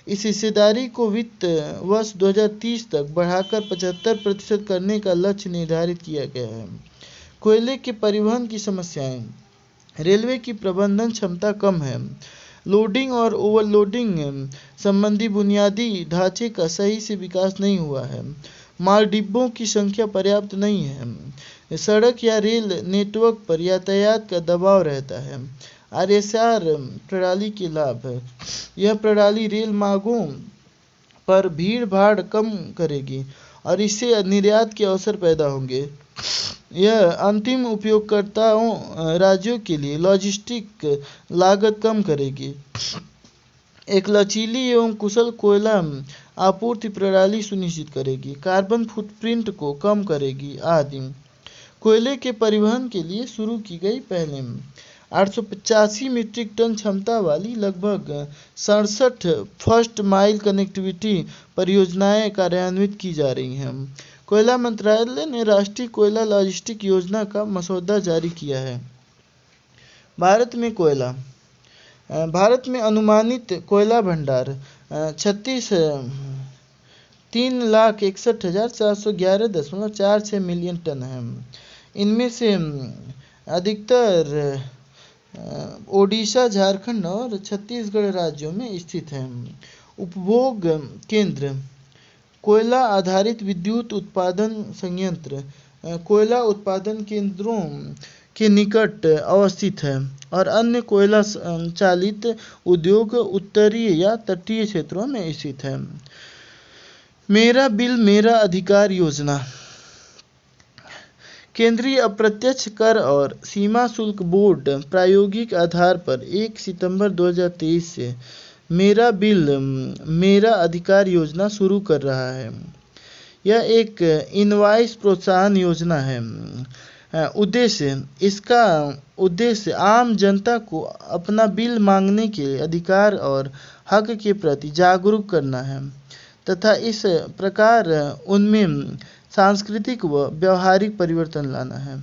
इस हिस्सेदारी को वित्त वर्ष 2030 तक बढ़ाकर 75% करने का लक्ष्य निर्धारित किया गया है। कोयले के परिवहन की समस्याएं। रेलवे की प्रबंधन क्षमता कम है। लोडिंग और ओवरलोडिंग संबंधी बुनियादी ढांचे का सही से विकास नहीं हुआ है। माल डिब्बों की संख्या पर्याप्त नहीं है। सड़क या रेल नेटवर्क पर यातायात का दबाव रहता है। RSR प्रणाली के लाभ। यह प्रणाली रेल मार्गों पर भीड़ भाड़ कम करेगी और इससे निर्यात के अवसर पैदा होंगे। यह अंतिम उपयोगकर्ताओं राज्यों के लिए लॉजिस्टिक लागत कम करेगी। एक लचीली एवं कुशल कोयला आपूर्ति प्रणाली सुनिश्चित करेगी, कार्बन फुटप्रिंट को कम करेगी आदि। कोयले के परिवहन के लिए शुरू की गई पहले 885 मीट्रिक टन क्षमता वाली लगभग 67 फर्स्ट माइल कनेक्टिविटी परियोजनाएं कार्यान्वित की जा रही हैं। कोयला मंत्रालय ने राष्ट्रीय कोयला लॉजिस्टिक योजना का मसौदा जारी किया है। भारत में कोयला। भारत में अनुमानित कोयला भंडार 3,61,411.46 मिलियन टन है। इनमें से अधिकतर ओडिशा, झारखंड और छत्तीसगढ़ राज्यों में स्थित हैं। उपभोग केंद्र। कोयला आधारित विद्युत उत्पादन संयंत्र कोयला उत्पादन केंद्रों के निकट अवस्थित है और अन्य कोयला चालित उद्योग उत्तरीय या तटीय क्षेत्रों में स्थित है। मेरा बिल मेरा अधिकार योजना। केंद्रीय अप्रत्यक्ष कर और सीमा शुल्क बोर्ड प्रायोगिक आधार पर 1 सितंबर 2023 से मेरा बिल मेरा अधिकार योजना शुरू कर रहा है। यह एक इनवॉइस प्रोत्साहन योजना है। इसका उद्देश्य आम जनता को अपना बिल मांगने के अधिकार और हक के प्रति जागरूक करना है तथा इस प्रकार उनमें सांस्कृतिक व व्यवहारिक परिवर्तन लाना है।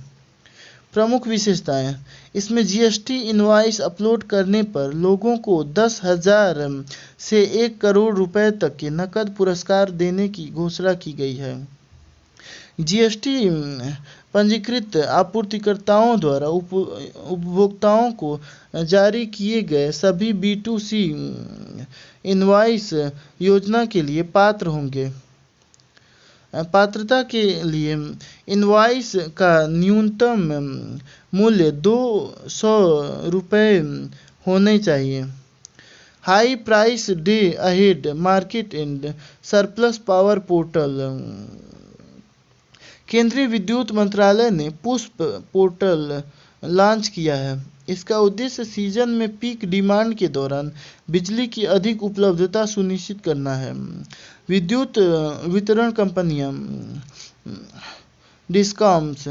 प्रमुख विशेषताएं: इसमें जीएसटी इनवॉइस अपलोड करने पर लोगों को 10,000 से 1 करोड़ रुपए तक के नकद पुरस्कार देने की घोषणा की गई है। जीएसटी पंजीकृत आपूर्तिकर्ताओं द्वारा उपभोक्ताओं को जारी किए गए सभी B2C इनवॉइस योजना के लिए पात्र होंगे। पात्रता के लिए इनवॉइस का न्यूनतम मूल्य 200 रुपये होने चाहिए। High price day ahead market and surplus power portal: केंद्रीय विद्युत मंत्रालय ने पुष्प पोर्टल लॉन्च किया है। इसका उद्देश्य सीजन में पीक डिमांड के दौरान बिजली की अधिक उपलब्धता सुनिश्चित करना है। विद्युत वितरण कंपनियां डिस्कॉम्स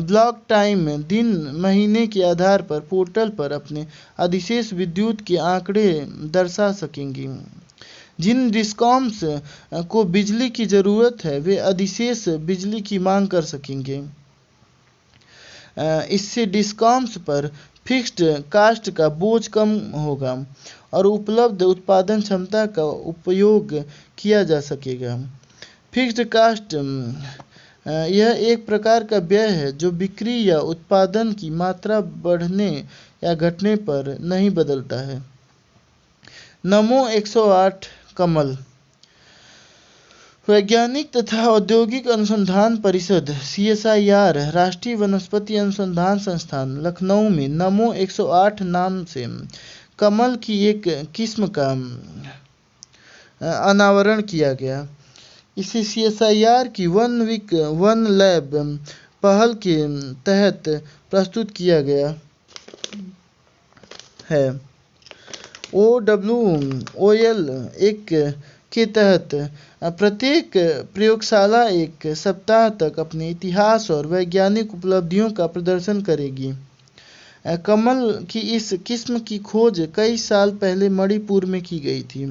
ब्लॉक टाइम दिन महीने के आधार पर पोर्टल पर अपने अधिशेष विद्युत के आंकड़े दर्शा सकेंगी। जिन डिस्कॉम्स को बिजली की ज़रूरत है वे अधिशेष बिजली की मांग कर सकेंगे। इससे डिस्कॉम्स पर फिक्स्ड कास्ट का बोझ कम होगा और उपलब्ध उत्पादन क्षमता का उपयोग किया जा सकेगा। फिक्स्ड कास्ट यह एक प्रकार का व्यय है जो बिक्री या उत्पादन की मात्रा बढ़ने या घटने पर नहीं बदलता है। नमो 108 कमल: वैज्ञानिक तथा औद्योगिक अनुसंधान परिषद CSIR राष्ट्रीय वनस्पति अनुसंधान संस्थान लखनऊ में नमो 108 नाम से कमल की एक किस्म का अनावरण किया गया। इसे CSIR की वन वीक वन लैब पहल के तहत प्रस्तुत किया गया है। OWOL एक के तहत प्रत्येक प्रयोगशाला एक सप्ताह तक अपने इतिहास और वैज्ञानिक उपलब्धियों का प्रदर्शन करेगी। कमल की इस किस्म की खोज कई साल पहले मणिपुर में की गई थी।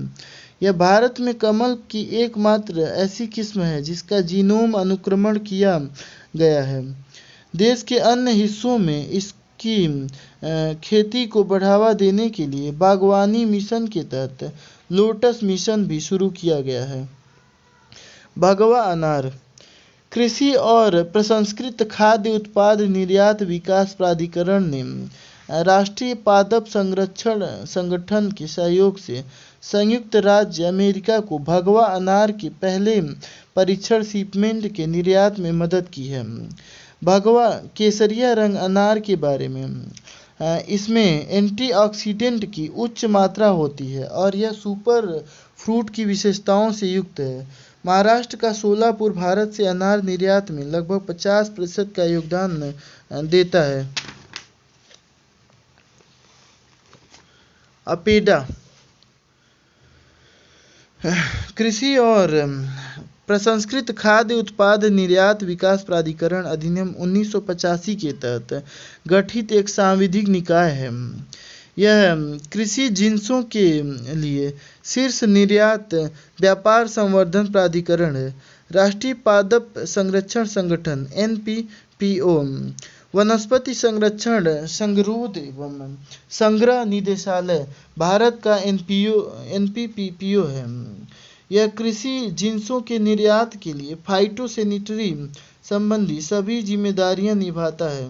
यह भारत में कमल की एकमात्र ऐसी किस्म है जिसका जीनोम अनुक्रमण किया गया है। देश के अन्य हिस्सों में इसकी खेती को बढ़ावा देने के लिए बागवानी मिशन के तहत लोटस मिशन भी शुरू किया गया है। भगवा अनार: कृषि और प्रसंस्कृत खाद्य उत्पाद निर्यात विकास प्राधिकरण ने राष्ट्रीय पादप संरक्षण संगठन के सहयोग से संयुक्त राज्य अमेरिका को भगवा अनार के पहले परीक्षण शिपमेंट के निर्यात में मदद की है। भगवा केसरिया रंग अनार के बारे में इसमें एंटीऑक्सीडेंट की उच्च मात्रा होती है और यह सुपर फ्रूट की विशेषताओं से युक्त है। महाराष्ट्र का सोलापुर भारत से अनार निर्यात में लगभग 50% का योगदान देता है। अपेडा: कृषि और प्रसंस्कृत खाद्य उत्पाद निर्यात विकास प्राधिकरण अधिनियम 1985 के तहत गठित एक सांविधिक निकाय है। यह कृषि जिन्सों के लिए शीर्ष निर्यात व्यापार संवर्धन प्राधिकरण है। राष्ट्रीय पादप संरक्षण संगठन NPPO वनस्पति संरक्षण संगरोध एवं संग्रह निदेशालय भारत का NPPO है। यह कृषि जिन्सों के निर्यात के लिए फाइटोसैनिटरी संबंधी सभी जिम्मेदारियां निभाता है।